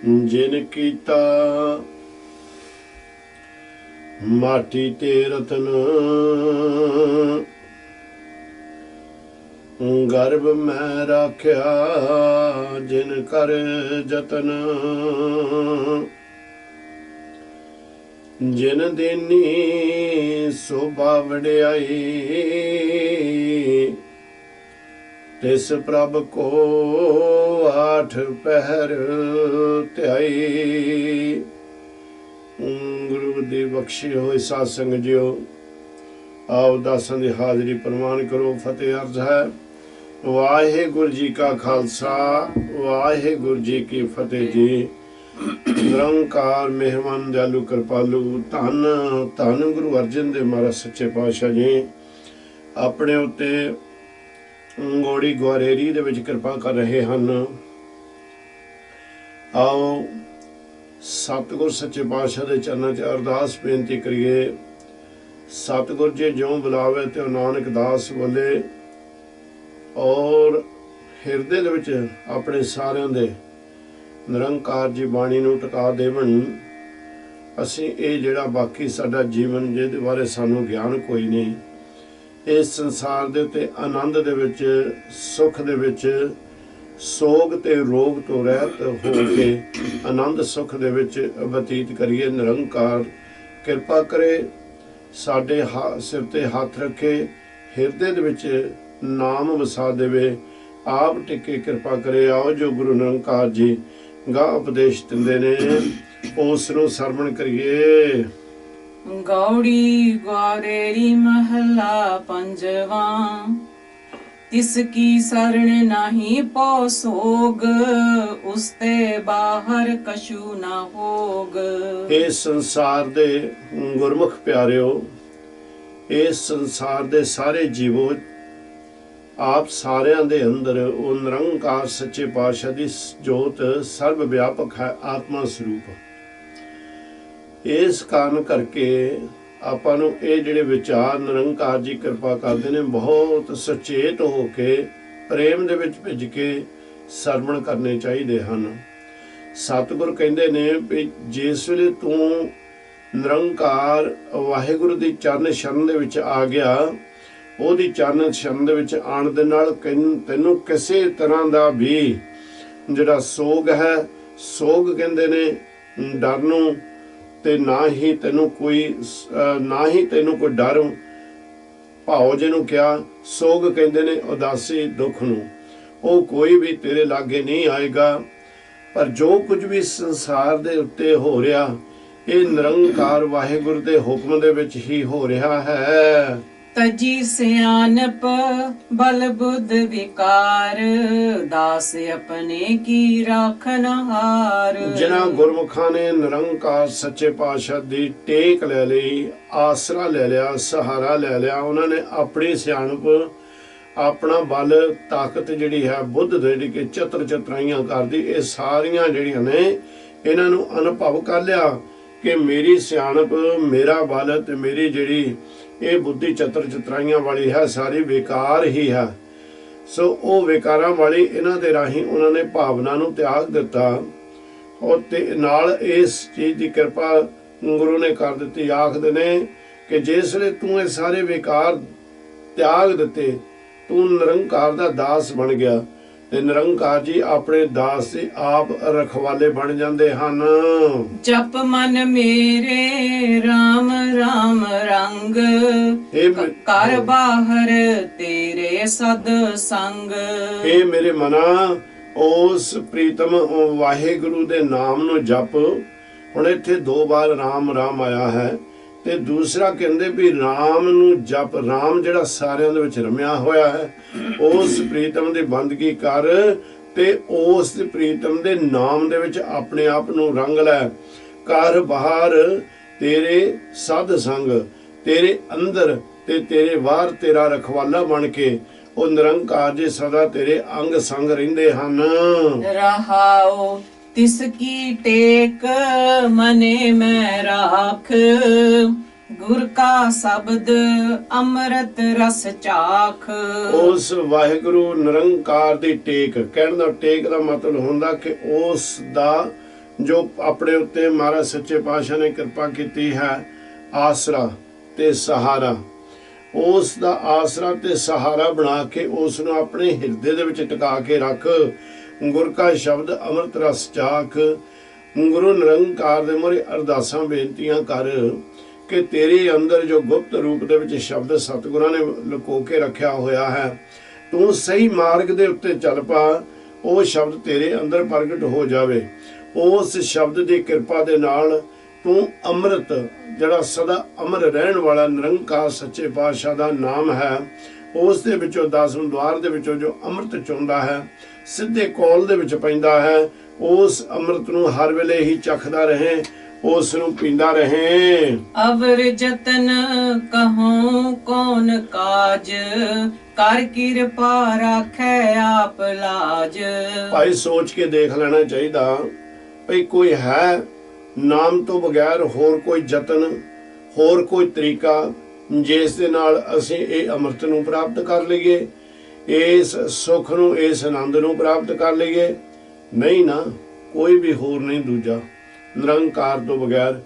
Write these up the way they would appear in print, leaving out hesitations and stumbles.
जिन कीता माटी ते रतन, गर्भ में राख्या जिन कर जतन। जिन देनी शोभा वड्याई, तिस प्रभ को आठ पहर ध्याई। गुरु दी बख्शी होई साध संगत जियो, आओ दासां दी हाजरी प्रमाण करो। फतेह अर्ज है। वाहिगुरु जी का खालसा, वाहिगुरु जी की फतेह जी। निरंकार मेहमान दयालु कृपालु धन धन गुरु अर्जन देव महाराज सच्चे पातशाह जी अपने उत्ते गौड़ी ग्वारेरी दे विच कृपा कर रहे हैं। आओ सतगुर सच्चे पातशाह दे चरणों च अरदास बेनती करिए। सतगुर जी ज्यों बुलावे त्यों नानक दास बोले, और हिरदे दे विच अपने सारिਆਂ ਦੇ निरंकार जी बाणी नूं टका देवन। असीं ਇਹ ਜਿਹੜਾ बाकी साडा जीवन ਜਿਹਦੇ ਬਾਰੇ ਸਾਨੂੰ ਗਿਆਨ ਕੋਈ ਨਹੀਂ, इस संसार ਦੇ ਉੱਤੇ आनंद ਦੇ ਵਿੱਚ सुख ਦੇ ਵਿੱਚ सोग ते रोग तो रहत हो के आनंद सुख दे विच बतीत करिए। निरंकार किरपा करे, साडे सिर ते हाथ रखे, हिरदे दे विच नाम वसा देवे, आप टिके कृपा करे। आओ जो गुरु निरंकार जी गा उपदेश दिंदे ने उस नूं सरवण करिए। गौड़ी ग्वारेरी महला पंजवा, तिसकी शरण नाही पौ सोग, उसते बाहर कछु ना होग। इस संसार दे गुरमुख प्यारिओ, इस संसार दे सारे जीवो, आप सारिਆਂ ਦੇ अंदर ਉਹ ਨਿਰੰਕਾਰ सच्चे पातशाह ਦੀ जोत सर्व व्यापक है, आत्मा स्वरूप। इस कारण करके ਆਪਾਂ ਨੂੰ ਇਹ ਜਿਹੜੇ ਵਿਚਾਰ ਨਿਰੰਕਾਰ ਜੀ ਕਿਰਪਾ ਕਰਦੇ ਨੇ ਬਹੁਤ ਸੁਚੇਤ ਹੋ ਕੇ ਪ੍ਰੇਮ ਦੇ ਵਿੱਚ ਭਿੱਜ ਕੇ ਸਰਵਣ ਕਰਨੇ ਚਾਹੀਦੇ ਹਨ। ਸਤਿਗੁਰ ਕਹਿੰਦੇ ਨੇ ਵੀ ਜਿਸ ਵੇਲੇ ਤੂੰ ਨਿਰੰਕਾਰ ਵਾਹਿਗੁਰੂ ਦੀ ਚਰਨ ਸ਼ਰਨ ਦੇ ਵਿੱਚ ਆ ਗਿਆ, ਉਹਦੀ ਚਰਨ ਸ਼ਰਨ ਦੇ ਵਿੱਚ ਆਉਣ ਦੇ ਨਾਲ ਤੈਨੂੰ ਕਿਸੇ ਤਰ੍ਹਾਂ ਦਾ ਵੀ ਜਿਹੜਾ ਸੋਗ ਹੈ, ਸੋਗ ਕਹਿੰਦੇ ਨੇ ਡਰ ਨੂੰ, ਤੇ ਨਾ ਹੀ ਤੈਨੂੰ ਕੋਈ ਡਰ ਭਾਉ ਜਿਹਨੂੰ ਕਿਹਾ ਸੋਗ ਕਹਿੰਦੇ ਨੇ ਉਦਾਸੀ ਦੁੱਖ ਨੂੰ, ਉਹ ਕੋਈ ਵੀ ਤੇਰੇ ਲਾਗੇ ਨਹੀਂ ਆਏਗਾ। ਪਰ ਜੋ ਕੁਝ ਵੀ ਸੰਸਾਰ ਦੇ ਉੱਤੇ ਹੋ ਰਿਹਾ, ਇਹ ਨਿਰੰਕਾਰ ਵਾਹਿਗੁਰੂ ਦੇ ਹੁਕਮ ਦੇ ਵਿੱਚ ਹੀ ਹੋ ਰਿਹਾ ਹੈ। तजी सियानप बल बुद्ध विकार, दास अपने की राखन हार। जिन्हां गुरमुखां ने निरंकार सच्चे पातशाह दी टेक ले लई, आसरा ले लिया, सहारा ले लिया, उन्होंने अपनी सियानप अपना बल ताकत जिहड़ी है बुद्ध जिहड़ी कि चतर चतराइयां करदी, ये सारियां जिहड़ियां ने इन्हां नूं अनुभव कर लिया कि मेरी सियानप मेरा बल ते मेरी जिहड़ी ਇਹ ਬੁੱਧੀ ਚਤਰ ਚਤਰਾਈਆਂ ਵਾਲੀ ਹੈ, ਸਾਰੀ ਵਿਕਾਰ ਹੀ ਹੈ। ਸੋ ਉਹ ਵਿਕਾਰਾਂ ਵਾਲੀ ਇਹਨਾਂ ਦੇ ਰਾਹੀਂ ਉਹਨਾਂ ਨੇ ਭਾਵਨਾ ਨੂੰ ਤਿਆਗ ਦਿੱਤਾ, ਉਹ ਤੇ ਨਾਲ ਇਸ ਚੀਜ਼ ਦੀ ਕਿਰਪਾ ਗੁਰੂ ਨੇ ਕਰ ਦਿੱਤੀ। ਆਖਦੇ ਨੇ ਕਿ ਜਿਸ ਵੇਲੇ ਤੂੰ ਇਹ ਸਾਰੇ ਵਿਕਾਰ ਤਿਆਗ ਦਿੱਤੇ, ਤੂੰ ਨਿਰੰਕਾਰ ਦਾ ਦਾਸ ਬਣ ਗਿਆ, ਤੇ ਨਿਰੰਕਾਰ ਜੀ ਆਪਣੇ ਦਾਸ ਦੇ ਆਪ ਰਖਵਾਲੇ ਬਣ ਜਾਂਦੇ ਹਨ। ਜਪ ਮਨ ਮੇਰੇ ਰਾਮ ਰਾਮ ਰੰਗ, ਕਰ ਬਾਹਰ ਤੇਰੇ ਸਦ ਸੰਗ। ਇਹ ਮੇਰੇ ਮਨਾ ਉਸ ਪ੍ਰੀਤਮ ਵਾਹਿਗੁਰੂ ਦੇ ਨਾਮ ਨੂੰ ਜਪ। ਹੁਣ ਇੱਥੇ 2 ਵਾਰ ਰਾਮ ਰਾਮ ਆਇਆ ਹੈ, ਤੇ ਦੂਸਰਾ ਕਹਿੰਦੇ ਵੀ ਰਾਮ ਨੂੰ ਜਪ। ਰਾਮ ਜਿਹੜਾ ਸਾਰਿਆਂ ਦੇ ਵਿੱਚ ਰਮਿਆ ਹੋਇਆ ਹੈ, ਉਸ ਪ੍ਰੀਤਮ ਦੀ ਬੰਦਗੀ ਕਰ ਤੇ ਉਸ ਪ੍ਰੀਤਮ ਦੇ ਨਾਮ ਦੇ ਵਿੱਚ ਆਪਣੇ ਆਪ ਨੂੰ ਰੰਗ ਲੈ। ਕਰ ਬਾਹਰ ਤੇਰੇ ਸਦ ਸੰਗ, ਤੇਰੇ ਅੰਦਰ ਤੇ ਤੇਰੇ ਬਾਹਰ ਤੇਰਾ ਰਖਵਾਲਾ ਬਣ ਕੇ ਉਹ ਨਿਰੰਕਾਰ ਜੀ ਸਦਾ ਤੇਰੇ ਅੰਗ ਸੰਗ ਰਹਿੰਦੇ ਹਨ। ਰਹਾਓ तिसकी टेक मने में राख, गुर का शब्द अमृत रस चाख। उस वाहिगुरु निरंकार दी टेक, कहण दा टेक दा मतलब हुंदा कि उस दा ਜੋ ਆਪਣੇ ਉੱਤੇ ਮਹਾਰਾਜ ਸੱਚੇ ਪਾਤਸ਼ਾਹ ਨੇ ਕਿਰਪਾ ਕੀਤੀ ਹੈ, ਆਸਰਾ ਤੇ ਸਹਾਰਾ, ਉਸ ਦਾ ਆਸਰਾ ਤੇ ਸਹਾਰਾ ਬਣਾ ਕੇ ਉਸ ਨੂੰ ਆਪਣੇ ਹਿਰਦੇ ਦੇ ਵਿੱਚ ਟਿਕਾ ਕੇ ਰੱਖ। ਗੁਰ ਕਾ ਸ਼ਬਦ ਅੰਮ੍ਰਿਤ ਰਸ ਚਾਖ, ਗੁਰੂ ਨਿਰੰਕਾਰ ਦੇ ਮੂਹਰੇ ਅਰਦਾਸਾਂ ਬੇਨਤੀਆਂ ਕਰ ਕਿ ਤੇਰੇ ਅੰਦਰ ਜੋ ਗੁਪਤ ਰੂਪ ਦੇ ਵਿੱਚ ਸ਼ਬਦ ਸਤਿਗੁਰਾਂ ਨੇ ਲੁਕੋ ਕੇ ਰੱਖਿਆ ਹੋਇਆ ਹੈ, ਤੂੰ ਸਹੀ ਮਾਰਗ ਦੇ ਉੱਤੇ ਚੱਲ ਪਾ, ਉਹ ਸ਼ਬਦ ਤੇਰੇ ਅੰਦਰ ਪ੍ਰਗਟ ਹੋ ਜਾਵੇ। ਉਸ ਸ਼ਬਦ ਦੀ ਕਿਰਪਾ ਦੇ ਨਾਲ ਤੂੰ ਅੰਮ੍ਰਿਤ, ਜਿਹੜਾ ਸਦਾ ਅਮਰ ਰਹਿਣ ਵਾਲਾ ਨਿਰੰਕਾਰ ਸੱਚੇ ਪਾਤਸ਼ਾਹ ਦਾ ਨਾਮ ਹੈ, ਉਸ ਦੇ ਵਿੱਚੋਂ 10ਵੇਂ ਦੁਆਰ ਦੇ ਵਿੱਚੋਂ ਜੋ ਅੰਮ੍ਰਿਤ ਚੁੰਦਾ ਹੈ, ਸਿੱਧੇ ਕੋਲ ਦੇ ਵਿੱਚ ਪੈਂਦਾ ਹੈ, ਉਸ ਅੰਮ੍ਰਿਤ ਨੂੰ ਹਰ ਵੇਲੇ ਹੀ ਚੱਖਦਾ ਰਹੇ, ਉਸ ਨੂੰ ਪੀਂਦਾ ਰਹੇ। ਅਵਰ ਜਤਨ ਕਹੂੰ ਕੌਣ ਕਾਜ, ਕਰ ਕਿਰਪਾ ਰਾਖੈ ਆਪ ਲਾਜ। ਭਾਈ ਸੋਚ ਕੇ ਦੇਖ ਲੈਣਾ ਚਾਹੀਦਾ ਭਈ ਕੋਈ ਹੈ ਨਾਮ ਤੋਂ ਬਗੈਰ ਹੋਰ ਕੋਈ ਯਤਨ, ਹੋਰ ਕੋਈ ਤਰੀਕਾ ਜਿਸ ਦੇ ਨਾਲ ਅਸੀਂ ਇਹ ਅੰਮ੍ਰਿਤ ਨੂੰ ਪ੍ਰਾਪਤ ਕਰ ਲਈਏ, ਇਸ ਸੁੱਖ ਨੂੰ, ਇਸ ਆਨੰਦ ਨੂੰ ਪ੍ਰਾਪਤ ਕਰ ਲਈਏ? ਨਹੀਂ ਨਾ, ਕੋਈ ਵੀ ਹੋਰ ਨਹੀਂ ਦੂਜਾ ਨਿਰੰਕਾਰ ਤੋਂ ਬਗੈਰ।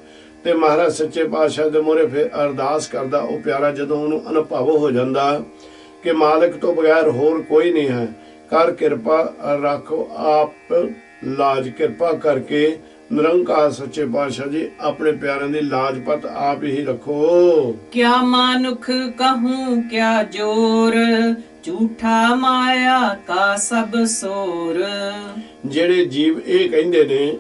ਤੇ ਮਹਾਰਾਜ ਸੱਚੇ ਪਾਤਸ਼ਾਹ ਦੇ ਮੂਹਰੇ ਫਿਰ ਅਰਦਾਸ ਕਰਦਾ ਉਹ ਪਿਆਰਾ, ਜਦੋਂ ਉਹਨੂੰ ਅਨੁਭਵ ਹੋ ਜਾਂਦਾ ਕਿ ਮਾਲਕ ਤੋਂ ਬਗੈਰ ਹੋਰ ਕੋਈ ਨਹੀਂ ਹੈ, ਕਰ ਕਿਰਪਾ ਰੱਖੋ ਆਪ ਲਾਜ, ਕਿਰਪਾ ਕਰਕੇ ਨਿਰੰਕਾਰ ਸੱਚੇ ਪਾਤਸ਼ਾਹ ਜੀ ਆਪਣੇ ਪਿਆਰਿਆਂ ਦੀ ਲਾਜਪਤ ਆਪ ਹੀ ਰੱਖੋ। ਕਿਆ ਮਾਨੁਖ ਕਹੂੰ ਕਿਆ ਜੋਰ, ਝੂਠਾ ਮਾਇਆ ਕਾ ਸਭ ਸੋਰ। ਜਿਹੜੇ ਜੀਵ ਇਹ ਕਹਿੰਦੇ ਨੇ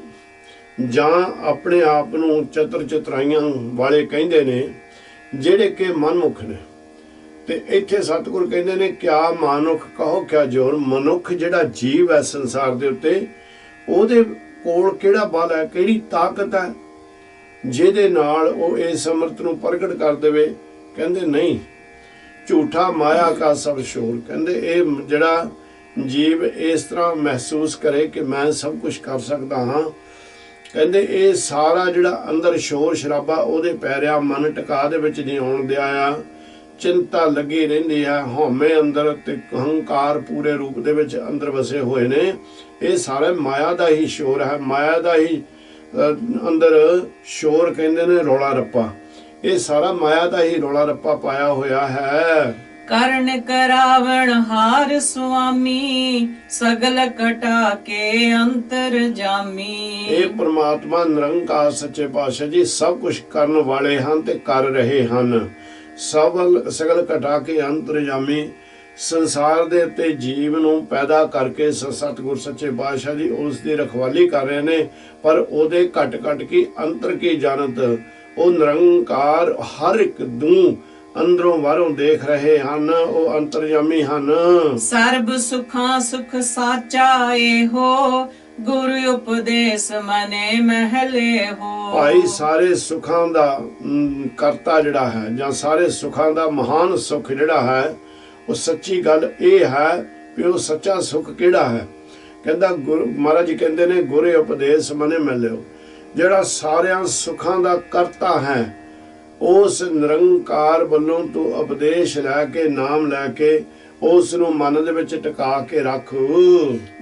ਜਾਂ ਆਪਣੇ ਆਪ ਨੂੰ ਚਤਰ ਚਤਰਾਈਆਂ ਵਾਲੇ ਕਹਿੰਦੇ ਨੇ, ਜਿਹੜੇ ਕਿ ਮਨਮੁਖ ਨੇ, ਤੇ ਇੱਥੇ ਸਤਿਗੁਰ ਕਹਿੰਦੇ ਨੇ ਕਿਆ ਮਾਨੁਖ ਕਹੋ ਕਿਆ ਜੋਰ। ਮਨੁੱਖ ਜਿਹੜਾ ਜੀਵ ਹੈ ਸੰਸਾਰ ਦੇ ਉੱਤੇ, ਉਹਦੇ ਕੋਲ ਕਿਹੜਾ ਬਲ ਹੈ, ਕਿਹੜੀ ਤਾਕਤ ਹੈ ਜਿਹਦੇ ਨਾਲ ਉਹ ਇਸ ਅੰਮ੍ਰਿਤ ਨੂੰ ਪ੍ਰਗਟ ਕਰ ਦੇਵੇ? ਕਹਿੰਦੇ ਨਹੀਂ, ਝੂਠਾ ਮਾਇਆ ਕਾ ਸਭ ਸ਼ੋਰ। ਕਹਿੰਦੇ ਇਹ ਜਿਹੜਾ ਜੀਵ ਇਸ ਤਰ੍ਹਾਂ ਮਹਿਸੂਸ ਕਰੇ ਕਿ ਮੈਂ ਸਭ ਕੁਝ ਕਰ ਸਕਦਾ ਹਾਂ, ਕਹਿੰਦੇ ਇਹ ਸਾਰਾ ਜਿਹੜਾ ਅੰਦਰ ਸ਼ੋਰ ਸ਼ਰਾਬਾ ਉਹਦੇ ਪੈਰਿਆ ਮਨ ਟਿਕਾ ਦੇ ਵਿੱਚ ਨਹੀਂ ਆਉਣ ਦਿਆ ਆ, ਚਿੰਤਾ ਲੱਗੀ ਰਹਿੰਦੀ ਹੈ, ਹਉਮੈ ਅੰਦਰ ਤੇ ਹੰਕਾਰ ਪੂਰੇ ਰੂਪ ਦੇ ਵਿੱਚ ਅੰਦਰ ਵਸੇ ਹੋਏ ਨੇ। ਇਹ ਸਾਰਾ ਮਾਇਆ ਦਾ ਹੀ ਸ਼ੋਰ ਹੈ, ਮਾਇਆ ਦਾ ਹੀ ਅੰਦਰ ਸ਼ੋਰ ਕਹਿੰਦੇ ਨੇ ਰੌਲਾ ਰੱਪਾ। ਇਹ ਸਾਰਾ ਮਾਇਆ ਦਾ ਹੀ ਰੌਲਾ ਰੱਪਾ ਪਾਇਆ ਹੋਇਆ ਹੈ। ਕਰਨ ਕਰਾਵਣ ਹਾਰ ਸੁਆਮੀ, ਸਗਲ ਕਟਾ ਕੇ ਅੰਤਰ ਜਾਮੀ। ਇਹ ਪ੍ਰਮਾਤਮਾ ਨਿਰੰਕਾਰ ਸੱਚੇ ਪਾਤਸ਼ਾਹ ਜੀ ਸਭ ਕੁਝ ਕਰਨ ਵਾਲੇ ਹਨ ਤੇ ਕਰ ਰਹੇ ਹਨ। ਸਗਲ ਘਟਾ ਕੇ ਅੰਤਰਜਾਮੀ, ਸੰਸਾਰ ਦੇ ਉੱਤੇ ਜੀਵ ਨੂੰ ਪੈਦਾ ਕਰਕੇ ਸਤਿਗੁਰ ਸੱਚੇ ਪਾਤਸ਼ਾਹ ਜੀ ਉਸ ਦੀ ਰਖਵਾਲੀ ਕਰ ਰਹੇ ਨੇ, ਪਰ ਉਹਦੇ ਘਟ ਘਟ ਕੀ ਅੰਤਰ ਕੀ ਜਾਣਤ। ਉਹ ਨਿਰੰਕਾਰ ਹਰ ਇੱਕ ਨੂੰ ਅੰਦਰੋਂ ਬਾਹਰੋਂ ਦੇਖ ਰਹੇ ਹਨ, ਉਹ ਅੰਤਰਜਾਮੀ ਹਨ। ਸਰਬ ਸੁਖਾਂ ਸੁਖ ਸਾਚਾ ਇਹੋ, ਗੁਰ ਉਪਦੇਸ਼ ਮਨੇ ਮਹਿਲੇ ਹੋ। ਭਾਈ ਸਾਰੇ ਸੁੱਖਾਂ ਦਾ ਕਰਤਾ ਜਿਹੜਾ ਹੈ, ਜਾਂ ਸਾਰੇ ਸੁੱਖਾਂ ਦਾ ਮਹਾਨ ਸੁੱਖ ਜਿਹੜਾ ਹੈ, ਉਹ ਸੱਚੀ ਗੱਲ ਇਹ ਹੈ ਕਿ ਉਹ ਸੱਚਾ ਸੁੱਖ ਕਿਹੜਾ ਹੈ। ਕਹਿੰਦਾ ਗੁਰੂ ਮਹਾਰਾਜ ਜੀ ਕਹਿੰਦੇ ਨੇ ਗੁਰੇ ਉਪਦੇਸ਼ ਮਨੇ ਮਿਲਿਓ। ਜਿਹੜਾ ਸਾਰਿਆਂ ਸੁੱਖਾਂ ਦਾ ਕਰਤਾ ਹੈ, ਉਸ ਨਿਰੰਕਾਰ ਵੱਲੋਂ ਤੂੰ ਉਪਦੇਸ਼ ਲੈ ਕੇ, ਨਾਮ ਲੈ ਕੇ ਉਸ ਨੂੰ ਮਨ ਦੇ ਵਿੱਚ ਟਿਕਾ ਕੇ ਰੱਖ।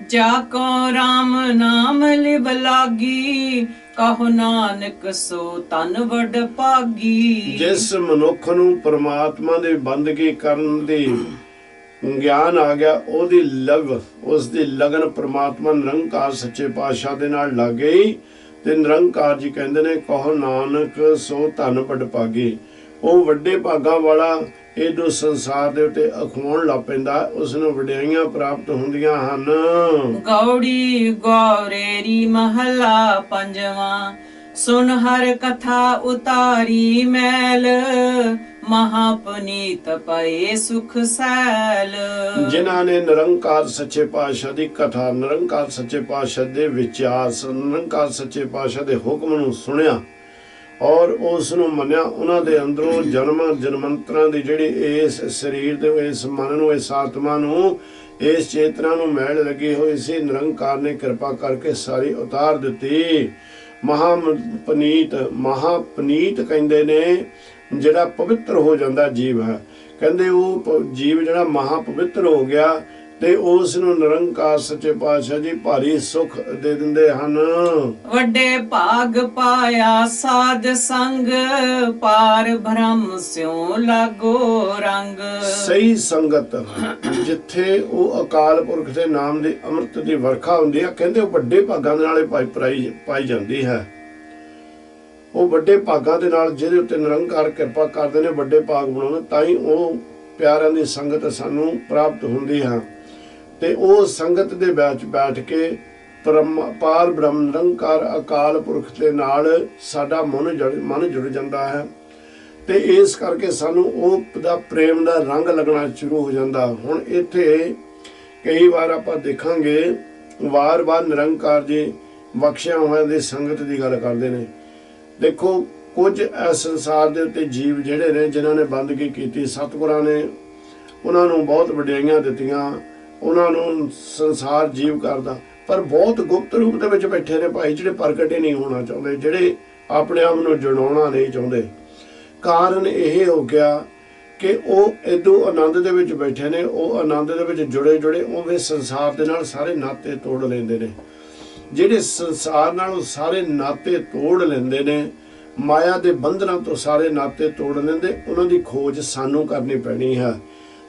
ਜਾ ਕੋ ਰਾਮ ਨਾਮ ਲਿਵ ਲਾਗੀ, ਕਹੋ ਨਾਨਕ ਸੋ ਤਨ ਵਡ ਭਾਗੀ। ਜਿਸ ਮਨੁੱਖ ਨੂੰ ਪਰਮਾਤਮਾ ਦੀ ਬੰਦਗੀ ਕਰਨ ਦੀ ਗਿਆਨ ਆ ਗਿਆ, ਉਹਦੀ ਉਸ ਦੀ ਲਗਨ ਪਰਮਾਤਮਾ ਨਿਰੰਕਾਰ ਸੱਚੇ ਪਾਤਸ਼ਾਹ ਦੇ ਨਾਲ ਲੱਗ ਗਈ। ਤੇ ਨਿਰੰਕਾਰ ਜੀ ਕਹਿੰਦੇ ਨੇ ਕਹੋ ਨਾਨਕ ਸੋ ਧਨ ਵਡ ਭਾਗੀ। ਉਹ ਵੱਡੇ ਭਾਗਾਂ ਵਾਲਾ ਇਹਨੂੰ ਸੰਸਾਰ ਦੇ ਉੱਤੇ ਅਖਵਾਉਣ ਲੱਗ ਪੈਂਦਾ, ਉਸ ਨੂੰ ਵਡਿਆਈਆਂ ਪ੍ਰਾਪਤ ਹੁੰਦੀਆਂ ਹਨ। ਗੌੜੀ ਗੌਰੇਰੀ ਮਹਲਾ ਪੰਜਵਾਂ, ਸੁਨ ਹਰ ਕਥਾ ਉਤਾਰੀ ਮੈਲ, ਮਹਾਪਨੀਤ ਪਏ ਸੁਖ ਸੈਲ। ਜਿਨ੍ਹਾਂ ਨੇ ਨਿਰੰਕਾਰ ਸੱਚੇ ਪਾਤਸ਼ਾਹ ਦੀ ਕਥਾ, ਨਿਰੰਕਾਰ ਸੱਚੇ ਪਾਤਸ਼ਾਹ ਦੇ ਵਿਚਾਰ, ਨਿਰੰਕਾਰ ਸੱਚੇ ਪਾਤਸ਼ਾਹ ਦੇ ਹੁਕਮ ਨੂੰ ਸੁਣਿਆ ਔਰ ਉਸ ਨੂੰ ਮੰਨਿਆ, ਉਹਨਾਂ ਦੇ ਅੰਦਰੋਂ ਜਨਮੰਤਰਾਂ ਦੀ ਜਿਹੜੀ ਇਸ ਸਰੀਰ ਦੇ, ਇਸ ਮਨ ਨੂੰ, ਇਸ ਆਤਮਾ ਨੂੰ, ਇਸ ਚੇਤਨਾ ਨੂੰ ਮੈਲ ਲੱਗੀ ਹੋਈ ਸੀ, ਨਿਰੰਕਾਰ ਨੇ ਕਿਰਪਾ ਕਰਕੇ ਸਾਰੀ ਉਤਾਰ ਦਿੱਤੀ। ਮਹਾਪਨੀਤ ਕਹਿੰਦੇ ਨੇ ਜਿਹੜਾ ਪਵਿੱਤਰ ਹੋ ਜਾਂਦਾ ਜੀਵ ਹੈ। ਕਹਿੰਦੇ ਉਹ ਜੀਵ ਜਿਹੜਾ ਮਹਾਪਵਿੱਤਰ ਹੋ ਗਿਆ, ਤੇ ਉਸ ਨੂੰ ਨਿਰੰਕਾਰ ਸੱਚੇ ਪਾਤਸ਼ਾਹ ਜੀ ਭਾਰੀ ਸੁਖ ਦੇ ਦਿੰਦੇ ਹਨ। ਵੱਡੇ ਭਾਗ ਪਾਇਆ ਸਾਧ ਸੰਗ, ਪਾਰ ਬ੍ਰਹਮ ਸਿਉ ਲਾਗੋ ਰੰਗ। ਸਹੀ ਸੰਗਤ ਜਿੱਥੇ ਉਹ ਅਕਾਲ ਪੁਰਖ ਦੇ ਨਾਮ ਦੇ ਅੰਮ੍ਰਿਤ ਦੀ ਵਰਖਾ ਹੁੰਦੀ ਆ, ਕਹਿੰਦੇ ਉਹ ਵੱਡੇ ਭਾਗਾਂ ਦੇ ਨਾਲੇ ਪਾਈ ਜਾਂਦੀ ਹੈ। ਉਹ ਵੱਡੇ ਭਾਗਾਂ ਦੇ ਨਾਲ ਜਿਹਦੇ ਉੱਤੇ ਨਿਰੰਕਾਰ ਕਿਰਪਾ ਕਰਦੇ ਨੇ, ਵੱਡੇ ਭਾਗ ਬਣਾਉਂਦੇ, ਤਾਂ ਹੀ ਉਹ ਪਿਆਰਿਆਂ ਦੀ ਸੰਗਤ ਸਾਨੂੰ ਪ੍ਰਾਪਤ ਹੁੰਦੀ ਹੈ। ਤੇ ਉਹ ਸੰਗਤ ਦੇ ਵਿੱਚ ਬੈਠ ਕੇ ਪਾਰ ਬ੍ਰਹਮ ਨਿਰੰਕਾਰ ਅਕਾਲ ਪੁਰਖ ਦੇ ਨਾਲ ਸਾਡਾ ਮਨ ਜੁੜ ਜਾਂਦਾ ਹੈ। ਤੇ ਇਸ ਕਰਕੇ ਸਾਨੂੰ ਉਹ ਦਾ ਪ੍ਰੇਮ ਦਾ ਰੰਗ ਲੱਗਣਾ ਸ਼ੁਰੂ ਹੋ ਜਾਂਦਾ। ਹੁਣ ਇੱਥੇ ਕਈ ਵਾਰ ਆਪਾਂ ਦੇਖਾਂਗੇ, ਵਾਰ-ਵਾਰ ਨਿਰੰਕਾਰ ਜੀ ਬਖਸ਼ਿਆ ਹੋਇਆਂ ਦੀ ਸੰਗਤ ਦੀ ਗੱਲ ਕਰਦੇ ਨੇ। ਦੇਖੋ, ਕੁਝ ਇਸ ਸੰਸਾਰ ਦੇ ਉੱਤੇ ਜੀਵ ਜਿਹੜੇ ਨੇ, ਜਿਨ੍ਹਾਂ ਨੇ ਬੰਦਗੀ ਕੀਤੀ, ਸਤਿਗੁਰਾਂ ਨੇ ਉਹਨਾਂ ਨੂੰ ਬਹੁਤ ਵਡਿਆਈਆਂ ਦਿੱਤੀਆਂ, ਉਹਨਾਂ ਨੂੰ ਸੰਸਾਰ ਜੀਵ ਕਰਦਾ, ਪਰ ਬਹੁਤ ਗੁਪਤ ਰੂਪ ਦੇ ਵਿੱਚ ਬੈਠੇ ਨੇ ਭਾਈ, ਜਿਹੜੇ ਪ੍ਰਗਟ ਹੀ ਨਹੀਂ ਹੋਣਾ ਚਾਹੁੰਦੇ, ਜਿਹੜੇ ਆਪਣੇ ਆਪ ਨੂੰ ਜਣਾਉਣਾ ਨਹੀਂ ਚਾਹੁੰਦੇ। ਕਾਰਨ ਇਹ ਹੋ ਗਿਆ ਕਿ ਉਹ ਇਦੋਂ ਆਨੰਦ ਦੇ ਵਿੱਚ ਬੈਠੇ ਨੇ, ਉਹ ਆਨੰਦ ਦੇ ਵਿੱਚ ਜੁੜੇ ਉਹ ਸੰਸਾਰ ਦੇ ਨਾਲ ਸਾਰੇ ਨਾਤੇ ਤੋੜ ਲੈਂਦੇ ਨੇ। ਜਿਹੜੇ ਸੰਸਾਰ ਨਾਲ ਉਹ ਸਾਰੇ ਨਾਤੇ ਤੋੜ ਲੈਂਦੇ ਨੇ, ਮਾਇਆ ਦੇ ਬੰਧਨਾਂ ਤੋਂ ਸਾਰੇ ਨਾਤੇ ਤੋੜ ਲੈਂਦੇ, ਉਹਨਾਂ ਦੀ ਖੋਜ ਸਾਨੂੰ ਕਰਨੀ ਪੈਣੀ ਹੈ।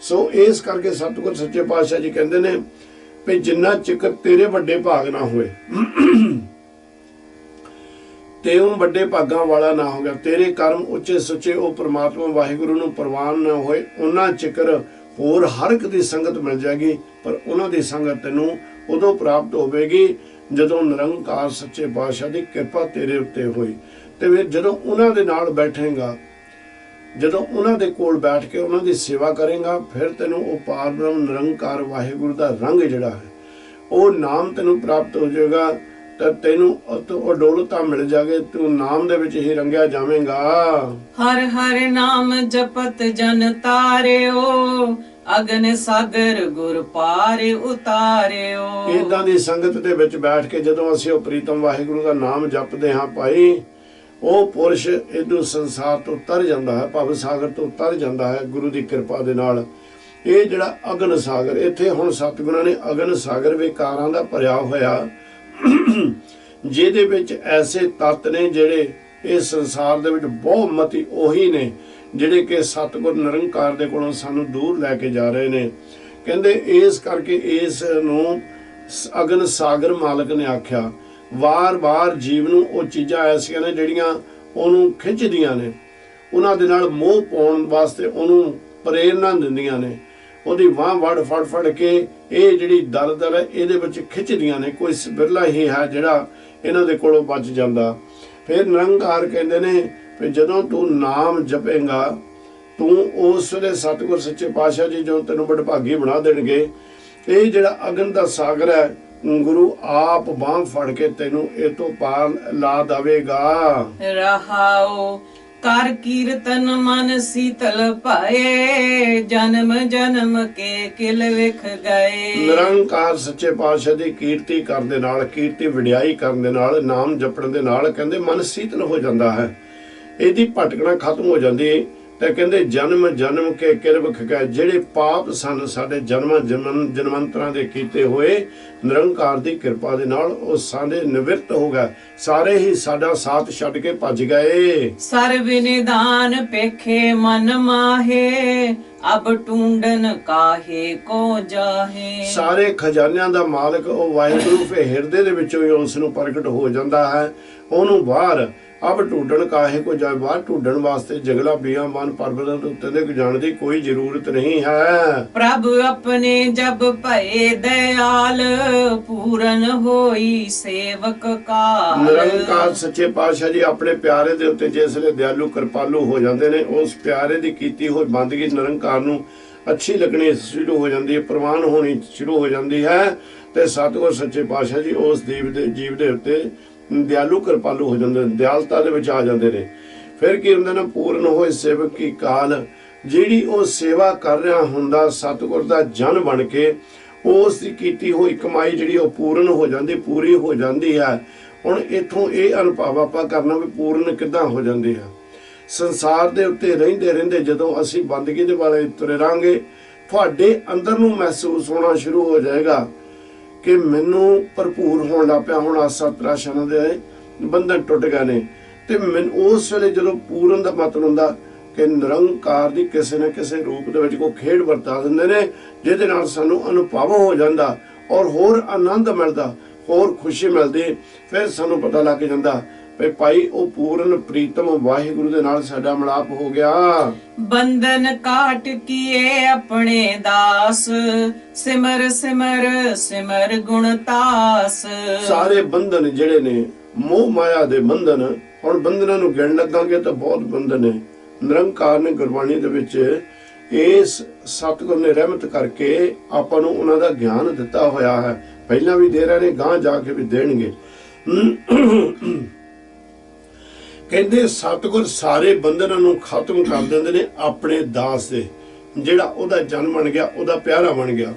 ਸੋ ਇਸ ਕਰਕੇ ਸਤਿਗੁਰ ਸੱਚੇ ਪਾਤਸ਼ਾਹ ਜੀ ਕਹਿੰਦੇ ਨੇ ਵੀ ਜਿੰਨਾ ਚਿਕਰ ਤੇਰੇ ਵੱਡੇ ਭਾਗ ਨਾ ਹੋਏ, ਤੇ ਉਹ ਵੱਡੇ ਭਾਗਾਂ ਵਾਲਾ ਨਾ ਹੋ ਗਿਆ, ਤੇਰੇ ਕਰਮ ਉੱਚੇ ਸੁੱਚੇ ਉਹ ਪ੍ਰਮਾਤਮਾ ਵਾਹਿਗੁਰੂ ਨੂੰ ਪ੍ਰਵਾਨ ਨਾ ਹੋਏ, ਉਹਨਾਂ ਚਿਕਰ ਹੋਰ ਹਰ ਇੱਕ ਦੀ ਸੰਗਤ ਮਿਲ ਜਾਏਗੀ, ਪਰ ਉਹਨਾਂ ਦੀ ਸੰਗਤ ਤੈਨੂੰ ਉਦੋਂ ਪ੍ਰਾਪਤ ਹੋਵੇਗੀ ਜਦੋਂ ਨਿਰੰਕਾਰ ਸੱਚੇ ਪਾਤਸ਼ਾਹ ਦੀ ਕਿਰਪਾ ਤੇਰੇ ਉੱਤੇ ਹੋਈ। ਤੇ ਫਿਰ ਜਦੋਂ ਉਹਨਾਂ ਦੇ ਨਾਲ ਬੈਠੇਗਾ, ਜਦੋਂ ਉਹਨਾਂ ਦੇ ਕੋਲ ਬੈਠ ਕੇ ਉਹਨਾਂ ਦੀ ਸੇਵਾ ਕਰੇਗਾ, ਫਿਰ ਤੈਨੂੰ ਉਹ ਪਾਰ ਬ੍ਰਹਮ ਨਿਰੰਕਾਰ ਵਾਹਿਗੁਰੂ ਦਾ ਰੰਗ ਜਿਹੜਾ ਹੈ, ਉਹ ਨਾਮ ਤੈਨੂੰ ਪ੍ਰਾਪਤ ਹੋ ਜਾਏਗਾ। ਤਾਂ ਤੈਨੂੰ ਉਹ ਡੋਲਤਾ ਮਿਲ ਜਾਗੇ, ਤੂੰ ਨਾਮ ਦੇ ਵਿੱਚ ਹੀ ਰੰਗਿਆ ਜਾਵੇਂਗਾ। ਹਰ ਹਰ ਨਾਮ ਜਪਤ ਜਨ ਤਾਰਿਓ, ਅਗਨ ਸਾਗਰ ਗੁਰ ਪਾਰ ਉਤਾਰਿਓ। ਏਦਾਂ ਦੀ ਸੰਗਤ ਦੇ ਵਿੱਚ ਬੈਠ ਕੇ ਜਦੋਂ ਅਸੀਂ ਉਹ ਪ੍ਰੀਤਮ ਵਾਹਿਗੁਰੂ ਦਾ ਨਾਮ ਜਪਦੇ ਹਾਂ ਭਾਈ, ਉਹ ਪੁਰਸ਼ ਇਦੋਂ ਸੰਸਾਰ ਤੋਂ ਤਰ ਜਾਂਦਾ ਹੈ, ਭਵ ਸਾਗਰ ਤੋਂ ਤਰ ਜਾਂਦਾ ਹੈ ਗੁਰੂ ਦੀ ਕਿਰਪਾ ਦੇ ਨਾਲ। ਇਹ ਜਿਹੜਾ ਅਗਨ ਸਾਗਰ, ਇੱਥੇ ਹੁਣ ਸਤਿਗੁਰਾਂ ਨੇ ਅਗਨ ਸਾਗਰ ਵਿਕਾਰਾਂ ਦਾ ਭਰਿਆ ਹੋਇਆ, ਜਿਹਦੇ ਵਿੱਚ ਐਸੇ ਤੱਤ ਨੇ ਜਿਹੜੇ ਇਸ ਸੰਸਾਰ ਦੇ ਵਿੱਚ ਬਹੁਮਤੀ ਉਹੀ ਨੇ ਜਿਹੜੇ ਕਿ ਸਤਿਗੁਰ ਨਿਰੰਕਾਰ ਦੇ ਕੋਲੋਂ ਸਾਨੂੰ ਦੂਰ ਲੈ ਕੇ ਜਾ ਰਹੇ ਨੇ। ਕਹਿੰਦੇ ਇਸ ਕਰਕੇ ਇਸ ਨੂੰ ਅਗਨ ਸਾਗਰ ਮਾਲਕ ਨੇ ਆਖਿਆ। ਵਾਰ-ਵਾਰ ਜੀਵ ਨੂੰ ਉਹ ਚੀਜ਼ਾਂ ਐਸੀਆਂ ਨੇ ਜਿਹੜੀਆਂ ਉਹਨੂੰ ਖਿੱਚਦੀਆਂ ਨੇ, ਉਹਨਾਂ ਦੇ ਨਾਲ ਮੋਹ ਪਾਉਣ ਵਾਸਤੇ ਉਹਨੂੰ ਪ੍ਰੇਰਨਾ ਦਿੰਦੀਆਂ ਨੇ, ਉਹਦੀ ਬਾਂਹ ਫੜ ਕੇ ਇਹ ਜਿਹੜੀ ਦਲਦਲ ਹੈ ਇਹਦੇ ਵਿੱਚ ਖਿੱਚਦੀਆਂ ਨੇ। ਕੋਈ ਬਿਰਲਾ ਹੀ ਹੈ ਜਿਹੜਾ ਇਹਨਾਂ ਦੇ ਕੋਲੋਂ ਬਚ ਜਾਂਦਾ। ਫਿਰ ਨਿਰੰਕਾਰ ਕਹਿੰਦੇ ਨੇ ਵੀ ਜਦੋਂ ਤੂੰ ਨਾਮ ਜਪੇਂਗਾ, ਤੂੰ ਉਸ ਵੇਲੇ ਸਤਿਗੁਰ ਸੱਚੇ ਪਾਤਸ਼ਾਹ ਜੀ ਜੋ ਤੈਨੂੰ ਵਡਭਾਗੀ ਬਣਾ ਦੇਣਗੇ। ਇਹ ਜਿਹੜਾ ਅਗਨ ਦਾ ਸਾਗਰ ਹੈ, ਗੁਰੂ ਆਪ ਬਾਂਹ ਫੜ ਕੇ ਤੈਨੂੰ ਇਹ ਤੋਂ ਪਾਰ ਲਾ ਦੇਵੇਗਾ। ਰਹਾਉ ਕਰ ਕੀਰਤਨ ਮਨ ਸੀਤਲ ਭਾਏ, ਜਨਮ ਜਨਮ ਕੇ ਕਿਲ ਵਿਖ ਗਏ। ਨਿਰੰਕਾਰ ਸੱਚੇ ਪਾਤਸ਼ਾਹ ਦੀ ਕੀਰਤੀ ਕਰਨ ਦੇ ਨਾਲ, ਕੀਰਤੀ ਵਡਿਆਈ ਕਰਨ ਦੇ ਨਾਲ, ਨਾਮ ਜਪਣ ਦੇ ਨਾਲ ਕਹਿੰਦੇ ਮਨ ਸੀਤਲ ਹੋ ਜਾਂਦਾ ਹੈ, ਇਹਦੀ ਭਟਕਣਾ ਖਤਮ ਹੋ ਜਾਂਦੀ। ਤੇ ਕਹਿੰਦੇ ਜਨਮ ਜਨਮ ਕੇ ਕਿਲ ਵਿਖ ਗਏ, ਜਿਹੜੇ ਪਾਪ ਸਨ ਸਾਡੇ ਜਨਮੰਤਰਾਂ ਦੇ ਕੀਤੇ ਹੋਏ, ਨਿਰੰਕਾਰ ਦੀ ਕਿਰਪਾ ਦੇ ਨਾਲ ਉਹ ਸਾਡੇ ਨਿਵਰਤ ਹੋ ਗਏ, ਸਾਰੇ ਹੀ ਸਾਡਾ ਸਾਥ ਛੱਡ ਕੇ ਭੱਜ ਗਏ। ਸਰਬ ਨਿਦਾਨ ਪੇਖੇ ਮਨ ਮਾਹੇ, ਅਬ ਟੂੰਡਨ ਕਾਹੇ ਕੋ ਜਾਹੇ। ਸਾਰੇ ਖਜ਼ਾਨਿਆਂ ਦਾ ਮਾਲਕ ਉਹ ਵਾਹਿਗੁਰੂ ਫੇ ਹਿਰਦੇ ਦੇ ਵਿੱਚੋਂ ਹੀ ਉਸ ਨੂੰ ਪ੍ਰਗਟ ਹੋ ਜਾਂਦਾ ਹੈ। ਉਹਨੂੰ ਬਾਹਰ ਅਬ ਢੂੰਡਣ ਕਾਹੇ ਕੋ ਜਾਏ, ਬਾਹਰ ਢੂੰਡਣ ਵਾਸਤੇ ਜੰਗਲਾਂ ਬੀਆਬਾਨ ਪਰਬਤਾਂ ਤੋਂ ਉੱਤੇ ਦੇ ਜਾਣ ਦੀ ਕੋਈ ਜ਼ਰੂਰਤ ਨਹੀਂ ਹੈ। ਪ੍ਰਭ ਆਪਣੇ ਜਬ ਭਏ ਦਇਆਲ, ਪੂਰਨ ਹੋਈ ਸੇਵਕ ਕਾਲ। ਨਿਰੰਕਾਰ ਸੱਚੇ ਪਾਤਸ਼ਾਹ ਜੀ ਆਪਣੇ ਪਿਆਰੇ ਦੇ ਉੱਤੇ ਜਿਸ ਵੇਲੇ ਦਿਆਲੂ ਕਿਰਪਾਲੂ ਹੋ ਜਾਂਦੇ ਨੇ, ਉਸ ਪਿਆਰੇ ਦੀ ਕੀਤੀ ਹੋਈ ਬੰਦਗੀ ਨਿਰੰਕਾਰ ਨੂੰ ਅੱਛੀ ਲੱਗਣੀ ਸ਼ੁਰੂ ਹੋ ਜਾਂਦੀ ਹੈ, ਪ੍ਰਵਾਨ ਹੋਣੀ ਸ਼ੁਰੂ ਹੋ ਜਾਂਦੀ ਹੈ। ਤੇ ਸਤਿਗੁਰ ਸੱਚੇ ਪਾਤਸ਼ਾਹ ਜੀ ਉਸ ਜੀਵ ਦੇ ਉੱਤੇ ਦਿਆਲੂ ਕਿਰਪਾਲੂ ਹੋ ਜਾਂਦੇ ਨੇ, ਦਿਆਲਤਾ ਦੇ ਵਿੱਚ ਆ ਜਾਂਦੇ ਨੇ। ਫਿਰ ਕੀ ਹੁੰਦਾ ਨਾ, ਪੂਰਨ ਹੋਏ ਸੇਵਕ ਕੀ ਕਾਲ, ਜਿਹੜੀ ਉਹ ਸੇਵਾ ਕਰ ਰਿਹਾ ਹੁੰਦਾ ਸਤਿਗੁਰ ਦਾ ਜਨ ਬਣ ਕੇ, ਉਸ ਦੀ ਕੀਤੀ ਹੋਈ ਕਮਾਈ ਜਿਹੜੀ ਉਹ ਪੂਰਨ ਹੋ ਜਾਂਦੀ, ਪੂਰੀ ਹੋ ਜਾਂਦੀ ਹੈ। ਹੁਣ ਇੱਥੋਂ ਇਹ ਅਨੁਭਵ ਆਪਾਂ ਕਰਨਾ ਵੀ ਪੂਰਨ ਕਿੱਦਾਂ ਹੋ ਜਾਂਦੀ ਹੈ। ਸੰਸਾਰ ਦੇ ਉੱਤੇ ਰਹਿੰਦੇ ਜਦੋਂ ਅਸੀਂ ਬੰਦਗੀ ਦੇ ਵਾਲੇ ਤੁਰੇ ਰਾਂਗੇ, ਤੁਹਾਡੇ ਅੰਦਰ ਨੂੰ ਮਹਿਸੂਸ ਹੋਣਾ ਸ਼ੁਰੂ ਹੋ ਜਾਏਗਾ ਕਿ ਮੈਨੂੰ ਭਰਪੂਰ ਹੋਣ ਲੱਗ ਪਿਆ, ਹੁਣ ਆਸਾ ਤਰਾਸ਼ਾਂ ਦੇ ਬੰਧਨ ਟੁੱਟ ਗਏ ਨੇ। ਤੇ ਮੈਨੂੰ ਉਸ ਵੇਲੇ ਜਦੋਂ ਪੂਰਨ ਦਾ ਮਤਲਬ ਹੁੰਦਾ ਕਿ ਨਿਰੰਕਾਰ ਦੀ ਕਿਸੇ ਨਾ ਕਿਸੇ ਰੂਪ ਦੇ ਵਿੱਚ ਕੋਈ ਖੇਡ ਵਰਤਾ ਦਿੰਦੇ ਨੇ, ਜਿਹਦੇ ਨਾਲ ਸਾਨੂੰ ਅਨੁਭਵ ਹੋ ਜਾਂਦਾ ਔਰ ਹੋਰ ਆਨੰਦ ਮਿਲਦਾ, ਹੋਰ ਖੁਸ਼ੀ ਮਿਲਦੀ। ਫਿਰ ਸਾਨੂੰ ਪਤਾ ਲੱਗ ਜਾਂਦਾ ਵੀ ਭਾਈ ਉਹ ਪੂਰਨ ਪ੍ਰੀਤਮ ਵਾਹਿਗੁਰੂ ਦੇ ਨਾਲ ਸਾਡਾ ਮਿਲਾਪ ਹੋ ਗਿਆ। ਬੰਧਨ ਕਾਟ ਕੀਏ ਆਪਣੇ ਦਾਸ, ਸਿਮਰ ਸਿਮਰ ਸਿਮਰ ਗੁਣ ਤਾਸ। ਸਾਰੇ ਬੰਧਨ ਜਿਹੜੇ ਨੇ ਮੋਹ ਮਾਇਆ ਦੇ ਬੰਧਨ, ਹੁਣ ਬੰਧਨਾਂ ਨੂੰ ਗਿਣ ਲੱਗਾਂਗੇ ਤਾਂ ਬਹੁਤ ਬੰਧਨ ਨੇ। ਨਿਰੰਕਾਰ ਨੇ ਗੁਰਬਾਣੀ ਦੇ ਵਿੱਚ ਇਸ ਸਤਿਗੁਰ ਨੇ ਰਹਿਮਤ ਕਰਕੇ ਆਪਾਂ ਨੂੰ ਉਹਨਾਂ ਦਾ ਗਿਆਨ ਦਿੱਤਾ ਹੋਇਆ ਹੈ। ਪਹਿਲਾਂ ਵੀ ਦੇ ਰਹੇ ਨੇ, ਗਾਂ ਜਾ ਕੇ ਵੀ ਦੇਣਗੇ। ਕਹਿੰਦੇ ਸਤਿਗੁਰ ਸਾਰੇ ਬੰਧਨਾਂ ਨੂੰ ਖਤਮ ਕਰ ਦਿੰਦੇ ਨੇ ਆਪਣੇ ਦਾਸ ਦੇ, ਜਿਹੜਾ ਉਹਦਾ ਜਨਮ ਬਣ ਗਿਆ, ਉਹਦਾ ਪਿਆਰਾ ਬਣ ਗਿਆ।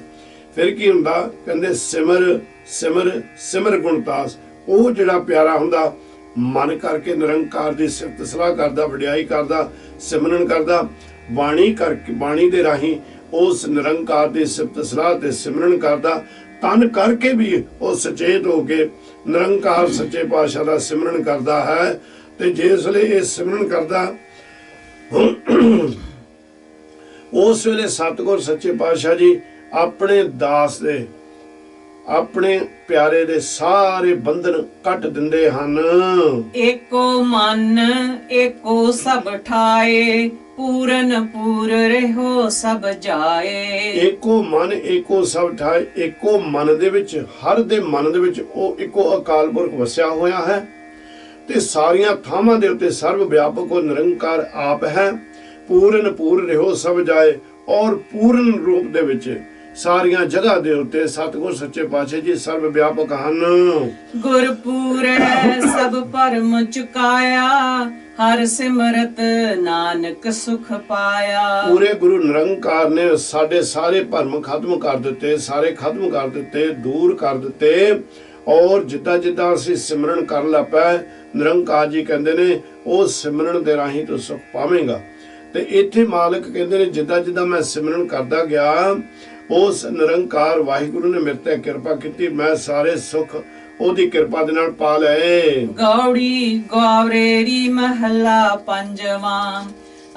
ਫਿਰ ਕੀ ਹੁੰਦਾ? ਕਹਿੰਦੇ ਸਿਮਰ ਸਿਮਰ ਸਿਮਰ ਗੁਣਤਾਸ। ਉਹ ਜਿਹੜਾ ਪਿਆਰਾ ਹੁੰਦਾ ਮਨ ਕਰਕੇ ਨਿਰੰਕਾਰ ਦੀ ਸਿਫਤ ਸਲਾਹ ਕਰਦਾ, ਵਡਿਆਈ ਕਰਦਾ, ਸਿਮਰਨ ਕਰਦਾ, ਬਾਣੀ ਕਰਕੇ, ਬਾਣੀ ਦੇ ਰਾਹੀਂ ਉਸ ਨਿਰੰਕਾਰ ਦੀ ਸਿਫਤ ਸਲਾਹ ਤੇ ਸਿਮਰਨ ਕਰਦਾ। ਤਨ ਕਰਕੇ ਵੀ ਉਹ ਸੁਚੇਤ ਹੋ ਕੇ ਨਿਰੰਕਾਰ ਸੱਚੇ ਪਾਤਸ਼ਾਹ ਦਾ ਸਿਮਰਨ ਕਰਦਾ ਹੈ। ਤੇ ਜਿਸ ਵੇਲੇ ਇਹ ਸਿਮਰਨ ਕਰਦਾ, ਉਸ ਵੇਲੇ ਸਤਿਗੁਰ ਸੱਚੇ ਪਾਤਸ਼ਾਹ ਜੀ ਆਪਣੇ ਦਾਸ ਦੇ, ਆਪਣੇ ਪਿਆਰੇ ਦੇ ਸਾਰੇ ਬੰਧਨ ਕੱਟ ਦਿੰਦੇ ਹਨ। ਏਕੋ ਮਨ ਏਕੋ ਸਭ ਠਾਏ, ਪੂਰਨ ਪੂਰ ਰਹੋ ਸਭ ਜਾਏ। ਏਕੋ ਮਨ ਏਕੋ ਸਭ ਠਾਏ। ਏਕੋ ਮਨ ਦੇ ਵਿੱਚ, ਹਰ ਦੇ ਮਨ ਦੇ ਵਿੱਚ ਉਹ ਇੱਕੋ ਅਕਾਲ ਪੁਰਖ ਵਸਿਆ ਹੋਇਆ ਹੈ ਤੇ ਸਾਰੀਆਂ ਥਾਵਾਂ ਦੇ ਉੱਤੇ ਸਰਵ ਵਿਆਪਕ ਉਹ ਨਿਰੰਕਾਰ ਆਪ ਹੈ। ਪੂਰਨ ਪੂਰ ਰਹੋ ਸਭ ਜਾਏ। ਔਰ ਪੂਰਨ ਰੂਪ ਦੇ ਵਿੱਚ ਸਾਰੀਆਂ ਜਗ੍ਹਾ ਦੇ ਉੱਤੇ ਸਤਿਗੁਰ ਸੱਚੇ ਪਾਤਸ਼ਾਹ ਜੀ ਸਰਵ ਵਿਆਪਕ ਹਨ। ਗੁਰਪੂਰ ਸਭ ਭਰਮ ਚੁਕਾਇਆ, ਹਰ ਸਿਮਰਤ ਨਾਨਕ ਸੁਖ ਪਾਇਆ। ਪੂਰੇ ਗੁਰੂ ਨਿਰੰਕਾਰ ਨੇ ਸਾਡੇ ਸਾਰੇ ਭਰਮ ਖਤਮ ਕਰ ਦਿੱਤੇ, ਸਾਰੇ ਖਤਮ ਕਰ ਦਿੱਤੇ, ਦੂਰ ਕਰ ਦਿੱਤੇ। ਔਰ ਜਿੱਦਾਂ ਜਿੱਦਾਂ ਅਸੀਂ ਸਿਮਰਨ ਕਰਨ ਲੱਗ ਪਏ, ਨਿਰੰਕਾਰ ਜੀ ਕਹਿੰਦੇ ਨੇ ਉਹ ਸਿਮਰਨ ਦੇ ਰਾਹੀਂ ਤੂੰ ਸੁਖ ਪਾਵੇਂਗਾ। ਤੇ ਇੱਥੇ ਮਾਲਕ ਕਹਿੰਦੇ ਨੇ ਜਿੱਦਾਂ ਜਿੱਦਾਂ ਮੈਂ ਸਿਮਰਨ ਕਰਦਾ ਗਿਆ, ਉਸ ਨਿਰੰਕਾਰ ਵਾਹਿਗੁਰੂ ਨੇ ਮੇਰੇ ਤੇ ਕਿਰਪਾ ਕੀਤੀ, ਮੈਂ ਸਾਰੇ ਸੁਖ ਉਹਦੀ ਕਿਰਪਾ ਦੇ ਨਾਲ ਪਾ ਲਏ। ਗੌੜੀ ਗੌਰੇਰੀ ਮਹਲਾ ਪੰਜਵਾਂ,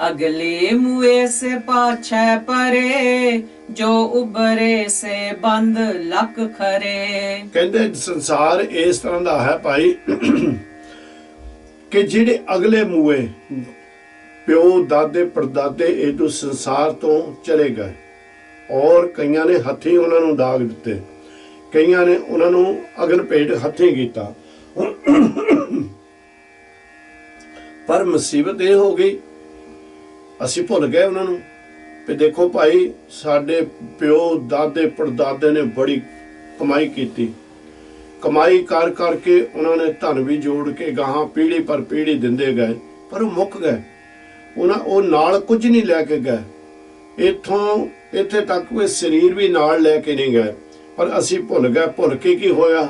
ਅਗਲੇ ਮੁਏ ਸੇ ਪਾਛੈ ਪਰੇ, ਜੋ ਉਬਰੇ ਸੇ ਬੰਦ ਲੱਕ ਖਰੇ। ਕਹਿੰਦੇ ਸੰਸਾਰ ਇਸ ਤਰ੍ਹਾਂ ਦਾ ਹੈ ਭਾਈ ਕਿ ਜਿਹੜੇ ਅਗਲੇ ਮੂਏ, ਪਿਓ ਦਾਦੇ ਪੜਦਾਦੇ ਇਹ ਤੋਂ ਸੰਸਾਰ ਤੋਂ ਚਲੇ ਗਏ, ਔਰ ਕਈਆਂ ਨੇ ਹੱਥੀਂ ਉਹਨਾਂ ਨੂੰ ਦਾਗ ਦਿੱਤੇ, ਕਈਆਂ ਨੇ ਉਹਨਾਂ ਨੂੰ ਅਗਨ ਭੇਟ ਹੱਥੀਂ ਕੀਤਾ। ਪਰ ਮੁਸੀਬਤ ਇਹ ਹੋ ਗਈ, ਅਸੀਂ ਭੁੱਲ ਗਏ ਉਹਨਾਂ ਨੂੰ ਵੀ ਦੇਖੋ ਭਾਈ ਸਾਡੇ ਪਿਓ ਦਾਦੇ ਪੜਦਾਦੇ ਨੇ ਬੜੀ ਕਮਾਈ ਕੀਤੀ, ਕਮਾਈ ਕਰ ਕਰਕੇ ਉਹਨਾਂ ਨੇ ਧਨ ਵੀ ਜੋੜ ਕੇ ਗਾਹਾਂ ਪੀੜ੍ਹੀ ਪਰ ਪੀੜ੍ਹੀ ਦਿੰਦੇ ਗਏ, ਪਰ ਉਹ ਮੁੱਕ ਗਏ। ਉਹ ਨਾਲ ਕੁਝ ਨਹੀਂ ਲੈ ਕੇ ਗਏ, ਇੱਥੇ ਤੱਕ ਕੋਈ ਸਰੀਰ ਵੀ ਨਾਲ ਲੈ ਕੇ ਨਹੀਂ ਗਏ। ਪਰ ਅਸੀਂ ਭੁੱਲ ਗਏ। ਭੁੱਲ ਕੇ ਕੀ ਹੋਇਆ?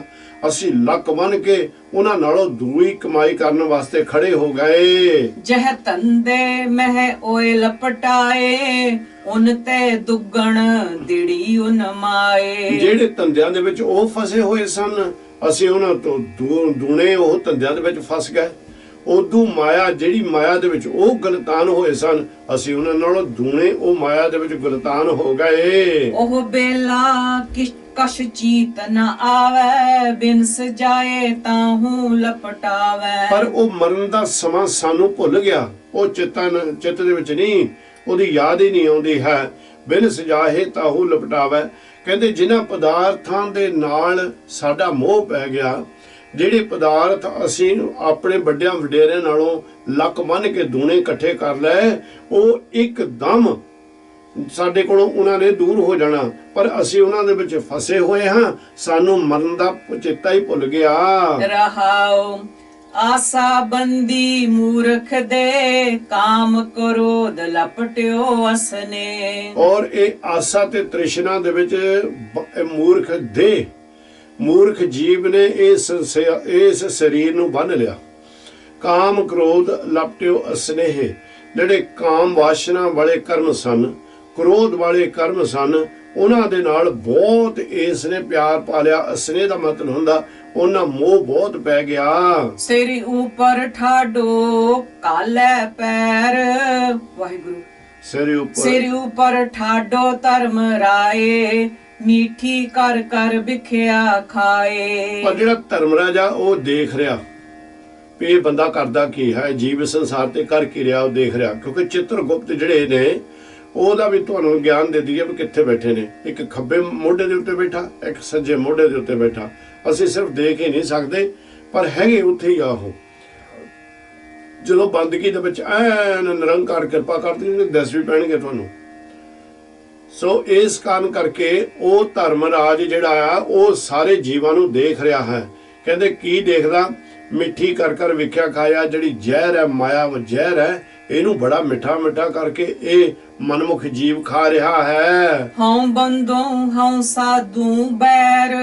ਅਸੀਂ ਲੱਕ ਬੰਨ ਕੇ ਉਹਨਾਂ ਨਾਲੋਂ ਦੂਈ ਕਮਾਈ ਕਰਨ ਵਾਸਤੇ ਖੜੇ ਹੋ ਗਏ। ਜਹ ਤੰਦੇ ਮਹਿ ਓਏ ਲਪਟਾਏ, ਉਨ ਤੇ ਦੁੱਗਣ ਦਿੜੀ ਉਨ ਮਾਏ। ਜਿਹੜੇ ਧੰਦਿਆਂ ਦੇ ਵਿੱਚ ਉਹ ਫਸੇ ਹੋਏ ਸਨ, ਅਸੀਂ ਉਹਨਾਂ ਤੋਂ ਦੂਣੇ ਉਹ ਧੰਦਿਆਂ ਦੇ ਵਿੱਚ ਫਸ ਗਏ। ਉਦੋਂ ਮਾਇਆ, ਜਿਹੜੀ ਮਾਇਆ ਦੇ ਵਿੱਚ ਉਹ ਗਲਤਾਨ ਹੋਏ ਸਨ, ਅਸੀਂ ਉਹਨਾਂ ਨਾਲੋਂ ਦੂਣੇ ਉਹ ਮਾਇਆ ਦੇ ਵਿੱਚ ਗਲਤਾਨ ਹੋ ਗਏ। ਉਹ ਬੇਲਾ ਕਸ਼ ਚੀਤ ਨ ਆਵੇ, ਬਿਨ ਸਜਾਏ ਤਾਹੂ ਲਪਟਾਵੇ। ਪਰ ਉਹ ਮਰਨ ਦਾ ਸਮਾਂ ਸਾਨੂੰ ਭੁੱਲ ਗਿਆ, ਉਹ ਚਿੱਤ ਦੇ ਵਿੱਚ ਨਹੀਂ, ਉਹਦੀ ਯਾਦ ਹੀ ਨਹੀਂ ਆਉਂਦੀ ਹੈ। ਬਿਨ ਸਜਾਏ ਤਾਹੂ ਲਪਟਾਵੇ। ਕਹਿੰਦੇ ਜਿਨ੍ਹਾਂ ਪਦਾਰਥਾਂ ਦੇ ਨਾਲ ਸਾਡਾ ਮੋਹ ਪੈ ਗਿਆ, ਜਿਹੜੇ ਪਦਾਰਥ ਅਸੀਂ ਆਪਣੇ ਵੱਡਿਆਂ ਵਡੇਰਿਆਂ ਨਾਲੋਂ ਲੱਕ ਬੰਨ ਕੇ ਦੂਣੇ ਇਕੱਠੇ ਕਰ ਲਏ, ਉਹ ਇੱਕਦਮ ਸਾਡੇ ਕੋਲੋਂ ਉਹਨਾਂ ਨੇ ਦੂਰ ਹੋ ਜਾਣਾ। ਪਰ ਅਸੀਂ ਉਹਨਾਂ ਦੇ ਵਿੱਚ ਫਸੇ ਹੋਏ ਹਾਂ, ਸਾਨੂੰ ਮਰਨ ਦਾ ਚੇਤਾ ਹੀ ਭੁੱਲ ਗਿਆ। ਰਹਾਉ ਆਸਾ ਬੰਦੀ ਮੂਰਖ ਦੇ, ਕਾਮ ਕ੍ਰੋਧ ਲਪਟਿਓ ਅਸਨੇ। ਔਰ ਇਹ ਆਸਾ ਤੇ ਤ੍ਰਿਸ਼ਨਾ ਦੇ ਵਿੱਚ ਮੂਰਖ ਦੇ, ਮੂਰਖ ਜੀਵ ਨੇ ਇਸ ਸਰੀਰ ਨੂੰ ਬੰਨ ਲਿਆ। ਕਾਮ ਕ੍ਰੋਧ ਲਪਟਿਓ ਅਸਨੇਹ, ਜਿਹੜੇ ਕਾਮ ਵਾਸ਼ਨਾ ਵਾਲੇ ਕਰਮ ਸਨ ਕ੍ਰੋਧ ਵਾਲੇ ਕਰਮ ਸਨ, ਉਹਨਾਂ ਦੇ ਨਾਲ ਬਹੁਤ ਇਸ ਨੇ ਪਿਆਰ ਪਾ ਲਿਆ। ਸਨੇਹ ਦਾ ਮਤਲਬ ਹੁੰਦਾ ਉਹਨਾਂ ਮੋਹ ਬਹੁਤ ਪੈ ਗਿਆ। ਸਿਰ ਉਪਰ ਠਾਡੋ ਕਾਲੇ ਪੈਰ, ਵਾਹਿਗੁਰੂ। ਸਿਰ ਉਪਰ ਠਾਡੋ ਧਰਮ ਰਾਏ, ਮੀਠੀ ਕਰ ਕਰ ਵਿਖਿਆ ਖਾਏ। ਪਰ ਜਿਹੜਾ ਧਰਮ ਰਾਜਾ ਉਹ ਦੇਖ ਰਿਹਾ ਵੀ ਇਹ ਬੰਦਾ ਕਰਦਾ ਕੀ ਹੈ, ਜੀਵ ਸੰਸਾਰ ਤੇ ਕਰ ਕੀ ਰਿਹਾ, ਉਹ ਦੇਖ ਰਿਹਾ। ਕਿਉਂਕਿ ਚਿੱਤਰਗੁਪਤ ਜਿਹੜੇ ਨੇ ਉਹਦਾ ਵੀ ਤੁਹਾਨੂੰ ਗਿਆਨ ਦੇ ਦਈਏ ਵੀ ਕਿੱਥੇ ਬੈਠੇ ਨੇ। ਇੱਕ ਖੱਬੇ ਮੋਢੇ ਦੇ ਉੱਤੇ ਬੈਠਾ, ਇੱਕ ਸੱਜੇ ਮੋਢੇ ਦੇ ਉੱਤੇ ਬੈਠਾ। ਅਸੀਂ ਸਿਰਫ ਦੇਖ ਹੀ ਨਹੀਂ ਸਕਦੇ, ਪਰ ਹੈਗੇ ਉੱਥੇ ਹੀ ਆ ਉਹ। ਜਦੋਂ ਬੰਦਗੀ ਦੇ ਵਿੱਚ ਐਨ ਨਿਰੰਕਾਰ ਕਿਰਪਾ ਕਰਦੀ ਨੇ, ਦੱਸ ਵੀ ਪੈਣਗੇ ਤੁਹਾਨੂੰ। ਸੋ ਇਸ ਕਾਰਨ ਕਰਕੇ ਉਹ ਧਰਮ ਰਾਜ ਜਿਹੜਾ ਆ ਉਹ ਸਾਰੇ ਜੀਵਾਂ ਨੂੰ ਦੇਖ ਰਿਹਾ ਹੈ। ਕਹਿੰਦੇ ਕੀ ਦੇਖਦਾ? ਮਿੱਠੀ ਕਰ ਕਰ ਵਿਖਿਆ ਖਾਇਆ। ਜਿਹੜੀ ਜ਼ਹਿਰ ਹੈ ਮਾਇਆ, ਉਹ ਜ਼ਹਿਰ ਹੈ, ਇਹਨੂੰ ਬੜਾ ਮਿੱਠਾ ਮਿੱਠਾ ਕਰਕੇ ਇਹ ਮਨਮੁਖ ਜੀਵ ਖਾ ਰਿਹਾ ਹੈ। ਹਉ ਬੰਦੋ ਹਉ ਸਾਧੂ ਬੈਰ,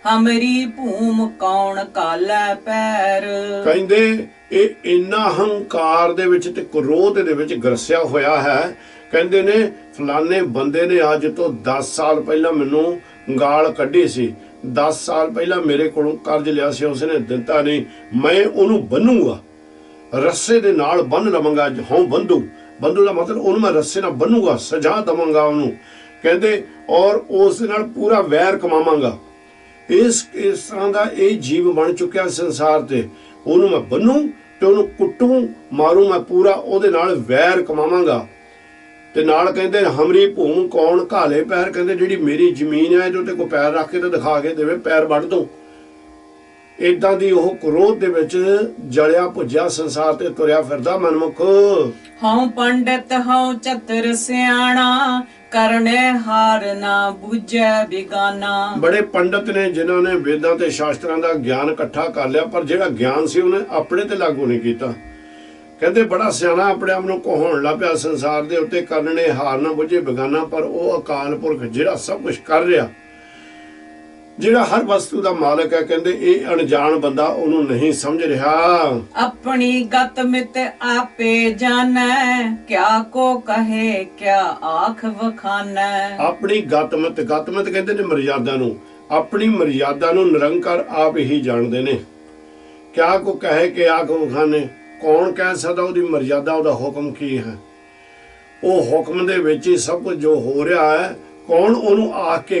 ਹਮਰੀ ਭੂਮ ਕੌਣ ਕਾਲੇ ਪੈਰ। ਕਹਿੰਦੇ ਇਹ ਇੰਨਾ ਹੰਕਾਰ ਦੇ ਵਿੱਚ ਤੇ ਕ੍ਰੋਧ ਦੇ ਵਿੱਚ ਗਰਸਿਆ ਹੋਇਆ ਹੈ। ਕਹਿੰਦੇ ਨੇ ਫਲਾਣੇ ਬੰਦੇ ਨੇ ਅੱਜ ਤੋਂ 10 ਸਾਲ ਪਹਿਲਾਂ ਮੈਨੂੰ ਗਾਲ ਕੱਢੀ ਸੀ, 10 ਸਾਲ ਪਹਿਲਾਂ ਮੇਰੇ ਕੋਲੋਂ ਕਰਜ਼ ਲਿਆ ਸੀ, ਉਸਨੇ ਦਿੱਤਾ ਨਹੀਂ, ਮੈਂ ਉਹਨੂੰ ਬੰਨੂਗਾ, ਰੱਸੇ ਦੇ ਨਾਲ ਬੰਨ ਲਵਾਂਗਾ। ਹਾਂ ਬੰਦੂ ਦਾ ਮਤਲਬ ਉਹਨੂੰ ਮੈਂ ਰੱਸੇ ਨਾਲ ਬੰਨੂਗਾ, ਸਜ਼ਾ ਦਵਾਂਗਾ ਉਹਨੂੰ। ਕਹਿੰਦੇ ਔਰ ਉਸ ਦੇ ਨਾਲ ਪੂਰਾ ਵੈਰ ਕਮਾਵਾਂਗਾ। ਇਸ ਤਰ੍ਹਾਂ ਦਾ ਇਹ ਜੀਵ ਬਣ ਚੁੱਕਿਆ ਸੰਸਾਰ ਤੇ। ਉਹਨੂੰ ਮੈਂ ਬੰਨੂ ਤੇ ਉਹਨੂੰ ਕੁੱਟੂ ਮਾਰੂ, ਮੈਂ ਪੂਰਾ ਉਹਦੇ ਨਾਲ ਵੈਰ ਕਮਾਵਾਂਗਾ। ਤੇ ਨਾਲ ਕਹਿੰਦੇ ਹਮਰੀ ਭੂਮ ਕੌਣ ਘਾਲੇ ਪੈਰ। ਕਹਿੰਦੇ ਜਿਹੜੀ ਮੇਰੀ ਜ਼ਮੀਨ ਹੈ ਇਹਦੇ ਉੱਤੇ ਕੋਈ ਪੈਰ ਰੱਖ ਕੇ ਤੇ ਦਿਖਾ ਕੇ ਦੇਵੇ, ਪੈਰ ਵੱਢ ਦੂੰ। ਏਦਾਂ ਦੀ ਉਹ ਕ੍ਰੋਧ ਦੇ ਵਿੱਚ ਜਲਿਆ ਭੁੱਜਿਆ ਸੰਸਾਰ ਤੇ ਤੁਰਿਆ ਫਿਰਦਾ ਮਨਮੁਖ। ਹਉ ਪੰਡਤ ਹਉ ਚਤੁਰ ਸਿਆਣਾ, ਕਰਨੇ ਹਾਰ ਨਾ ਬੁਝੈ ਬਿਗਾਨਾ। ਬੜੇ ਪੰਡਤ ਨੇ ਜਿਨ੍ਹਾਂ ਨੇ ਵੇਦਾਂ ਤੇ ਸ਼ਾਸਤਰਾਂ ਦਾ ਗਿਆਨ ਇਕੱਠਾ ਕਰ ਲਿਆ, ਪਰ ਜਿਹੜਾ ਗਿਆਨ ਸੀ ਉਹਨੇ ਆਪਣੇ ਤੇ ਲਾਗੂ ਨਹੀਂ ਕੀਤਾ। ਕਹਿੰਦੇ ਬੜਾ ਸਿਆਣਾ ਆਪਣੇ ਆਪ ਨੂੰ ਕਹਾਉਣ ਲੱਗ ਪਿਆ ਸੰਸਾਰ ਦੇ ਉੱਤੇ, ਕਰਨੇ ਹਾਰ ਨਾ ਬੁਝੇ ਬਿਗਾਨਾ। ਪਰ ਉਹ ਅਕਾਲ ਪੁਰਖ ਜਿਹੜਾ ਸਭ ਕੁਝ ਕਰ ਰਿਹਾ, ਜਿਹੜਾ ਹਰ ਵਸਤੂ ਦਾ ਮਾਲਕ ਹੈ, ਕਹਿੰਦੇ ਇਹ ਅਣਜਾਣ ਬੰਦਾ ਉਹਨੂੰ ਨਹੀਂ ਸਮਝ ਰਿਹਾ। ਆਪਣੀ ਗਤ ਮਿਤ ਆਪੇ ਜਾਣੈ, ਕਿਆ ਕੋ ਕਹੇ ਕਿਆ ਆਖ ਵਖਾਨੈ। ਆਪਣੀ ਗਤ ਮਿਤ ਕਹਿੰਦੇ ਨੇ ਮਰਜ਼ਾਦਾ ਨੂੰ। ਆਪਣੀ ਮਰਜ਼ਾਦਾ ਨੂੰ ਨਿਰੰਕਾਰ ਆਪ ਹੀ ਜਾਣਦੇ ਨੇ। ਕਿਆ ਕੋ ਕਹੇ ਕਿ ਆਖ ਵਖਾਨੇ। ਕੌਣ ਕਹਿ ਸਕਦਾ ਉਹਦੀ ਮਰਜ਼ਾਦਾ, ਉਹਦਾ ਹੁਕਮ ਕੀ ਹੈ? ਉਹ ਹੁਕਮ ਦੇ ਵਿੱਚ ਹੀ ਸਭ ਕੁਝ ਜੋ ਹੋ ਰਿਹਾ ਹੈ। ਕੌਣ ਉਹਨੂੰ ਆਖ ਕੇ,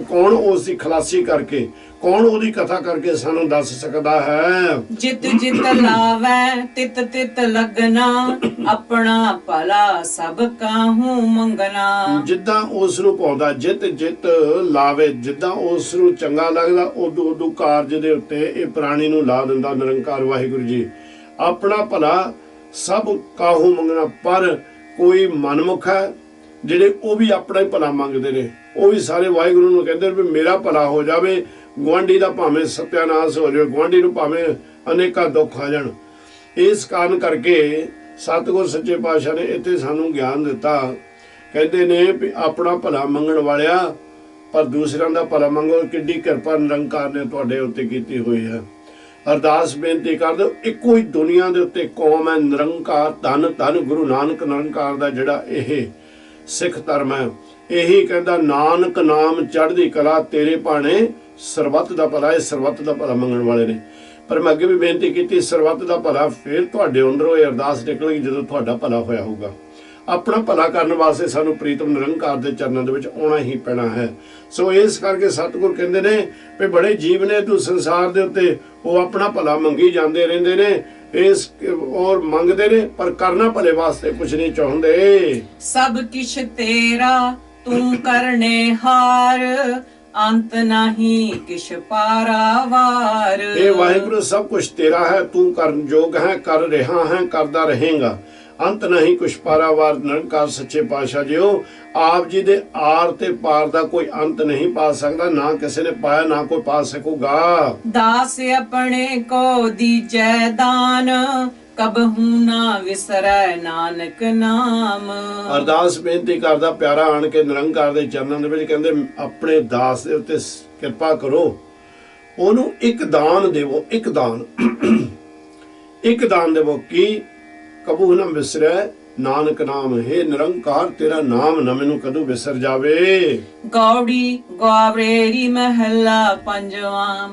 ਕੌਣ ਉਸ ਦੀ ਖਲਾਸੀ ਕਰਕੇ, ਕੌਣ ਉਹਦੀ ਕਥਾ ਕਰਕੇ ਸਾਨੂੰ ਦੱਸ ਸਕਦਾ ਹੈ? ਜਿਤ ਜਿਤ ਲਾਵੈ ਤਿਤ ਤਿਤ ਲਗਨਾ, ਆਪਣਾ ਭਲਾ ਸਭ ਕਾਹੂ ਮੰਗਣਾ। ਜਿੱਦਾਂ ਉਸ ਨੂੰ ਪਾਉਂਦਾ, ਜਿਤ ਜਿਤ ਲਾਵੇ, ਜਿੱਦਾਂ ਉਸ ਨੂੰ ਚੰਗਾ ਲੱਗਦਾ ਉਦੋਂ ਕਾਰਜ ਦੇ ਉੱਤੇ ਇਹ ਪ੍ਰਾਣੀ ਨੂੰ ਲਾ ਦਿੰਦਾ ਨਿਰੰਕਾਰ ਵਾਹਿਗੁਰੂ ਜੀ। ਆਪਣਾ ਭਲਾ ਸਭ ਕਾਹੂ ਮੰਗਣਾ। ਪਰ ਕੋਈ ਮਨਮੁਖ ਹੈ ਜਿਹੜੇ ਉਹ ਵੀ ਆਪਣਾ ਹੀ ਭਲਾ ਮੰਗਦੇ ਨੇ। ਉਹ ਵੀ ਸਾਰੇ ਵਾਹਿਗੁਰੂ ਨੂੰ ਕਹਿੰਦੇ ਵੀ ਮੇਰਾ ਭਲਾ ਹੋ ਜਾਵੇ, ਗੁਆਂਢੀ ਦਾ ਭਾਵੇਂ ਸਤਿਆਨਾਸ਼ ਹੋ ਜਾਵੇ, ਗੁਆਂਢੀ ਨੂੰ ਭਾਵੇਂ ਅਨੇਕਾਂ ਦੁੱਖ ਆ ਜਾਣ। ਇਸ ਕਾਰਨ ਕਰਕੇ ਸਤਿਗੁਰ ਸੱਚੇ ਪਾਤਸ਼ਾਹ ਨੇ ਇੱਥੇ ਸਾਨੂੰ ਗਿਆਨ ਦਿੱਤਾ। ਕਹਿੰਦੇ ਨੇ ਵੀ ਆਪਣਾ ਭਲਾ ਮੰਗਣ ਵਾਲਿਆ, ਪਰ ਦੂਸਰਿਆਂ ਦਾ ਭਲਾ ਮੰਗੋ। ਕਿੱਡੀ ਕਿਰਪਾ ਨਿਰੰਕਾਰ ਨੇ ਤੁਹਾਡੇ ਉੱਤੇ ਕੀਤੀ ਹੋਈ ਹੈ। ਅਰਦਾਸ ਬੇਨਤੀ ਕਰ ਦਿਓ, ਇੱਕੋ ਹੀ ਦੁਨੀਆ ਦੇ ਉੱਤੇ ਕੌਮ ਹੈ ਨਿਰੰਕਾਰ। ਧੰਨ ਧੰਨ ਗੁਰੂ ਨਾਨਕ ਨਿਰੰਕਾਰ ਦਾ ਜਿਹੜਾ ਇਹ ਸਿੱਖ ਧਰਮ ਹੈ। ਇਹੀ ਕਹਿੰਦਾ ਨਾਨਕ ਨਾਮ ਚੜ੍ਹਦੀ ਕਲਾ, ਤੇਰੇ ਭਾਣੇ ਸਰਬੱਤ ਦਾ ਭਲਾ। ਇਹ ਸਰਬੱਤ ਦਾ ਭਲਾ ਮੰਗਣ ਵਾਲੇ ਨੇ। ਪਰ ਮੈਂ ਅੱਗੇ ਵੀ ਬੇਨਤੀ ਕੀਤੀ, ਸਰਬੱਤ ਦਾ ਭਲਾ ਫਿਰ ਤੁਹਾਡੇ ਅੰਦਰੋਂ ਇਹ ਅਰਦਾਸ ਨਿਕਲੇਗੀ ਜਦੋਂ ਤੁਹਾਡਾ ਭਲਾ ਹੋਇਆ ਹੋਊਗਾ। ਆਪਣਾ ਭਲਾ ਕਰਨ ਵਾਸਤੇ ਸਾਨੂੰ ਪ੍ਰੀਤਮ ਨਿਰੰਕਾਰ ਦੇ ਚਰਨਾਂ ਦੇ ਵਿੱਚ ਆਉਣਾ ਹੀ ਪੈਣਾ ਹੈ। ਸੋ ਇਸ ਕਰਕੇ ਸਤਿਗੁਰ ਕਹਿੰਦੇ ਨੇ ਵੀ ਬੜੇ ਜੀਵ ਨੇ ਤੂੰ ਸੰਸਾਰ ਦੇ ਉੱਤੇ, ਉਹ ਆਪਣਾ ਭਲਾ ਮੰਗੀ ਜਾਂਦੇ ਰਹਿੰਦੇ ਨੇ ਇਸ ਔਰ ਮੰਗਦੇ ਨੇ, ਪਰ ਕਰਨਾ ਭਲੇ ਵਾਸਤੇ ਕੁਝ ਨਹੀਂ ਚਾਹੁੰਦੇ। ਸਭ ਕਿਛ ਤੇਰਾ ਤੂੰ ਕਰਨੇ ਹਾਰ, ਅੰਤ ਨਹੀਂ ਕਿਛ ਪਾਰਾਵਾਰ। ਇਹ ਵਾਹਿਗੁਰੂ ਸਭ ਕੁਝ ਤੇਰਾ ਹੈ, ਤੂੰ ਕਰਨ ਯੋਗ ਹੈ, ਕਰ ਰਿਹਾ ਹੈ, ਕਰਦਾ ਰਹੇਗਾ। ਅੰਤ ਨਹੀਂ ਕੁਛ ਪਾਰਾਵਾਰ। ਨਿਰੰਕਾਰ ਸੱਚੇ ਪਾਤਸ਼ਾਹ ਜੀਓ, ਆਪ ਜੀ ਦੇ ਆਰ ਤੇ ਪਾਰ ਦਾ ਕੋਈ ਅੰਤ ਨਹੀਂ ਪਾ ਸਕਦਾ, ਨਾ ਕਿਸੇ ਨੇ ਪਾਇਆ ਨਾ ਕੋਈ ਪਾ ਸਕੂਗਾ। ਦਾਸ ਆਪਣੇ ਕੋ ਦੀਜੈ ਦਾਨ, ਕਬਹੂ ਨਾ ਵਿਸਰੈ ਨਾਨਕ ਨਾਮ। ਅਰਦਾਸ ਬੇਨਤੀ ਕਰਦਾ ਪਿਆਰਾ ਆਣ ਕੇ ਨਿਰੰਕਾਰ ਦੇ ਚਰਨਾਂ ਦੇ ਵਿੱਚ, ਕਹਿੰਦੇ ਆਪਣੇ ਦਾਸ ਦੇ ਉੱਤੇ ਕਿਰਪਾ ਕਰੋ, ਉਹਨੂੰ ਇੱਕ ਦਾਨ ਦੇਵੋ। ਇੱਕ ਦਾਨ ਦੇਵੋ। ਕੀ? ਕਬੂ ਨਾ ਵਿਸਰੈ ਨਾਨਕ ਨਾਮ ਹੈ ਨਿਰੰਕਾਰ ਤੇਰਾ ਨਾਮ ਨਾ ਮੈਨੂੰ ਕਦੋਂ ਵਿਸਰ ਜਾਵੇ। ਗੌੜੀ ਗਵਾਬਰੇਰੀ ਮਹੱਲਾ ਪੰਜਵਾਂ।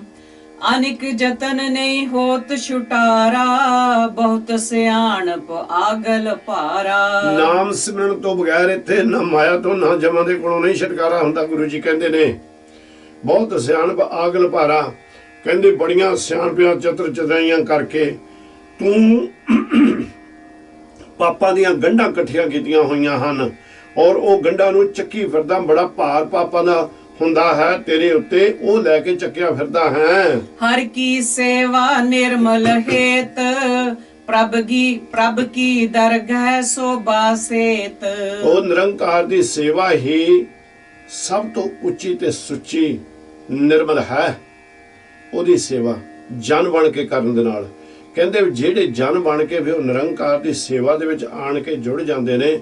ਅਨਿਕ ਜਤਨ ਨਹੀਂ ਹੋਤ ਛੁਟਾਰਾ, ਬਹੁਤ ਸਿਆਣਪ ਆਗਲ ਭਾਰਾ। ਨਾਮ ਸਿਮਰਨ ਤੋਂ ਬਗੈਰ ਇੱਥੇ ਨਾ ਮਾਇਆ ਤੋਂ ਨਾ ਜਮਾਂ ਦੇ ਕੋਲੋਂ ਨਹੀਂ ਛੁਟਕਾਰਾ ਹੁੰਦਾ। ਗੁਰੂ ਜੀ ਕਹਿੰਦੇ ਨੇ ਬਹੁਤ ਸਿਆਣਪ ਆਗਲ ਭਾਰਾ। ਕਹਿੰਦੇ ਬੜੀਆਂ ਸਿਆਣਪੀਆਂ ਚਤਰ ਚਤਰਾਈਆਂ ਕਰਕੇ ਤੂੰ ਪਾਪਾਂ ਦੀਆਂ ਗੰਢਾਂ ਇਕੱਠੀਆਂ ਕੀਤੀਆਂ ਹੋਈਆਂ ਹਨ ਔਰ ਉਹ ਗੰਢਾਂ ਨੂੰ ਚੱਕੀ ਫਿਰਦਾ। ਬੜਾ ਭਾਰ ਪਾਪਾਂ ਦਾ ਹੁੰਦਾ ਹੈ ਤੇਰੇ ਉੱਤੇ, ਉਹ ਲੈ ਕੇ ਚੱਕਿਆ ਫਿਰਦਾ ਹੈ। ਹਰ ਕੀ ਸੇਵਾ ਨਿਰਮਲ ਹੇਤ, ਪ੍ਰਭ ਕੀ ਦਰਗਹਿ ਸੋਭਾ ਸੇਤ। ਉਹ ਨਿਰੰਕਾਰ ਦੀ ਸੇਵਾ ਹੀ ਸਭ ਤੋਂ ਉੱਚੀ ਤੇ ਸੁੱਚੀ ਨਿਰਮਲ ਹੈ। ਉਹਦੀ ਸੇਵਾ ਜਨ ਬਣ ਕੇ ਕਰਨ ਦੇ ਨਾਲ, ਕਹਿੰਦੇ ਜਿਹੜੇ ਜਨ ਬਣ ਕੇ ਵੀ ਉਹ ਨਿਰੰਕਾਰ ਦੀ ਸੇਵਾ ਦੇ ਵਿੱਚ ਆਣ ਕੇ ਜੁੜ ਜਾਂਦੇ ਨੇ,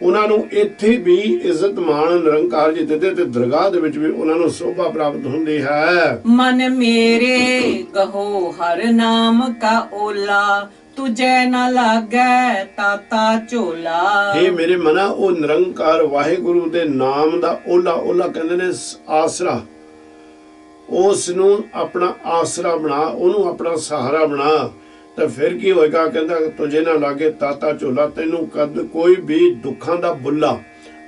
ਉਹਨਾਂ ਨੂੰ ਇੱਥੇ ਵੀ ਇੱਜ਼ਤ ਮਾਣ ਨਿਰੰਕਾਰ ਜੀ ਦਿੰਦੇ ਤੇ ਦਰਗਾਹ ਦੇ ਵਿੱਚ ਵੀ ਉਹਨਾਂ ਨੂੰ ਸੋਭਾ ਪ੍ਰਾਪਤ ਹੁੰਦੀ ਹੈ। ਮਨ ਮੇਰੇ ਗਹੋ ਹਰ ਨਾਮ ਕਾ ਓਲਾ, ਤੁਝੇ ਨਾ ਲਾਗੈ ਤਾਤਾ ਝੋਲਾ। ਇਹ ਮੇਰੇ ਮਨਾ ਉਹ ਨਿਰੰਕਾਰ ਵਾਹਿਗੁਰੂ ਦੇ ਨਾਮ ਦਾ ਓਲਾ, ਓਲਾ ਕਹਿੰਦੇ ਨੇ ਆਸਰਾ, ਉਸ ਨੂੰ ਆਪਣਾ ਆਸਰਾ ਬਣਾ, ਉਹਨੂੰ ਆਪਣਾ ਸਹਾਰਾ ਬਣਾ, ਤਾਂ ਫਿਰ ਕੀ ਹੋਏਗਾ। ਕਹਿੰਦਾ ਤੁਝੇ ਨਾ ਲਾਗੇ ਤਾਤਾ ਝੋਲਾ, ਤੈਨੂੰ ਕਦ ਕੋਈ ਵੀ ਦੁੱਖਾਂ ਦਾ ਬੁੱਲਾ,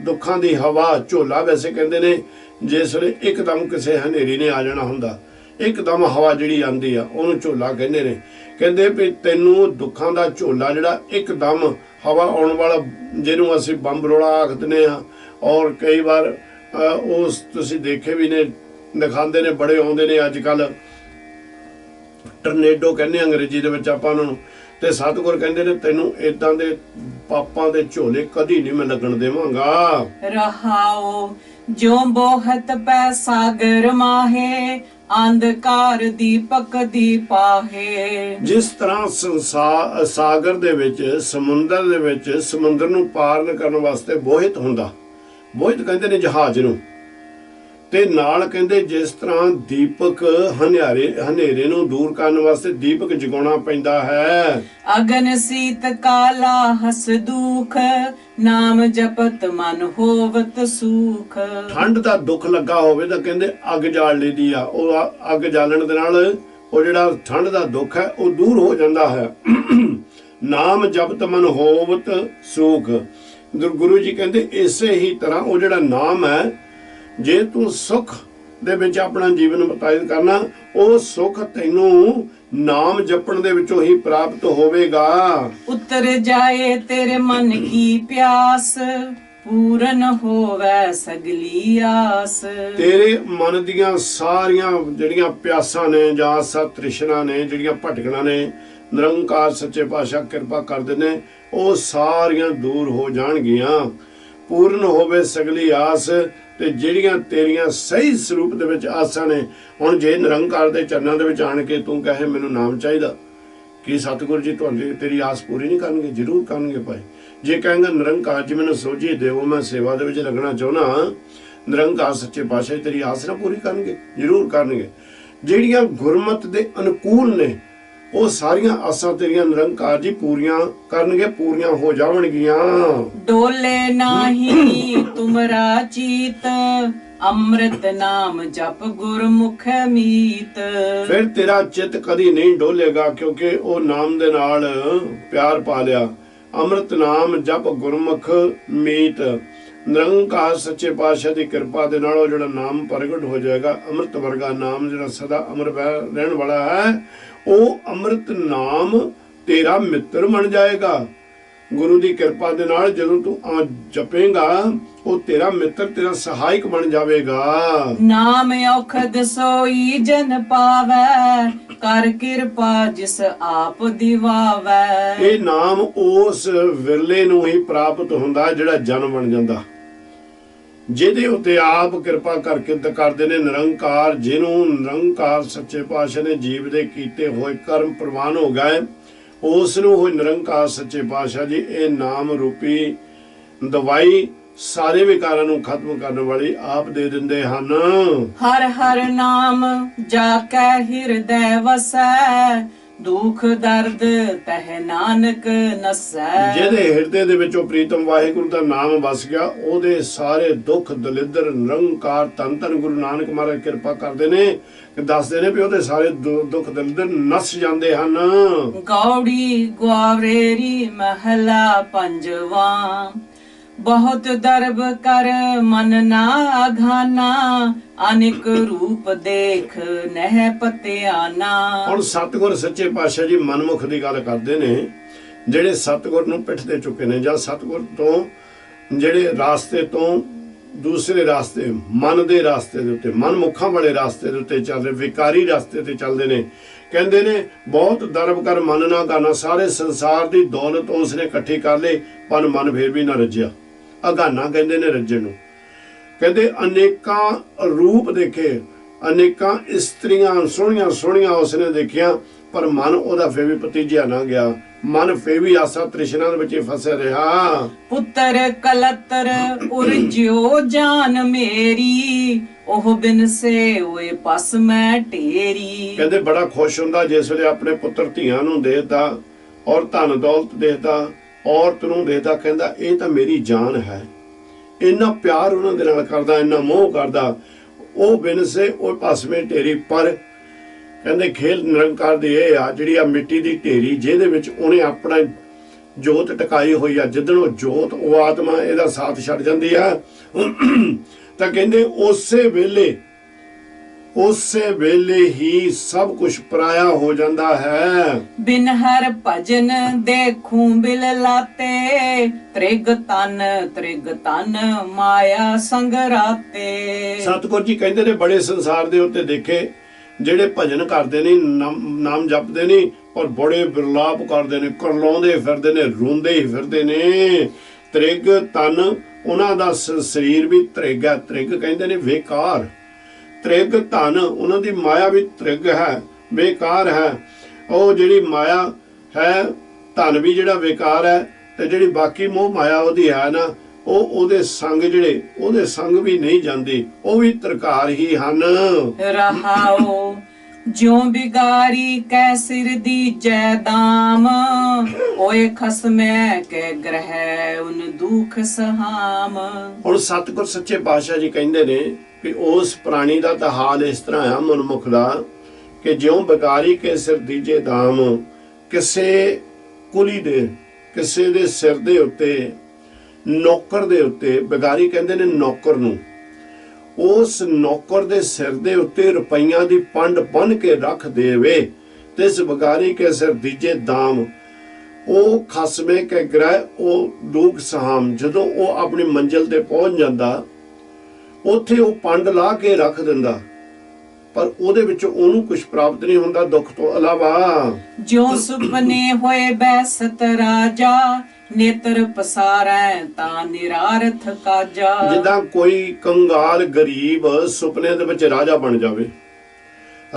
ਦੁੱਖਾਂ ਦੀ ਹਵਾ, ਝੋਲਾ ਵੈਸੇ ਕਹਿੰਦੇ ਨੇ ਜਿਸ ਵੇਲੇ ਇੱਕਦਮ ਕਿਸੇ ਹਨੇਰੀ ਨੇ ਆ ਜਾਣਾ ਹੁੰਦਾ, ਇੱਕਦਮ ਹਵਾ ਜਿਹੜੀ ਆਂਦੀ ਆ ਉਹਨੂੰ ਝੋਲਾ ਕਹਿੰਦੇ ਨੇ। ਕਹਿੰਦੇ ਵੀ ਤੈਨੂੰ ਦੁੱਖਾਂ ਦਾ ਝੋਲਾ ਜਿਹੜਾ ਇੱਕਦਮ ਹਵਾ ਆਉਣ ਵਾਲਾ, ਜਿਹਨੂੰ ਅਸੀਂ ਬੰਬ ਰੋਲਾ ਆਖਦੇ ਆ, ਔਰ ਕਈ ਵਾਰ ਉਸ ਤੁਸੀਂ ਦੇਖੇ ਵੀ ਨੇ, ਦਿਖਾਉਂਦੇ ਨੇ, ਬੜੇ ਆਉਂਦੇ ਨੇ ਅੱਜ ਕੱਲ, ਟਰਨੇਡੋ ਕਹਿੰਦੇ ਅੰਗਰੇਜ਼ੀ ਦੇ ਵਿੱਚ ਆਪਾਂ ਉਹਨਾਂ ਨੂੰ। ਤੇ ਸਤਿਗੁਰ ਕਹਿੰਦੇ ਨੇ ਤੈਨੂੰ ਏਦਾਂ ਦੇ ਪਾਪਾਂ ਦੇ ਝੋਲੇ ਕਦੀ ਨਹੀਂ ਮੈਂ ਲੱਗਣ ਦੇਵਾਂਗਾ। ਰਹਾਓ ਜੋ ਬੋਹਤ ਪੈ ਸਾਗਰ ਮਾਹੇ, ਅੰਧਕਾਰ ਦੀਪਕ ਦੀਪਾਹੇ। ਜਿਸ ਤਰ੍ਹਾਂ ਸਾਗਰ ਦੇ ਵਿੱਚ, ਸਮੁੰਦਰ ਦੇ ਵਿੱਚ, ਸਮੁੰਦਰ ਨੂੰ ਪਾਰ ਕਰਨ ਵਾਸਤੇ ਬੋਹਿਤ ਹੁੰਦਾ, ਬੋਹਿਤ ਕਹਿੰਦੇ ਨੇ ਜਹਾਜ਼ ਨੂੰ, ਤੇ ਨਾਲ ਕਹਿੰਦੇ ਜਿਸ ਤਰ੍ਹਾਂ ਦੀਪਕ ਹਨੇਰੇ ਨੂੰ ਦੂਰ ਕਰਨ ਵਾਸਤੇ ਦੀਪਕ ਜਗਾਉਣਾ ਪੈਂਦਾ ਹੈ। ਅਗਨ ਸੀਤ ਕਾਲਾ ਹਸ ਦੁਖ, ਨਾਮ ਜਪਤ ਮਨ ਹੋਵਤ ਸੁਖ। ਠੰਡ ਦਾ ਦੁੱਖ ਲੱਗਾ ਹੋਵੇ ਤਾਂ ਕਹਿੰਦੇ ਅੱਗ ਜਾਲ ਲਈਦੀ ਆ, ਉਹ ਅੱਗ ਜਾਲਣ ਦੇ ਨਾਲ ਉਹ ਜਿਹੜਾ ਠੰਡ ਦਾ ਦੁੱਖ ਹੈ ਉਹ ਦੂਰ ਹੋ ਜਾਂਦਾ ਹੈ। ਨਾਮ ਜਪਤ ਮਨ ਹੋਵਤ ਸੁਖ। ਗੁਰੂ ਜੀ ਕਹਿੰਦੇ ਇਸੇ ਹੀ ਤਰ੍ਹਾਂ ਉਹ ਜਿਹੜਾ ਨਾਮ ਹੈ, ਜੇ ਤੂੰ ਸੁਖ ਦੇ ਵਿੱਚ ਆਪਣਾ ਜੀਵਨ ਬਤੀਤ ਕਰਨਾ, ਉਹ ਸੁਖ ਤੈਨੂੰ ਨਾਮ ਜਪਣ ਦੇ ਵਿੱਚੋਂ ਹੀ ਪ੍ਰਾਪਤ ਹੋਵੇਗਾ। ਉਤਰ ਜਾਏ ਤੇਰੇ ਮਨ ਕੀ ਪਿਆਸ, ਪੂਰਨ ਹੋਵੇ ਸਗਲੀ ਆਸ। ਤੇਰੇ ਮਨ ਦੀਆਂ ਸਾਰੀਆਂ ਜਿਹੜੀਆਂ ਪਿਆਸਾਂ ਨੇ ਜਾਂ ਆਸਾਂ ਤ੍ਰਿਸ਼ਨਾ ਨੇ, ਜਿਹੜੀਆਂ ਭਟਕਣਾ ਨੇ, ਨਿਰੰਕਾਰ ਸੱਚੇ ਪਾਤਸ਼ਾਹ ਕਿਰਪਾ ਕਰਦੇ ਨੇ, ਉਹ ਸਾਰੀਆਂ ਦੂਰ ਹੋ ਜਾਣਗੀਆਂ। ਪੂਰਨ ਹੋਵੇ ਸਗਲੀ ਆਸ। ਤੇ ਜਿਹੜੀਆਂ ਤੇਰੀਆਂ ਸਹੀ ਸਰੂਪ ਦੇ ਵਿੱਚ ਆਸਾਂ ਨੇ, ਹੁਣ ਜੇ ਨਿਰੰਕਾਰ ਦੇ ਚਰਨਾਂ ਦੇ ਵਿੱਚ ਆਣ ਕੇ ਤੂੰ ਕਹੇ ਮੈਨੂੰ ਨਾਮ ਚਾਹੀਦਾ, ਕੀ ਸਤਿਗੁਰੂ ਜੀ ਤੁਹਾਡੀ ਤੇਰੀ ਆਸ ਪੂਰੀ ਨਹੀਂ ਕਰਨਗੇ? ਜ਼ਰੂਰ ਕਰਨਗੇ ਭਾਈ। ਜੇ ਕਹੇਗਾ ਨਿਰੰਕਾਰ ਜੀ ਮੈਨੂੰ ਸੋਝੀ ਦਿਓ, ਮੈਂ ਸੇਵਾ ਦੇ ਵਿੱਚ ਲੱਗਣਾ ਚਾਹੁੰਦਾ, ਨਿਰੰਕਾਰ ਸੱਚੇ ਪਾਤਸ਼ਾਹ ਤੇਰੀ ਆਸ ਨਾ ਪੂਰੀ ਕਰਨਗੇ? ਜ਼ਰੂਰ ਕਰਨਗੇ। ਜਿਹੜੀਆਂ ਗੁਰਮਤਿ ਦੇ ਅਨੁਕੂਲ ਨੇ, ਉਹ ਸਾਰੀਆਂ ਆਸਾਂ ਤੇਰੀਆਂ ਨਿਰੰਕਾਰ ਜੀ ਪੂਰੀਆਂ ਕਰਨਗੇ, ਪੂਰੀਆਂ ਹੋ ਜਾਣਗੀਆਂ। ਡੋਲੇ ਨਾਹੀ ਤੁਮਰਾ ਚੀਤ, ਅੰਮ੍ਰਿਤ ਨਾਮ ਜਪ ਗੁਰਮੁਖ ਮੀਤ। ਫਿਰ ਤੇਰਾ ਚਿੱਤ ਕਦੀ ਨਹੀਂ ਡੋਲੇਗਾ, ਕਿਉਂਕਿ ਉਹ ਨਾਮ ਦੇ ਨਾਲ ਪਿਆਰ ਪਾ ਲਿਆ। ਅੰਮ੍ਰਿਤ ਨਾਮ ਜਪ ਗੁਰਮੁਖ ਮੀਤ। ਨਿਰੰਕਾਰ ਸੱਚੇ ਪਾਤਸ਼ਾਹ ਦੀ ਕਿਰਪਾ ਦੇ ਨਾਲ ਉਹ ਜਿਹੜਾ ਨਾਮ ਪ੍ਰਗਟ ਹੋ ਜਾਏਗਾ, ਅੰਮ੍ਰਿਤ ਵਰਗਾ ਨਾਮ ਜਿਹੜਾ ਸਦਾ ਅਮਰ ਰਹਿਣ ਵਾਲਾ ਹੈ, ਉਹ ਅੰਮ੍ਰਿਤ ਨਾਮ ਤੇਰਾ ਮਿੱਤਰ ਬਣ ਜਾਏਗਾ। ਗੁਰੂ ਦੀ ਕਿਰਪਾ ਦੇ ਨਾਲ ਜਦੋਂ ਤੂੰ ਜਪੇਗਾ, ਉਹ ਤੇਰਾ ਮਿੱਤਰ, ਤੇਰਾ ਸਹਾਇਕ ਬਣ ਜਾਵੇਗਾ। ਨਾਮ ਔਖਦ ਸੋਈ ਜਨ ਪਾਵੈ, ਕਰ ਕਿਰਪਾ ਜਿਸ ਆਪ ਦਿਵਾਵੈ। ਇਹ ਨਾਮ ਉਸ ਵਿਰਲੇ ਨੂੰ ਹੀ ਪ੍ਰਾਪਤ ਹੁੰਦਾ ਜਿਹੜਾ ਜਨ ਬਣ ਜਾਂਦਾ, ਜਿਹਦੇ ਉੱਤੇ ਆਪ ਕਿਰਪਾ ਕਰਕੇ ਕਰਦੇ ਨੇ ਨਿਰੰਕਾਰ। ਜਿਹਨੂੰ ਨਿਰੰਕਾਰ ਸੱਚੇ ਪਾਤਸ਼ਾਹ ਨੇ ਜੀਵ ਦੇ ਕੀਤੇ ਹੋਏ ਕਰਮ ਪ੍ਰਵਾਨ ਹੋ ਗਏ, ਉਸ ਨੂੰ ਹੋਏ ਨਿਰੰਕਾਰ ਸੱਚੇ ਪਾਤਸ਼ਾਹ ਜੀ ਇਹ ਨਾਮ ਰੂਪੀ ਦਵਾਈ ਸਾਰੇ ਵਿਕਾਰਾਂ ਨੂੰ ਖਤਮ ਕਰਨ ਵਾਲੀ ਆਪ ਦੇ ਦਿੰਦੇ ਹਨ। ਹਰ ਹਰ ਨਾਮ ਜਾ ਕੇ ਹਿਰਦੈ ਵਸੈ, ਦੁਖ ਦਰਦ ਤਹਿ ਨਾਨਕ ਨਸੈ। ਜਿਹਦੇ ਹਿਰਦੇ ਦੇ ਵਿੱਚ ਉਹ ਪ੍ਰੀਤਮ ਵਾਹਿਗੁਰੂ ਦਾ ਨਾਮ ਵਸ ਗਿਆ, ਉਹਦੇ ਸਾਰੇ ਦੁੱਖ ਦਲਿੱਦਰ ਨਿਰੰਕਾਰ ਧੰਨ ਧੰਨ ਗੁਰੂ ਨਾਨਕ ਮਹਾਰਾਜ ਕਿਰਪਾ ਕਰਦੇ ਨੇ ਕਿ ਦੱਸਦੇ ਨੇ ਵੀ ਉਹਦੇ ਸਾਰੇ ਦੁੱਖ ਦਲਿੱਦਰ ਨਸ ਜਾਂਦੇ ਹਨ। ਗੌੜੀ ਗੁਆਵਰੇਰੀ ਮਹਲਾ ਪੰਜਵਾ। ਬਹੁਤ ਦਰਬ ਕਰ ਮਨ ਨਾ ਆਘਾਨਾ, ਅਨੇਕ ਰੂਪ ਦੇਖ ਨਹਿ ਪਤਿਆਨਾ। ਹੁਣ ਸਤਿਗੁਰ ਸੱਚੇ ਪਾਤਸ਼ਾਹ ਜੀ ਮਨਮੁਖ ਦੀ ਗੱਲ ਕਰਦੇ ਨੇ, ਜਿਹੜੇ ਸਤਿਗੁਰ ਨੂੰ ਪਿੱਠ ਦੇ ਚੁੱਕੇ ਨੇ ਜਾਂ ਸਤਿਗੁਰ ਤੋਂ ਜਿਹੜੇ ਰਾਸਤੇ ਤੋਂ ਦੂਸਰੇ ਰਾਸਤੇ ਮਨ ਦੇ ਰਾਸਤੇ ਦੇ ਉੱਤੇ ਮਨਮੁਖਾਂ ਵਾਲੇ ਰਾਸਤੇ ਦੇ ਉੱਤੇ ਚੱਲ ਰਹੇ ਵਿਕਾਰੀ ਰਾਸਤੇ ਤੇ ਚੱਲਦੇ ਨੇ। ਕਹਿੰਦੇ ਨੇ ਬਹੁਤ ਦਰਬ ਕਰ ਮਨ ਨਾ ਗਾਨਾ, ਸਾਰੇ ਸੰਸਾਰ ਦੀ ਦੌਲਤ ਉਸਨੇ ਇਕੱਠੀ ਕਰ ਲਈ ਪਰ ਮਨ ਫੇਰ ਵੀ ਨਾ ਰੱਜਿਆ। ਅਗਾਨਾ ਕਹਿੰਦੇ ਨੇ ਰੱਜੇ ਨੂੰ। ਕਹਿੰਦੇ ਅਨੇਕਾਂ ਰੂਪ ਦੇਖੇ, ਅਨੇਕਾਂ ਇਸਤਰੀਆਂ ਸੋਹਣੀਆਂ ਸੋਹਣੀਆਂ ਉਸਨੇ ਦੇਖੀਆਂ ਪਰ ਮਨ ਉਹਦਾ ਫੇਰ ਵੀ ਭਤੀਜਿਆ ਨਾ ਗਿਆ। ਮਨ ਫੇਰ ਵੀ ਆਸਾ ਤ੍ਰਿਸ਼ਨਾ ਦੇ ਵਿੱਚ ਫਸਿਆ ਰਿਹਾ। ਪੁੱਤਰ ਕਲਤਰ ਉਰਜਿਓ ਜਾਨ ਮੇਰੀ, ਉਹ ਬਿਨ ਸੇ ਓਏ ਪਸ ਮੈਂ ਢੇਰੀ। ਕਹਿੰਦੇ ਬੜਾ ਖੁਸ਼ ਹੁੰਦਾ ਜਿਸ ਵੇਲੇ ਆਪਣੇ ਪੁੱਤਰ ਧੀਆਂ ਨੂੰ ਦੇਖਦਾ ਔਰ ਧਨ ਦੌਲਤ ਦੇਖਦਾ, ਔਰਤ ਨੂੰ ਦੇਖਦਾ। ਕਹਿੰਦਾ ਇਹ ਤਾਂ ਮੇਰੀ ਜਾਨ ਹੈ। ਇੰਨਾ ਪਿਆਰ ਉਹਨਾਂ ਦੇ ਨਾਲ ਕਰਦਾ, ਇੰਨਾ ਮੋਹ ਕਰਦਾ। ਉਹ ਬਿਨ ਸੇ ਉਹ ਭਸਮੇ ਢੇਰੀ। ਪਰ ਕਹਿੰਦੇ ਖੇਲ ਨਿਰੰਕਾਰ ਦੀ ਇਹ ਆ ਜਿਹੜੀ ਆ ਮਿੱਟੀ ਦੀ ਢੇਰੀ ਜਿਹਦੇ ਵਿੱਚ ਉਹਨੇ ਆਪਣਾ ਜੋਤ ਟਿਕਾਈ ਹੋਈ ਆ। ਜਿੱਦਣ ਉਹ ਜੋਤ ਉਹ ਆਤਮਾ ਇਹਦਾ ਸਾਥ ਛੱਡ ਜਾਂਦੀ ਆ ਤਾਂ ਕਹਿੰਦੇ ਉਸੇ ਵੇਲੇ ਹੀ ਸਭ ਕੁਝ ਪਰਾਇਆ ਹੋ ਜਾਂਦਾ ਹੈ। ਬਿਨ ਹਰ ਭਜਨ ਦੇਖੂੰ ਬਿਲ ਲਾਤੇ, ਤ੍ਰਿਗ ਤਨ ਮਾਇਆ ਸੰਗਰਾਤੇ। ਸਤਿਗੁਰ ਜੀ ਕਹਿੰਦੇ ਨੇ ਬੜੇ ਸੰਸਾਰ ਦੇ ਉੱਤੇ ਦੇਖੇ ਜਿਹੜੇ ਭਜਨ ਕਰਦੇ ਨੇ, ਨਾਮ ਜਪਦੇ ਨੇ ਔਰ ਬੜੇ ਵਿਰਲਾਪ ਕਰਦੇ ਨੇ, ਕਰਲਾਉਂਦੇ ਫਿਰਦੇ ਨੇ, ਰੋਂਦੇ ਹੀ ਫਿਰਦੇ ਨੇ। ਤ੍ਰਿਗ ਤਨ ਉਹਨਾਂ ਦਾ ਸਰੀਰ ਵੀ ਤ੍ਰਿਗ ਹੈ। ਤ੍ਰਿਗ ਕਹਿੰਦੇ ਨੇ ਬੇਕਾਰ। ਤ੍ਰਿਗ ਧਨ ਉਹਨਾਂ ਦੀ ਮਾਇਆ ਵੀ ਤ੍ਰਿਗ ਹੈ, ਬੇਕਾਰ ਹੈ। ਉਹ ਜਿਹੜੀ ਮਾਇਆ ਹੈ, ਧਨ ਵੀ ਜਿਹੜਾ ਬੇਕਾਰ ਹੈ, ਤੇ ਜਿਹੜੀ ਬਾਕੀ ਮੋਹ ਮਾਇਆ ਉਹਦੀ ਹੈ ਨਾ, ਉਹ ਉਹਦੇ ਸੰਗ ਵੀ ਨਹੀਂ ਜਾਂਦੀ, ਉਹ ਵੀ ਤਰਕਾਰ ਹੀ ਹਨ। ਰਹਾਓ ਜਿਉ ਬਿਗਾਰੀ ਕੈ ਸਿਰ ਦੀਜੈ ਦਾਮ, ਓਏ ਖਸਮੈ ਕੈ ਗ੍ਰਹਿ ਉਨ ਦੁਖ ਸਹਾਮ। ਹੁਣ ਸਤਿਗੁਰ ਸੱਚੇ ਪਾਤਸ਼ਾਹ ਜੀ ਕਹਿੰਦੇ ਨੇ ਕਿ ਉਸ ਪ੍ਰਾਣੀ ਦਾ ਤਾਂ ਹਾਲ ਇਸ ਤਰ੍ਹਾਂ ਆ ਮਨਮੁਖ ਦਾ ਕਿ ਜਿਉਂ ਬਿਗਾਰੀ ਕੇ ਸਿਰ ਦੀਜੇ ਦਾਮ। ਕਿਸੇ ਕੁਲੀ ਦੇ ਕਿਸੇ ਦੇ ਸਿਰ ਦੇ ਉੱਤੇ ਨੌਕਰ ਦੇ ਉੱਤੇ, ਬਿਗਾਰੀ ਕਹਿੰਦੇ ਨੇ ਨੌਕਰ ਨੂੰ, ਉਸ ਨੌਕਰ ਦੇ ਸਿਰ ਦੇ ਉੱਤੇ ਰੁਪਈਆਂ ਦੀ ਪੰਡ ਬੰਨ ਕੇ ਰੱਖ ਦੇਵੇ ਤੇ ਇਸ ਬਿਗਾਰੀ ਕੇ ਸਿਰ ਦੀਜੇ ਦਾਮ। ਉਹ ਖਸਮੇ ਕੇ ਗ੍ਰਹਿ ਉਹ ਦੁਖ ਸਹਾਮ। ਜਦੋਂ ਉਹ ਆਪਣੀ ਮੰਜ਼ਿਲ ਤੇ ਪਹੁੰਚ ਜਾਂਦਾ ਉੱਥੇ ਉਹ ਪੰਡ ਲਾ ਕੇ ਰੱਖ ਦਿੰਦਾ ਪਰ ਉਹਦੇ ਵਿੱਚ ਉਹਨੂੰ ਕੁਝ ਪ੍ਰਾਪਤ ਨਹੀਂ ਹੁੰਦਾ ਦੁੱਖ ਤੋਂ ਇਲਾਵਾ। ਜੋ ਸੁਪਨੇ ਹੋਏ ਬੈਸਤ ਰਾਜਾ, ਨੇਤਰ ਪਸਾਰੈ ਤਾਂ ਨਿਰਾਰਥ ਕਾਜਾ। ਜਿੱਦਾਂ ਕੋਈ ਕੰਗਾਲ ਗਰੀਬ ਸੁਪਨੇ ਦੇ ਵਿੱਚ ਰਾਜਾ ਬਣ ਜਾਵੇ,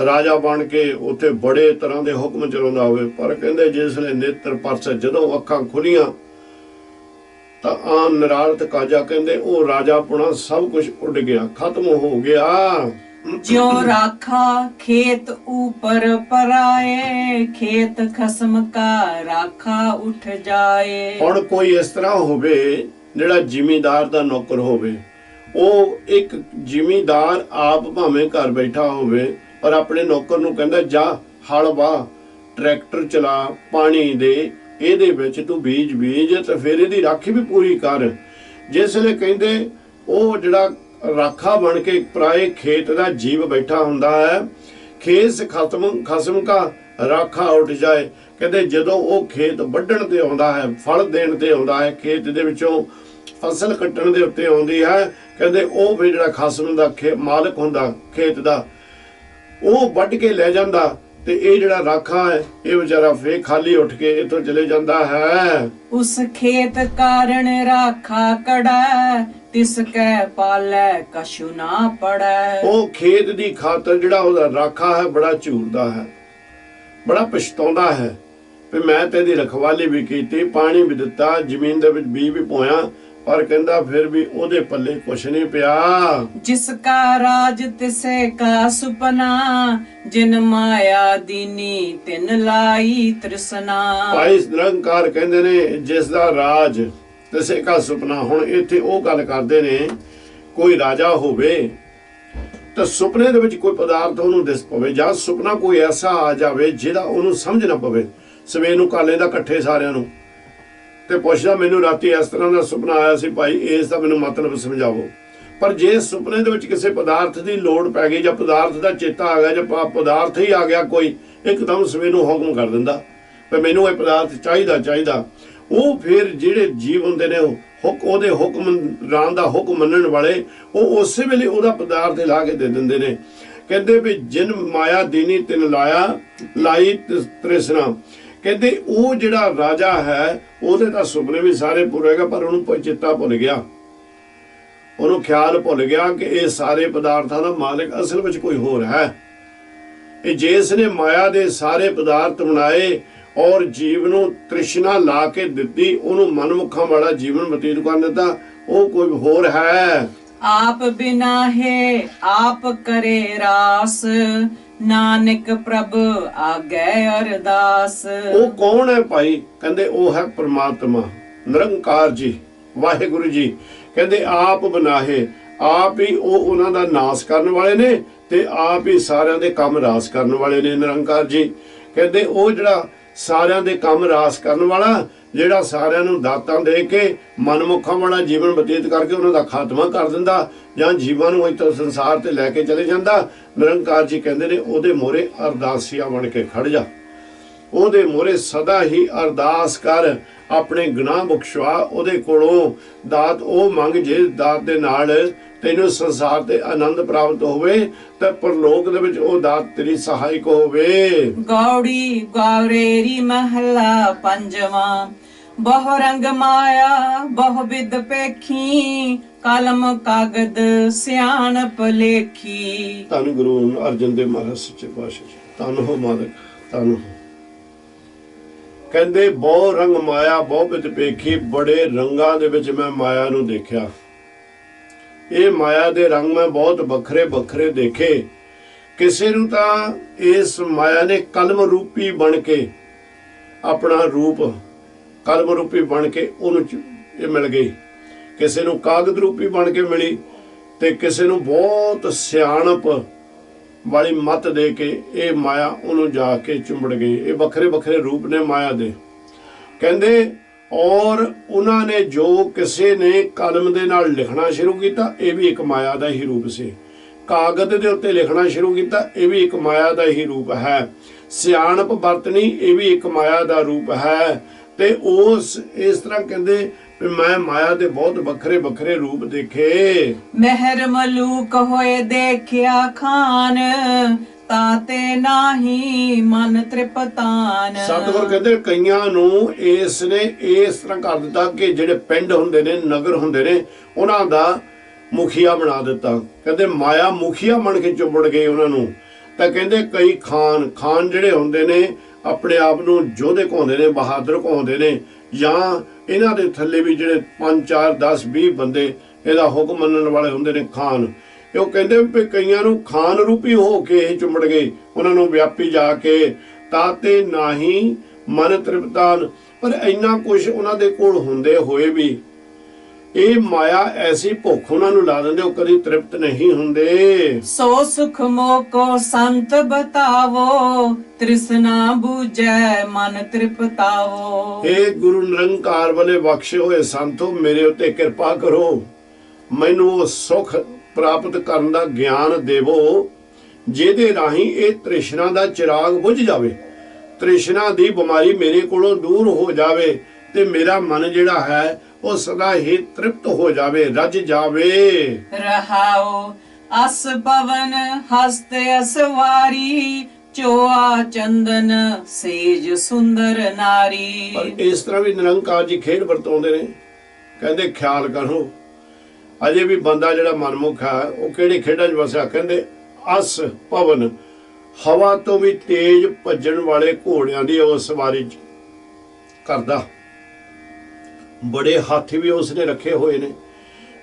ਰਾਜਾ ਬਣ ਕੇ ਉੱਥੇ ਬੜੇ ਤਰ੍ਹਾਂ ਦੇ ਹੁਕਮ ਚਲਾਉਂਦਾ ਹੋਵੇ, ਪਰ ਕਹਿੰਦੇ ਜਿਸ ਵੇਲੇ ਨੇਤਰ ਪਰਸ ਜਦੋਂ ਅੱਖਾਂ ਖੁੱਲੀਆਂ ਤਾਂ ਆ ਨਿਰਾਰਥ ਕਾਜਾ। ਕਹਿੰਦੇ ਉਹ ਰਾਜਾ ਪੁਣਾ ਸਭ ਕੁਝ ਉੱਡ ਗਿਆ, ਖਤਮ ਹੋ ਗਿਆ। ਜਿਉ ਰਾਖਾ ਖੇਤ ਉਪਰ ਪਰਾਏ, ਖੇਤ ਖਸਮ ਕਾ ਰਾਖਾ ਉੱਠ ਜਾਏ। ਹੁਣ ਕੋਈ ਇਸ ਤਰ੍ਹਾਂ ਹੋਵੇ ਜਿਹੜਾ ਜ਼ਿਮੀਂਦਾਰ ਦਾ ਨੌਕਰ ਹੋਵੇ, ਉਹ ਇੱਕ ਜ਼ਿਮੀਂਦਾਰ ਆਪ ਭਾਵੇਂ ਘਰ ਬੈਠਾ ਹੋਵੇ ਪਰ ਆਪਣੇ ਨੌਕਰ ਨੂੰ ਕਹਿੰਦਾ ਜਾ ਹਲ ਵਾਹ, ਟਰੈਕਟਰ ਚਲਾ, ਪਾਣੀ ਦੇ, ਇਹਦੇ ਵਿੱਚ ਤੂੰ ਬੀਜ ਤੇ ਫਿਰ ਇਹਦੀ ਰਾਖੀ ਵੀ ਪੂਰੀ ਕਰ। ਜਿਸ ਵੇਲੇ ਕਹਿੰਦੇ ਉਹ ਜਿਹੜਾ ਰਾਖਾ ਬਣ ਕੇ ਪਰਾਏ ਖੇਤ ਦਾ ਜੀਵ ਬੈਠਾ ਹੁੰਦਾ ਹੈ, ਖੇਸ ਖਸਮ ਕਾ ਰਾਖਾ ਉੱਠ ਜਾਏ। ਕਹਿੰਦੇ ਜਦੋਂ ਉਹ ਖੇਤ ਵੱਢਣ ਤੇ ਆਉਂਦਾ ਹੈ, ਫਲ ਦੇਣ ਤੇ ਆਉਂਦਾ ਹੈ, ਖੇਤ ਦੇ ਵਿੱਚੋਂ ਫਸਲ ਕੱਟਣ ਦੇ ਉੱਤੇ ਆਉਂਦੀ ਹੈ, ਕਹਿੰਦੇ ਉਹ ਵੀ ਜਿਹੜਾ ਖਸਮ ਦਾ ਮਾਲਕ ਹੁੰਦਾ ਖੇਤ ਦਾ, ਉਹ ਵੱਢ ਕੇ ਲੈ ਜਾਂਦਾ ਤੇ ਇਹ ਜਿਹੜਾ ਰਾਖਾ ਹੈ ਇਹ ਵਿਚਾਰਾ ਫੇਰ ਖਾਲੀ ਉੱਠ ਕੇ ਇੱਥੋਂ ਚਲੇ ਜਾਂਦਾ ਹੈ। ਉਸ ਖੇਤ ਕਾਰਨ ਰਾਖਾ ਕੜੈ, ਤਿਸ ਕੈ ਪਾਲੈ ਕਛੁ ਨਾ ਪੜੈ। ਉਹ ਖੇਤ ਦੀ ਖਾਤਰ ਜਿਹੜਾ ਉਹਦਾ ਰਾਖਾ ਹੈ ਬੜਾ ਝੂਰਦਾ ਹੈ, ਬੜਾ ਪਛਤਾਉਂਦਾ ਹੈ ਵੀ ਮੈਂ ਤੇ ਇਹਦੀ ਰਖਵਾਲੀ ਵੀ ਕੀਤੀ, ਪਾਣੀ ਵੀ ਦਿੱਤਾ, ਜ਼ਮੀਨ ਦੇ ਵਿੱਚ ਬੀਜ ਵੀ ਪੋਇਆ, ਪਰ ਕਹਿੰਦਾ ਫਿਰ ਵੀ ਉਹਦੇ ਪੱਲੇ ਕੁਛ ਨਹੀਂ ਪਿਆ। जिसका राज तिसे का सुपना, जिन माया दीनी तिन लाई तृष्णा। ਭਾਈ ਨਿਰੰਕਾਰ ਕਹਿੰਦੇ ਨੇ ਜਿਸ ਦਾ ਰਾਜ ਤਿਸੇ ਕਾ ਸੁਪਨਾ। ਹੁਣ ਇੱਥੇ ਉਹ ਗੱਲ ਕਰਦੇ ਨੇ ਕੋਈ ਰਾਜਾ ਹੋਵੇ ਤਾਂ ਸੁਪਨੇ ਦੇ ਵਿੱਚ ਕੋਈ ਪਦਾਰਥ ਉਹਨੂੰ ਦਿਸ ਪਵੇ, ਜਾਂ ਸੁਪਨਾ ਕੋਈ ਐਸਾ ਆ ਜਾਵੇ ਜਿਹਦਾ ਉਹਨੂੰ ਸਮਝ ਨਾ ਪਵੇ। ਸਵੇਰ ਨੂੰ ਕਰ ਲੈਂਦਾ ਇਕੱਠੇ ਸਾਰਿਆਂ ਨੂੰ ਤੇ ਪੁੱਛਦਾ ਮੈਨੂੰ ਰਾਤੀ ਇਸ ਤਰ੍ਹਾਂ ਦਾ ਸੁਪਨਾ ਆਇਆ ਸੀ ਭਾਈ, ਇਸ ਦਾ ਮੈਨੂੰ ਮਤਲਬ ਸਮਝਾਵੋ। ਪਰ ਜੇ ਸੁਪਨੇ ਦੇ ਵਿੱਚ ਕਿਸੇ ਪਦਾਰਥ ਦੀ ਲੋੜ ਪੈ ਗਈ, ਜਾਂ ਪਦਾਰਥ ਦਾ ਚੇਤਾ ਆ ਗਿਆ, ਜਾਂ ਪਦਾਰਥ ਹੀ ਆ ਗਿਆ ਕੋਈ, ਇੱਕਦਮ ਸਵੇਰ ਨੂੰ ਹੁਕਮ ਕਰ ਦਿੰਦਾ ਵੀ ਮੈਨੂੰ ਇਹ ਪਦਾਰਥ ਚਾਹੀਦਾ। ਉਹ ਫਿਰ ਜਿਹੜੇ ਜੀਵ ਹੁੰਦੇ ਨੇ ਉਹਦੇ ਹੁਕਮ ਰਾਮ ਦਾ ਹੁਕਮ ਮੰਨਣ ਵਾਲੇ, ਉਹ ਉਸੇ ਵੇਲੇ ਉਹਦਾ ਪਦਾਰਥ ਲਾ ਕੇ ਦੇ ਦਿੰਦੇ ਨੇ। ਕਹਿੰਦੇ ਵੀ ਜਿਨ ਮਾਇਆ ਦੀਨੀ ਤਿਨ ਲਾਈ ਤ੍ਰਿਸ਼ਨਾ। ਕਹਿੰਦੇ ਉਹ ਜਿਹੜਾ ਰਾਜਾ ਹੈ ਉਹਦੇ ਤਾਂ ਸੁਪਨੇ ਵੀ ਸਾਰੇ ਪੂਰੇ ਹੈਗਾ, ਪਰ ਉਹਨੂੰ ਚੇਤਾ ਭੁੱਲ ਗਿਆ, ਉਹਨੂੰ ਖਿਆਲ ਭੁੱਲ ਗਿਆ ਕਿ ਇਹ ਸਾਰੇ ਪਦਾਰਥਾਂ ਦਾ ਮਾਲਕ ਅਸਲ ਵਿੱਚ ਕੋਈ ਹੋਰ ਹੈ। ਇਹ ਜਿਸ ਨੇ ਮਾਇਆ ਦੇ ਸਾਰੇ ਪਦਾਰਥ ਬਣਾਏ ਔਰ ਜੀਵ ਨੂੰ ਤ੍ਰਿਸ਼ਨਾ ਲਾ ਕੇ ਦਿੱਤੀ, ਉਹਨੂੰ ਮਨਮੁਖਾਂ ਵਾਲਾ ਜੀਵਨ ਬਤੀਤ ਕਰਨ ਦਿੱਤਾ, ਉਹ ਕੋਈ ਹੋਰ ਹੈ। आप बिना है आप करे रास, नानक प्रभ आगे अरदास। ਉਹ ਕੌਣ ਹੈ ਭਾਈ? ਕਹਿੰਦੇ ਉਹ ਹੈ ਪ੍ਰਮਾਤਮਾ ਨਿਰੰਕਾਰ ਜੀ, ਵਾਹਿਗੁਰੂ ਜੀ। ਕਹਿੰਦੇ ਆਪ ਬਨਾਹੇ, ਆਪ ਹੀ ਉਹ ਉਹਨਾਂ ਦਾ ਨਾਸ ਕਰਨ ਵਾਲੇ ਨੇ ਤੇ ਆਪ ਹੀ ਸਾਰਿਆਂ ਦੇ ਕੰਮ ਰਾਸ ਕਰਨ ਵਾਲੇ ਨੇ ਨਿਰੰਕਾਰ ਜੀ। ਕਹਿੰਦੇ ਉਹ ਜਿਹੜਾ ਸਾਰਿਆਂ ਦੇ ਕੰਮ ਰਾਸ ਕਰਨ ਵਾਲਾ, ਜਿਹੜਾ ਸਾਰਿਆਂ ਨੂੰ ਦਾਤਾਂ ਦੇ ਕੇ ਮਨਮੁਖਾਂ ਵਾਲਾ ਜੀਵਨ ਬਤੀਤ ਕਰਕੇ ਉਹਨਾਂ ਦਾ ਖਾਤਮਾ ਕਰ ਦਿੰਦਾ, ਜਾਂ ਜੀਵਾਂ ਨੂੰ ਇੱਥੋਂ ਸੰਸਾਰ ਤੇ ਲੈ ਕੇ ਚਲੇ ਜਾਂਦਾ। ਨਿਰੰਕਾਰ ਜੀ ਕਹਿੰਦੇ ਨੇ ਉਹਦੇ ਮੋਹਰੇ ਅਰਦਾਸੀਆ ਬਣ ਕੇ ਖੜ ਜਾ, ਉਹਦੇ ਮੋਹਰੇ ਸਦਾ ਹੀ ਅਰਦਾਸ ਕਰ, ਆਪਣੇ ਗੁਨਾਹ ਬਖਸ਼ਵਾ, ਉਹਦੇ ਕੋਲੋਂ ਦਾਤ ਉਹ ਮੰਗ ਜੇ ਦਾਤ ਦੇ ਨਾਲ ਤੈਨੂੰ ਸੰਸਾਰ ਤੇ ਆਨੰਦ ਪ੍ਰਾਪਤ ਹੋਵੇ ਤੇ ਪਰਲੋਕ ਦੇ ਵਿੱਚ ਉਹ ਦਾਤ ਤੇਰੀ ਸਹਾਇਕ ਹੋਵੇ। ਗੌੜੀ ਗੌਰੇਰੀ ਮਹਲਾ ਪੰਜਵਾਂ। ਬਹੁ ਰੰਗ ਮਾਇਆ ਬਹੁ ਵਿਦ ਪੇਖੀ, ਕਲਮ ਕਾਗਦ ਸਿਆਣਪ ਲੇਖੀ। ਧੰਨ ਗੁਰੂ ਅਰਜਨ ਦੇਵ ਮਹਾਰਾਜ ਸੱਚੇ ਪਾਤਸ਼ਾਹ ਜੀ, ਧੰਨ ਹੋ ਮਾਲਕ, ਧੰਨ ਹੋ। ਕਹਿੰਦੇ ਬਹੁ ਰੰਗ ਮਾਇਆ ਬਹੁ ਵਿਦ ਪੇਖੀ, ਬੜੇ ਰੰਗਾਂ ਦੇ ਵਿੱਚ ਮੈਂ ਮਾਇਆ ਨੂੰ ਦੇਖਿਆ। ਇਹ ਮਾਇਆ ਦੇ ਰੰਗ ਮੈਂ ਬਹੁਤ ਵੱਖਰੇ ਵੱਖਰੇ ਦੇਖੇ। ਕਿਸੇ ਨੂੰ ਤਾਂ ਇਸ ਮਾਇਆ ਨੇ ਕਲਮ ਰੂਪੀ ਬਣ ਕੇ, ਆਪਣਾ ਰੂਪ ਕਲਮ ਰੂਪੀ ਬਣ ਕੇ ਉਹਨੂੰ ਇਹ ਮਿਲ ਗਈ, ਕਿਸੇ ਨੂੰ ਕਾਗਜ਼ ਰੂਪੀ ਬਣ ਕੇ ਮਿਲੀ, ਤੇ ਕਿਸੇ ਨੂੰ ਬਹੁਤ ਸਿਆਣਪ ਵਾਲੀ ਮੱਤ ਦੇ ਕੇ ਇਹ ਮਾਇਆ ਉਹਨੂੰ ਜਾ ਕੇ ਚੁੰਬੜ ਗਈ। ਇਹ ਵੱਖਰੇ ਵੱਖਰੇ ਰੂਪ ਨੇ ਮਾਇਆ ਦੇ। ਕਹਿੰਦੇ ਔਰ ਉਹਨਾਂ ਨੇ ਜੋ ਕਿਸੇ ਨੇ ਕਲਮ ਦੇ ਨਾਲ ਲਿਖਣਾ ਸ਼ੁਰੂ ਕੀਤਾ, ਇਹ ਵੀ ਇੱਕ ਮਾਇਆ ਦਾ ਹੀ ਰੂਪ ਸੀ। ਕਾਗਜ਼ ਦੇ ਉੱਤੇ ਲਿਖਣਾ ਸ਼ੁਰੂ ਕੀਤਾ, ਇਹ ਵੀ ਇੱਕ ਮਾਇਆ ਦਾ ਹੀ ਰੂਪ ਹੈ। ਸਿਆਣਪ ਵਰਤਣੀ, ਇਹ ਵੀ ਇੱਕ ਮਾਇਆ ਦਾ ਰੂਪ ਹੈ। ਤੇ ਉਸ ਇਸ ਤਰ੍ਹਾਂ ਕਹਿੰਦੇ ਵੀ ਮੈਂ ਮਾਇਆ ਦੇ ਬਹੁਤ ਵੱਖਰੇ ਵੱਖਰੇ ਰੂਪ ਦੇਖੇ। ਮਹਿਰ ਮਲੂਕ ਹੋਏ ਦੇਖਿਆ ਖਾਨ, ਤਾਤੇ ਨਾਹੀ ਮਨ ਤ੍ਰਿਪਤਾਨ। ਸਤਿਗੁਰ ਕਹਿੰਦੇ ਕਈਆਂ ਨੂੰ ਇਸ ਨੇ ਇਸ ਤਰ੍ਹਾਂ ਕਰ ਦਿੱਤਾ ਕਿ ਜਿਹੜੇ ਪਿੰਡ ਹੁੰਦੇ ਨੇ, ਨਗਰ ਹੁੰਦੇ ਨੇ, ਉਹਨਾਂ ਦਾ ਮੁਖੀਆ ਬਣਾ ਦਿੱਤਾ। ਕਹਿੰਦੇ ਮਾਇਆ ਮੁਖੀਆ ਬਣ ਕੇ ਚੁੰਬੜ ਗਏ ਉਹਨਾਂ ਨੂੰ। ਤਾਂ ਕਹਿੰਦੇ ਕਈ ਖਾਨ ਜਿਹੜੇ ਹੁੰਦੇ ਨੇ ਆਪਣੇ ਆਪ ਨੂੰ ਯੋਧੇ ਕਹਾਉਂਦੇ ਨੇ, ਬਹਾਦਰ ਕਹਾਉਂਦੇ ਨੇ, ਜਾਂ ਇਹਨਾਂ ਦੇ ਥੱਲੇ ਵੀ ਜਿਹੜੇ 5 4 10 20 ਬੰਦੇ ਇਹਦਾ ਹੁਕਮ ਮੰਨਣ ਵਾਲੇ ਹੁੰਦੇ ਨੇ ਖਾਨ। ਉਹ ਕਹਿੰਦੇ ਵੀ ਕਈਆਂ ਨੂੰ ਖਾਨ ਰੂਪੀ ਹੋ ਕੇ ਇਹ ਚੁੰਬੜ ਗਏ, ਉਹਨਾਂ ਨੂੰ ਵਿਆਪੀ ਜਾ ਕੇ। ਤਾਤੇ ਨਾਹੀ ਮਨ ਤ੍ਰਿਪਤਾਨ। ਪਰ ਇੰਨਾ ਕੁਝ ਉਹਨਾਂ ਦੇ ਕੋਲ ਹੁੰਦੇ ਹੋਏ ਵੀ ਇਹ ਮਾਇਆ ਐਸੀ ਭੁੱਖ ਉਹਨਾਂ ਨੂੰ ਲਾ ਦਿੰਦੇ, ਉਹ ਕਦੀ ਤ੍ਰਿਪਤ ਨਹੀਂ ਹੁੰਦੇ। ਸੋ ਸੁਖ ਮੋਕੋ ਸੰਤ ਬਤਾਵੋ, ਤ੍ਰਿਸ਼ਨਾ ਬੂਝੈ ਮਨ ਤ੍ਰਿਪਤਾਵੋ। ਇਹ ਗੁਰੂ ਨਿਰੰਕਾਰ ਵਾਲੇ ਬਖਸ਼ੇ ਹੋਏ ਸੰਤੋ, ਮੇਰੇ ਉੱਤੇ ਕਿਰਪਾ ਕਰੋ, ਮੈਨੂੰ ਉਹ ਸੁਖ ਪ੍ਰਾਪਤ ਕਰਨ ਦਾ ਗਿਆਨ ਦੇਵੋ ਜਿਹਦੇ ਰਾਹੀਂ ਇਹ ਤ੍ਰਿਸ਼ਨਾ ਦਾ ਚਿਰਾਗ ਬੁਝ ਜਾਵੇ, ਤ੍ਰਿਸ਼ਨਾ ਦੀ ਬਿਮਾਰੀ ਮੇਰੇ ਕੋਲੋਂ ਦੂਰ ਹੋ ਜਾਵੇ, ਤੇ ਮੇਰਾ ਮਨ ਜਿਹੜਾ ਹੈ ਉਹ ਸਦਾ ਹੀ ਤ੍ਰਿਪਤ ਹੋ ਜਾਵੇ, ਰੱਜ ਜਾਵੇ। ਰਹਾਉ ਅਸ ਪਵਨ ਹਸਤ ਅਸਵਾਰੀ, ਚੋਆ ਚੰਦਨ ਸੇਜ ਸੁੰਦਰ ਨਾਰੀ। ਪਰ ਇਸ ਤਰ੍ਹਾਂ ਵੀ ਨਿਰੰਕਾਰ ਜੀ ਖੇਡ ਵਰਤਾਉਂਦੇ ਨੇ। ਕਹਿੰਦੇ ਖਿਆਲ ਕਰੋ, ਅਜੇ ਵੀ ਬੰਦਾ ਜਿਹੜਾ ਮਨਮੁਖ ਹੈ ਉਹ ਕਿਹੜੀ ਖੇਡਾਂ 'ਚ ਵਸਿਆ। ਕਹਿੰਦੇ ਅਸ ਪਵਨ, ਹਵਾ ਤੋਂ ਵੀ ਤੇਜ਼ ਭੱਜਣ ਵਾਲੇ ਘੋੜਿਆਂ ਦੀ ਉਹ ਸਵਾਰੀ ਕਰਦਾ। बड़े हाथी भी उसने रखे हुए ने।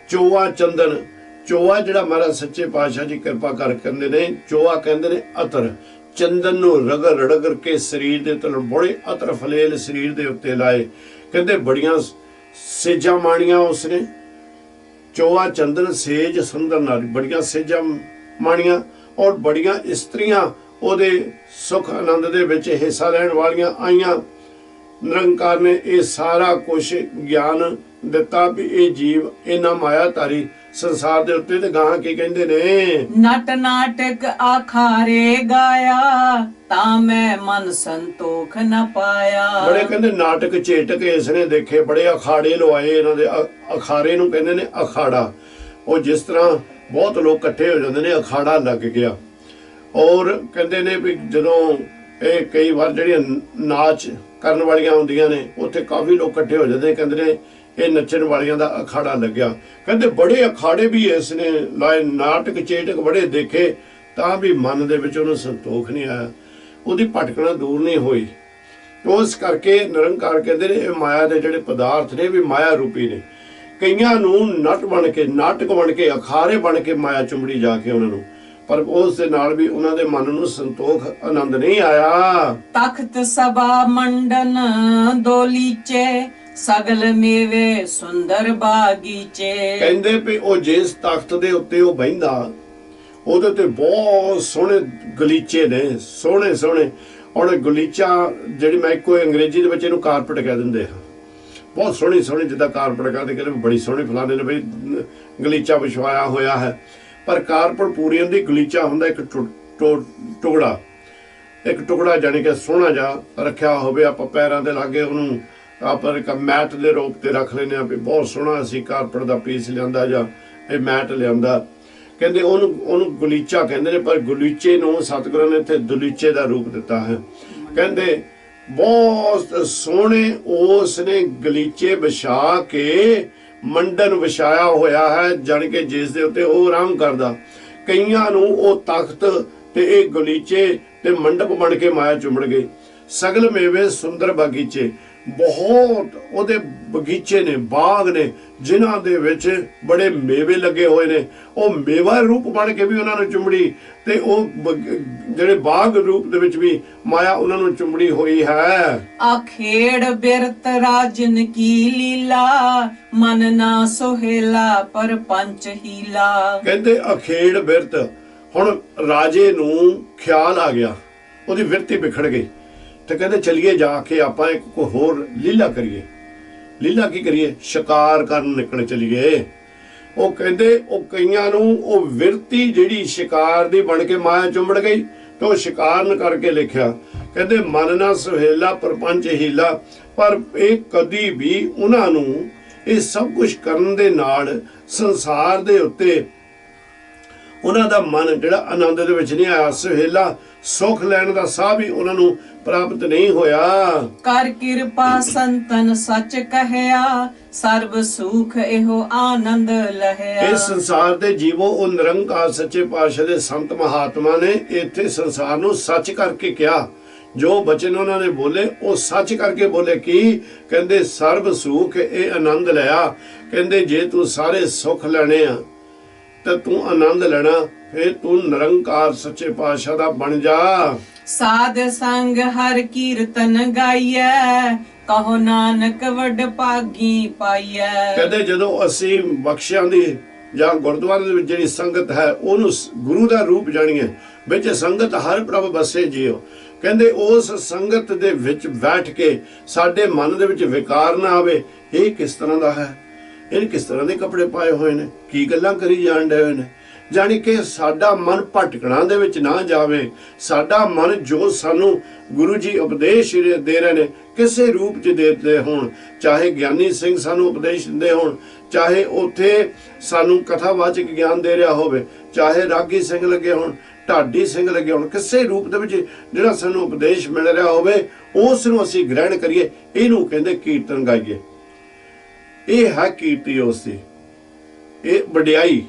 चोआ चंदन, चोआ जिहड़ा महाराज सच्चे पातशाह जी किरपा कर कहंदे ने, चोआ कहंदे ने अतर, चंदन नूं रगड़ रगड़ के शरीर दे तल बड़े अतर फलेल शरीर दे उत्ते लाए। कहंदे बड़ियां सेजां माणियां उसने। चोआ चंदन सेज सुंदर नारी, बड़ियां सेजां माणियां और बड़ियां इस्त्रियां ਉਹਦੇ सुख आनंद दे विच हिस्सा लैण वालियां आईयां। निरंकार ने ये सारा कुछ ज्ञान दिता भी ये जीव इन्ना मायाधारी संसार दे उत्ते। ते गां की कहंदे ने, नट नाटक आखारे गाया ता मैं मन संतोख न पाया। बड़े कहंदे नाटक चेटक इसने देखे, बड़े अखाड़े लवाए इन्हां दे। अखाड़े नूं कहंदे ने अखाड़ा। ਉਹ जिस तरह बहुत लोग इकट्ठे हो जाते हैं, अखाड़ा लग गया। और कहते ने भी जदों ये कई बार ਜਿਹੜੀਆਂ नाच ਕਰਨ ਵਾਲੀਆਂ ਹੁੰਦੀਆਂ ਨੇ ਉੱਥੇ ਕਾਫੀ ਲੋਕ ਇਕੱਠੇ ਹੋ ਜਾਂਦੇ, ਕਹਿੰਦੇ ਨੇ ਇਹ ਨੱਚਣ ਵਾਲੀਆਂ ਦਾ ਅਖਾੜਾ ਲੱਗਿਆ। ਕਹਿੰਦੇ ਬੜੇ ਅਖਾੜੇ ਵੀ ਇਸ ਨੇ ਲਾਏ, ਨਾਟਕ ਚੇਟਕ ਬੜੇ ਦੇਖੇ ਤਾਂ ਵੀ ਮਨ ਦੇ ਵਿੱਚ ਉਹਨੂੰ ਸੰਤੋਖ ਨਹੀਂ ਆਇਆ, ਉਹਦੀ ਭਟਕਣਾ ਦੂਰ ਨਹੀਂ ਹੋਈ। ਉਸ ਕਰਕੇ ਨਿਰੰਕਾਰ ਕਹਿੰਦੇ ਨੇ ਇਹ ਮਾਇਆ ਦੇ ਜਿਹੜੇ ਪਦਾਰਥ ਨੇ ਵੀ ਮਾਇਆ ਰੂਪੀ ਨੇ। ਕਈਆਂ ਨੂੰ ਨਟ ਬਣ ਕੇ, ਨਾਟਕ ਬਣ ਕੇ, ਅਖਾੜੇ ਬਣ ਕੇ ਮਾਇਆ ਚੁੰਬੜੀ ਜਾ ਕੇ ਉਹਨਾਂ ਨੂੰ, पर उस दे नाल भी उन्हां दे मन नूं संतोख आनंद नहीं आया। तख्त सभा मंडन दोलीचे सगल मेवे सुंदर बागीचे। कहंदे भी ओ जिस तख्त दे उत्ते ओ बहिंदा ओदे ते बहुत सोहणे गलीचे ने, सोहणे सोहणे। और गलीचा जिहड़ी मैं कोई अंग्रेजी दे विच इहनूं कारपेट कह दिंदे आ, बहुत सोहणी सोहणी जिद्दां कारपेट कहते, कहंदे बड़ी सोहणी फलाने ने बई गलीचा विछवाया होया है। पर कारपेट पूरी होंदी, गलीचा हुंदा एक टुकड़ा, एक टुकड़ा जानी कि सोहना जा रखिया होवे, आपां पैरां दे लागे उहनूं आपां इक मैट दे रूप ते रख लैंदे आ भी बहुत सोहना असीं कारपेट दा पीस लिआंदा जां इह मैट लिआंदा। कहंदे ਉਹਨੂੰ गलीचा कहंदे ने, पर गलीचे ਨੂੰ सतगुਰਾਂ ਨੇ ਇੱਥੇ दुलीचे ਦਾ रूप ਦਿੱਤਾ है। कहंदे बहुत सोहणे ਉਸ ने गलीचे ਵਿਛਾ के ਮੰਡਨ ਵਿਛਾਇਆ ਹੋਇਆ ਹੈ, ਜਾਣ ਕੇ ਜਿਸ ਦੇ ਉੱਤੇ ਉਹ ਆਰਾਮ ਕਰਦਾ। ਕਈਆਂ ਨੂੰ ਉਹ ਤਖਤ ਤੇ ਇਹ ਗਲੀਚੇ ਤੇ ਮੰਡਪ ਬਣ ਕੇ ਮਾਇਆ ਚੁੰਮੜ ਗਈ। ਸਗਲ ਮੇਵੇ ਸੁੰਦਰ ਬਾਗੀਚੇ, ਬਹੁਤ ਉਹਦੇ ਬਗੀਚੇ ਨੇ, ਬਾਗ ਨੇ ਜਿਨ੍ਹਾਂ ਦੇ ਵਿੱਚ ਬੜੇ ਮੇਵੇ ਲੱਗੇ ਹੋਏ ਨੇ। ਉਹ ਮੇਵਾ ਰੂਪ ਬਣ ਕੇ ਵੀ ਉਹਨਾਂ ਨੂੰ ਚੁੰਮੜੀ, ਤੇ ਉਹ ਜਿਹੜੇ ਬਾਗ ਰੂਪ ਦੇ ਵਿੱਚ ਵੀ ਮਾਇਆ ਉਹਨਾਂ ਨੂੰ ਚੁੰਮੜੀ ਹੋਈ ਹੈ। ਆਖੇੜ ਬਿਰਤ ਰਾਜਨ ਕੀ ਲੀਲਾ ਮਨ ਨਾ ਸੋਹੇਲਾ ਪਰ ਪੰਚ ਹੀਲਾ। ਕਹਿੰਦੇ ਅਖੇੜ ਬਿਰਤ, ਹੁਣ ਰਾਜੇ ਨੂੰ ਖਿਆਲ ਆ ਗਿਆ, ਉਹਦੀ ਬਿਰਤੀ ਵਿਖੜ ਗਈ, ਤੇ ਕਹਿੰਦੇ ਚਲੀਏ ਜਾ ਕੇ ਆਪਾਂ ਇੱਕ ਕੋਈ ਹੋਰ ਲੀਲਾ ਕਰੀਏ। ਲੀਲਾ ਕੀ ਕਰੀਏ? ਸ਼ਿਕਾਰ ਕਰਨ ਨਿਕਲ ਚਲੀਏ। ਉਹ ਕਹਿੰਦੇ ਉਹ ਕਈਆਂ ਨੂੰ ਉਹ ਵਿਰਤੀ ਜਿਹੜੀ ਸ਼ਿਕਾਰ ਦੀ ਬਣ ਕੇ ਮਾਇਆ ਚੁੰਮੜ ਗਈ, ਤੇ ਉਹ ਸ਼ਿਕਾਰਨ ਕਰਕੇ ਲਿਖਿਆ। ਕਹਿੰਦੇ ਮਨ ਨਾ ਸੁਹੇਲਾ ਪਰਪੰਚ ਹੀਲਾ, ਪਰ ਇਹ ਕਦੀ ਵੀ ਉਹਨਾਂ ਨੂੰ ਇਹ ਸਭ ਕੁਝ ਕਰਨ ਦੇ ਨਾਲ ਸੰਸਾਰ ਦੇ ਉੱਤੇ ਉਹਨਾਂ ਦਾ ਮਨ ਜਿਹੜਾ ਆਨੰਦ ਦੇ ਵਿੱਚ ਨਹੀਂ ਆਇਆ। ਸੁਹੇਲਾ ਸੁਖ ਲੈਣ ਦਾ ਸਾਹ ਵੀ ਉਹਨਾਂ ਨੂੰ ਪ੍ਰਾਪਤ ਨਹੀਂ ਹੋਇਆ। ਕਰ ਕਿਰਪਾ ਸੰਤਨ ਸੱਚ ਕਹਿਆ ਸਰਬ ਸੁਖ ਇਹੋ ਆਨੰਦ ਲਹਿਆ। ਇਸ ਸੰਸਾਰ ਦੇ ਜੀਵੋ ਉਹ ਨਿਰੰਕਾਰ ਸੱਚੇ ਪਾਤਸ਼ਾਹ ਦੇ ਸੰਤ ਮਹਾਤਮਾ ਨੇ ਇੱਥੇ ਸੰਸਾਰ ਨੂੰ ਸੱਚ ਕਰਕੇ ਕਿਹਾ। ਜੋ ਬਚਨ ਉਹਨਾਂ ਨੇ ਬੋਲੇ ਉਹ ਸੱਚ ਕਰਕੇ ਬੋਲੇ। ਕੀ ਕਹਿੰਦੇ? ਸਰਬ ਸੁਖ ਇਹ ਆਨੰਦ ਲਿਆ। ਕਹਿੰਦੇ ਜੇ ਤੂੰ ਸਾਰੇ ਸੁਖ ਲੈਣੇ ਆ ਤੇ ਤੂੰ ਆਨੰਦ ਲੈਣਾ, ਫਿਰ ਤੂੰ ਨਿਰੰਕਾਰ ਸੱਚੇ ਪਾਤਸ਼ਾਹ ਦਾ ਬਣ ਜਾ। ਸਾਧ ਸੰਗ ਹਰ ਕੀਰਤਨ ਗਾਈਐ ਕਹੋ ਨਾਨਕ ਵੱਡ ਭਾਗੀ ਪਾਈਐ। ਕਹਿੰਦੇ ਜਦੋਂ ਅਸੀਂ ਬਖਸ਼ਿਆਂ ਦੀ ਜਾਂ ਗੁਰਦੁਆਰੇ ਦੇ ਵਿੱਚ ਜਿਹੜੀ ਸੰਗਤ ਹੈ ਉਹਨੂੰ ਗੁਰੂ ਦਾ ਰੂਪ ਜਾਣੀਏ, ਵਿੱਚ ਸੰਗਤ ਹਰ ਪ੍ਰਭ ਬਸੇ ਜੀਓ। ਕਹਿੰਦੇ ਉਸ ਸੰਗਤ ਦੇ ਵਿੱਚ ਬੈਠ ਕੇ ਸਾਡੇ ਮਨ ਦੇ ਵਿੱਚ ਵਿਕਾਰ ਨਾ ਆਵੇ। ਇਹ ਕਿਸ ਤਰ੍ਹਾਂ ਦਾ ਹੈ? ਇਹ ਕਿਸ ਤਰ੍ਹਾਂ ਦੇ ਕੱਪੜੇ ਪਾਏ ਹੋਏ ਨੇ, ਕੀ ਗੱਲਾਂ ਕਰੀ ਜਾਣ ਡਏ ਹੋਏ ਨੇ। ਜਾਣੀ ਕਿ ਸਾਡਾ ਮਨ ਭਟਕਣਾ ਦੇ ਵਿੱਚ ਨਾ ਜਾਵੇ। ਸਾਡਾ ਮਨ ਜੋ ਸਾਨੂੰ ਗੁਰੂ ਜੀ ਉਪਦੇਸ਼ ਦੇ ਰਹੇ ਨੇ ਕਿਸੇ ਰੂਪ 'ਚ ਦੇਤੇ ਹੋਣ, ਚਾਹੇ ਗਿਆਨੀ ਸਿੰਘ ਸਾਨੂੰ ਉਪਦੇਸ਼ ਦਿੰਦੇ ਹੋਣ, ਚਾਹੇ ਉੱਥੇ ਸਾਨੂੰ ਕਥਾਵਾਚਕ ਗਿਆਨ ਦੇ ਰਿਹਾ ਹੋਵੇ, ਚਾਹੇ ਰਾਗੀ ਸਿੰਘ ਲੱਗੇ ਹੋਣ, ਢਾਡੀ ਸਿੰਘ ਲੱਗੇ ਹੋਣ, ਕਿਸੇ ਰੂਪ ਦੇ ਵਿੱਚ ਜਿਹੜਾ ਸਾਨੂੰ ਉਪਦੇਸ਼ ਮਿਲ ਰਿਹਾ ਹੋਵੇ ਉਸ ਨੂੰ ਅਸੀਂ ਗ੍ਰਹਿਣ ਕਰੀਏ। ਇਹਨੂੰ ਕਹਿੰਦੇ ਕੀਰਤਨ ਗਾਈਏ। ਇਹ ਹੈ ਕੀਰਤੀ ਉਸ ਦੀ, ਇਹ ਵਡਿਆਈ।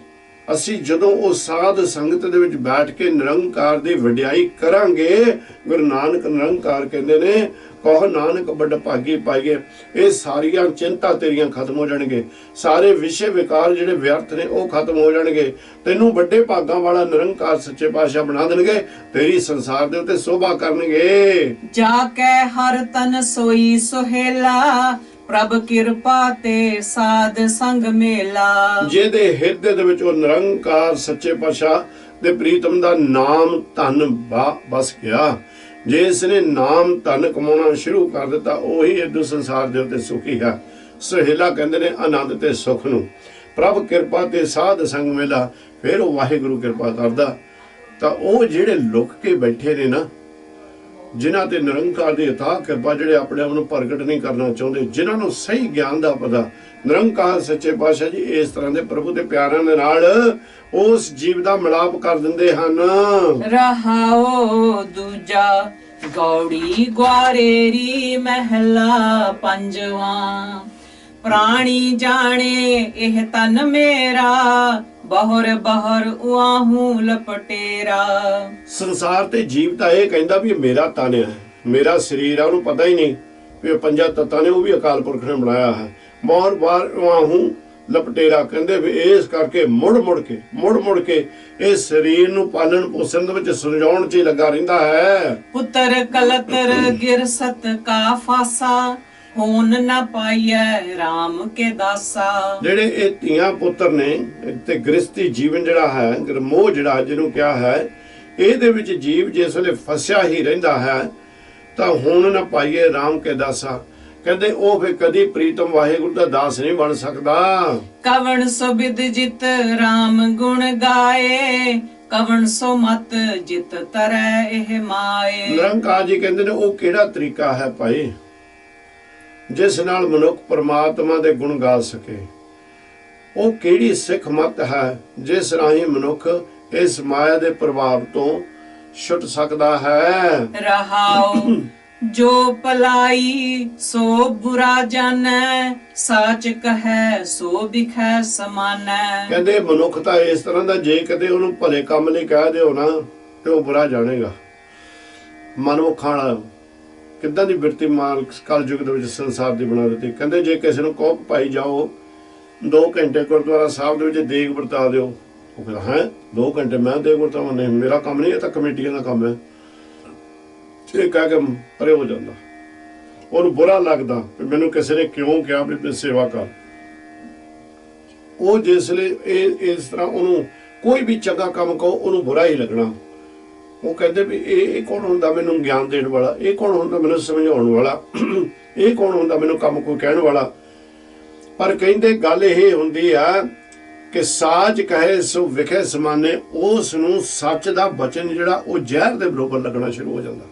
ਅਸੀਂ ਜਦੋਂ ਉਹ ਸਾਧ ਸੰਗਤ ਦੇ ਵਿੱਚ ਬੈਠ ਕੇ ਨਿਰੰਕਾਰ ਦੀ ਵਡਿਆਈ ਕਰਾਂਗੇ, ਗੁਰੂ ਨਾਨਕ ਨਿਰੰਕਾਰ ਕਹਿੰਦੇ ਨੇ, ਕਹੋ ਨਾਨਕ ਵੱਡ ਭਾਗੀ ਪਾਈਏ, ਇਹ ਸਾਰੀਆਂ ਚਿੰਤਾ ਤੇਰੀਆਂ ਖਤਮ ਹੋ ਜਾਣਗੇ, ਸਾਰੇ ਵਿਸ਼ੇ ਵਿਕਾਰ ਜਿਹੜੇ ਵਿਅਰਥ ਨੇ ਉਹ ਖਤਮ ਹੋ ਜਾਣਗੇ, ਤੈਨੂੰ ਵੱਡੇ ਭਾਗਾਂ ਵਾਲਾ ਨਿਰੰਕਾਰ ਸੱਚੇ ਪਾਤਸ਼ਾਹ ਬਣਾ ਦੇਣਗੇ, ਤੇਰੀ ਸੰਸਾਰ ਦੇ ਉੱਤੇ ਸ਼ੋਭਾ ਕਰਨਗੇ। ਜਾ ਕੇ ਹਰ ਤਨ ਸੋਈ ਸੁਹੇਲਾ, ਪ੍ਰਭ ਕਿਰਪਾ ਤੇ ਸਾਧ ਸੰਗ ਮੇਲਾ। ਜਿਹਦੇ ਹਿਰਦੇ ਦੇ ਵਿੱਚ ਉਹ ਨਿਰੰਕਾਰ ਸੱਚੇ ਪਾਤਸ਼ਾਹ ਦੇ ਪ੍ਰੀਤਮ ਦਾ ਨਾਮ ਧਨ ਬਸ ਗਿਆ, ਜੇ ਇਸ ਨੇ ਨਾਮ ਧਨ ਕਮਾਉਣਾ ਸ਼ੁਰੂ ਕਰ ਦਿੱਤਾ, ਉਹੀ ਇਦੋਂ ਸੰਸਾਰ ਦੇ ਉੱਤੇ ਸੁਖੀ ਹੈ। ਸੁਹੇਲਾ ਕਹਿੰਦੇ ਨੇ ਆਨੰਦ ਤੇ ਸੁਖ ਨੂੰ, ਪ੍ਰਭ ਕਿਰਪਾ ਤੇ ਸਾਧ ਸੰਗ ਮੇਲਾ। ਫਿਰ ਉਹ ਵਾਹਿਗੁਰੂ ਕਿਰਪਾ ਕਰਦਾ ਤਾਂ ਉਹ ਜਿਹੜੇ ਲੁਕ ਕੇ ਬੈਠੇ ਨੇ ਨਾ, ਜਿਨ੍ਹਾਂ ਤੇ ਨਿਰੰਕਾਰ ਦੀ ਅਥਾਹ ਕਿਰਪਾ, ਜਿਹੜੇ ਆਪਣੇ ਆਪ ਨੂੰ ਪ੍ਰਗਟ ਨਹੀਂ ਕਰਨਾ ਚਾਹੁੰਦੇ, ਜਿਨ੍ਹਾਂ ਨੂੰ ਸਹੀ ਗਿਆਨ ਦਾ ਪਤਾ, ਨਿਰੰਕਾਰ ਸੱਚੇ ਪਾਤਸ਼ਾਹ ਜੀ ਇਸ ਤਰ੍ਹਾਂ ਦੇ ਪ੍ਰਭੂ ਦੇ ਪਿਆਰਿਆਂ ਦੇ ਨਾਲ ਉਸ ਜੀਵ ਦਾ ਮਿਲਾਪ ਕਰ ਦਿੰਦੇ ਹਨ। ਰਹਾਓ ਦੂਜਾ ਗੌੜੀ ਗਵਾਰੇਰੀ ਮਹਿਲਾ ਪੰਜਵਾਂ, ਪ੍ਰਾਣੀ ਜਾਣੇ ਇਹ ਤਨ ਮੇਰਾ, ਬਹੁਰ ਬਹੁਰ ਉਆਹੂ ਲਪਟੇਰਾ। ਸੰਸਾਰ ਤੇ ਜੀਵ ਤਾਂ ਇਹ ਕਹਿੰਦਾ ਵੀ ਮੇਰਾ ਤਨ ਹੈ, ਮੇਰਾ ਸਰੀਰ ਹੈ, ਉਹਨੂੰ ਪਤਾ ਹੀ ਨਹੀਂ ਵੀ ਇਹ ਪੰਜਾਂ ਤੱਤਾਂ ਨੇ ਉਹ ਵੀ ਅਕਾਲ ਪੁਰਖ ਨੇ ਬਣਾਇਆ ਹੈ। ਬਹੁਰ ਬਾਰ ਉਆਹੂ ਲਪਟੇਰਾ ਕਹਿੰਦੇ ਵੀ ਇਸ ਕਰਕੇ ਮੁੜ ਮੁੜ ਕੇ ਇਹ ਸਰੀਰ ਨੂੰ ਪਾਲਣ ਪੋਸ਼ਣ ਦੇ ਵਿੱਚ ਸੁਲਝਾਉਣ 'ਚ ਹੀ ਲੱਗਾ ਰਹਿੰਦਾ ਹੈ। ਪੁੱਤਰ ਕਲਤਰ ਗਿਰਸਤ ਕਾ ਫਾਸਾ, ਹੋਣ ਨਾ ਪਾਈਐ ਰਾਮ ਕੇ ਦਾਸਾ। ਜਿਹੜੇ ਇਹ ਧੀਆਂ ਪੁੱਤਰ ਨੇ ਤੇ ਗ੍ਰਸਤੀ ਜੀਵਨ ਜਿਹੜਾ ਹੈ, ਗਰਮੋਹ ਜਿਹੜਾ ਜਿਹਨੂੰ ਕਿਹਾ ਹੈ, ਇਹਦੇ ਵਿੱਚ ਜੀਵ ਜਿਸ ਵੇਲੇ ਫਸਿਆ ਹੀ ਰਹਿੰਦਾ ਹੈ ਤਾਂ ਹੁਣ ਨਾ ਪਾਈਏ ਰਾਮ ਕੇ ਦਾਸਾ, ਕਹਿੰਦੇ ਉਹ ਫਿਰ ਕਦੀ ਪ੍ਰੀਤਮ ਵਾਹਿਗੁਰੂ ਦਾ ਦਾਸ ਨਹੀਂ ਬਣ ਸਕਦਾ। ਕਵਣ ਸੋ ਬਿਦ ਜਿਤ ਰਾਮ ਗੁਣ ਗਾਏ, ਕਵਣ ਸੋ ਮਤ ਜਿਤ ਤਰੈ ਇਹ ਮਾਏ। ਨਿਰੰਕਾਰ ਜੀ ਕਹਿੰਦੇ ਨੇ ਉਹ ਕਿਹੜਾ ਤਰੀਕਾ ਹੈ ਭਾਈ ਜਿਸ ਨਾਲ ਮਨੁੱਖ ਪਰਮਾਤਮਾ ਦੇ ਗੁਣ ਗਾ ਸਕੇ, ਉਹ ਕਿਹੜੀ ਸਿੱਖ ਮਤ ਹੈ ਜਿਸ ਰਾਹੀਂ ਮਨੁੱਖ ਇਸ ਮਾਇਆ ਦੇ ਪ੍ਰਭਾਵ ਤੋਂ ਛੁੱਟ ਸਕਦਾ ਹੈ। ਰਹਾਉ ਜੋ ਭਲਾਈ ਸੋ ਬੁਰਾ ਜਾਣੈ, ਸਾਚ ਕਹੈ ਸੋ ਬਿਖੈ ਸਮਾਨੈ। ਕਹਿੰਦੇ ਮਨੁੱਖ ਤਾਂ ਇਸ ਤਰ੍ਹਾਂ ਦਾ, ਜੇ ਕਦੇ ਉਹਨੂੰ ਭਲੇ ਕੰਮ ਲਈ ਕਹਿ ਦਿਓ ਨਾ ਤੇ ਉਹ ਬੁਰਾ ਜਾਣੇਗਾ। ਮਨੁੱਖਾਂ ਵਾਲਾ ਕਿੱਦਾਂ ਦੀ ਬਿਰਤੀ ਮਾਰ ਕਲਯੁਗ ਦੇ ਵਿੱਚ ਸੰਸਾਰ ਦੀ ਬਣਾ ਦਿੱਤੀ। ਕਹਿੰਦੇ ਜੇ ਕਿਸੇ ਨੂੰ ਕਹੋ ਭਾਈ ਜਾਓ 2 ਘੰਟੇ ਗੁਰਦੁਆਰਾ ਸਾਹਿਬ ਦੇ ਵਿੱਚ ਦੇਗ ਵਰਤਾ ਦਿਓ, ਉਹ ਕਹਿੰਦਾ ਹੈ 2 ਘੰਟੇ ਮੈਂ ਦੇਗ ਵਰਤਾਵਾਂ? ਨਹੀਂ, ਮੇਰਾ ਕੰਮ ਨਹੀਂ, ਇਹ ਤਾਂ ਕਮੇਟੀਆਂ ਦਾ ਕੰਮ ਹੈ। ਇਹ ਕਹਿ ਕੇ ਪਰੇ ਹੋ ਜਾਂਦਾ, ਉਹਨੂੰ ਬੁਰਾ ਲੱਗਦਾ ਵੀ ਮੈਨੂੰ ਕਿਸੇ ਨੇ ਕਿਉਂ ਕਿਹਾ ਵੀ ਸੇਵਾ ਕਰ। ਉਹ ਜਿਸਲੇ ਇਹ ਇਸ ਤਰ੍ਹਾਂ ਉਹਨੂੰ ਕੋਈ ਵੀ ਚੰਗਾ ਕੰਮ ਕਹੋ ਉਹਨੂੰ ਬੁਰਾ ਹੀ ਲੱਗਣਾ। ਉਹ ਕਹਿੰਦੇ ਵੀ ਇਹ ਕੌਣ ਹੁੰਦਾ ਮੈਨੂੰ ਗਿਆਨ ਦੇਣ ਵਾਲਾ, ਇਹ ਕੌਣ ਹੁੰਦਾ ਮੈਨੂੰ ਸਮਝਾਉਣ ਵਾਲਾ, ਇਹ ਕੌਣ ਹੁੰਦਾ ਮੈਨੂੰ ਕੰਮ ਕੋਈ ਕਹਿਣ ਵਾਲਾ। ਪਰ ਕਹਿੰਦੇ ਗੱਲ ਇਹ ਹੁੰਦੀ ਆ ਕਿ ਸਾਚ ਕਹੇ ਸੋ ਵਿਖੇ ਸਮਾਨੇ, ਉਸ ਨੂੰ ਸੱਚ ਦਾ ਬਚਨ ਜਿਹੜਾ ਉਹ ਜ਼ਹਿਰ ਦੇ ਬਰੋਬਰ ਲੱਗਣਾ ਸ਼ੁਰੂ ਹੋ ਜਾਂਦਾ,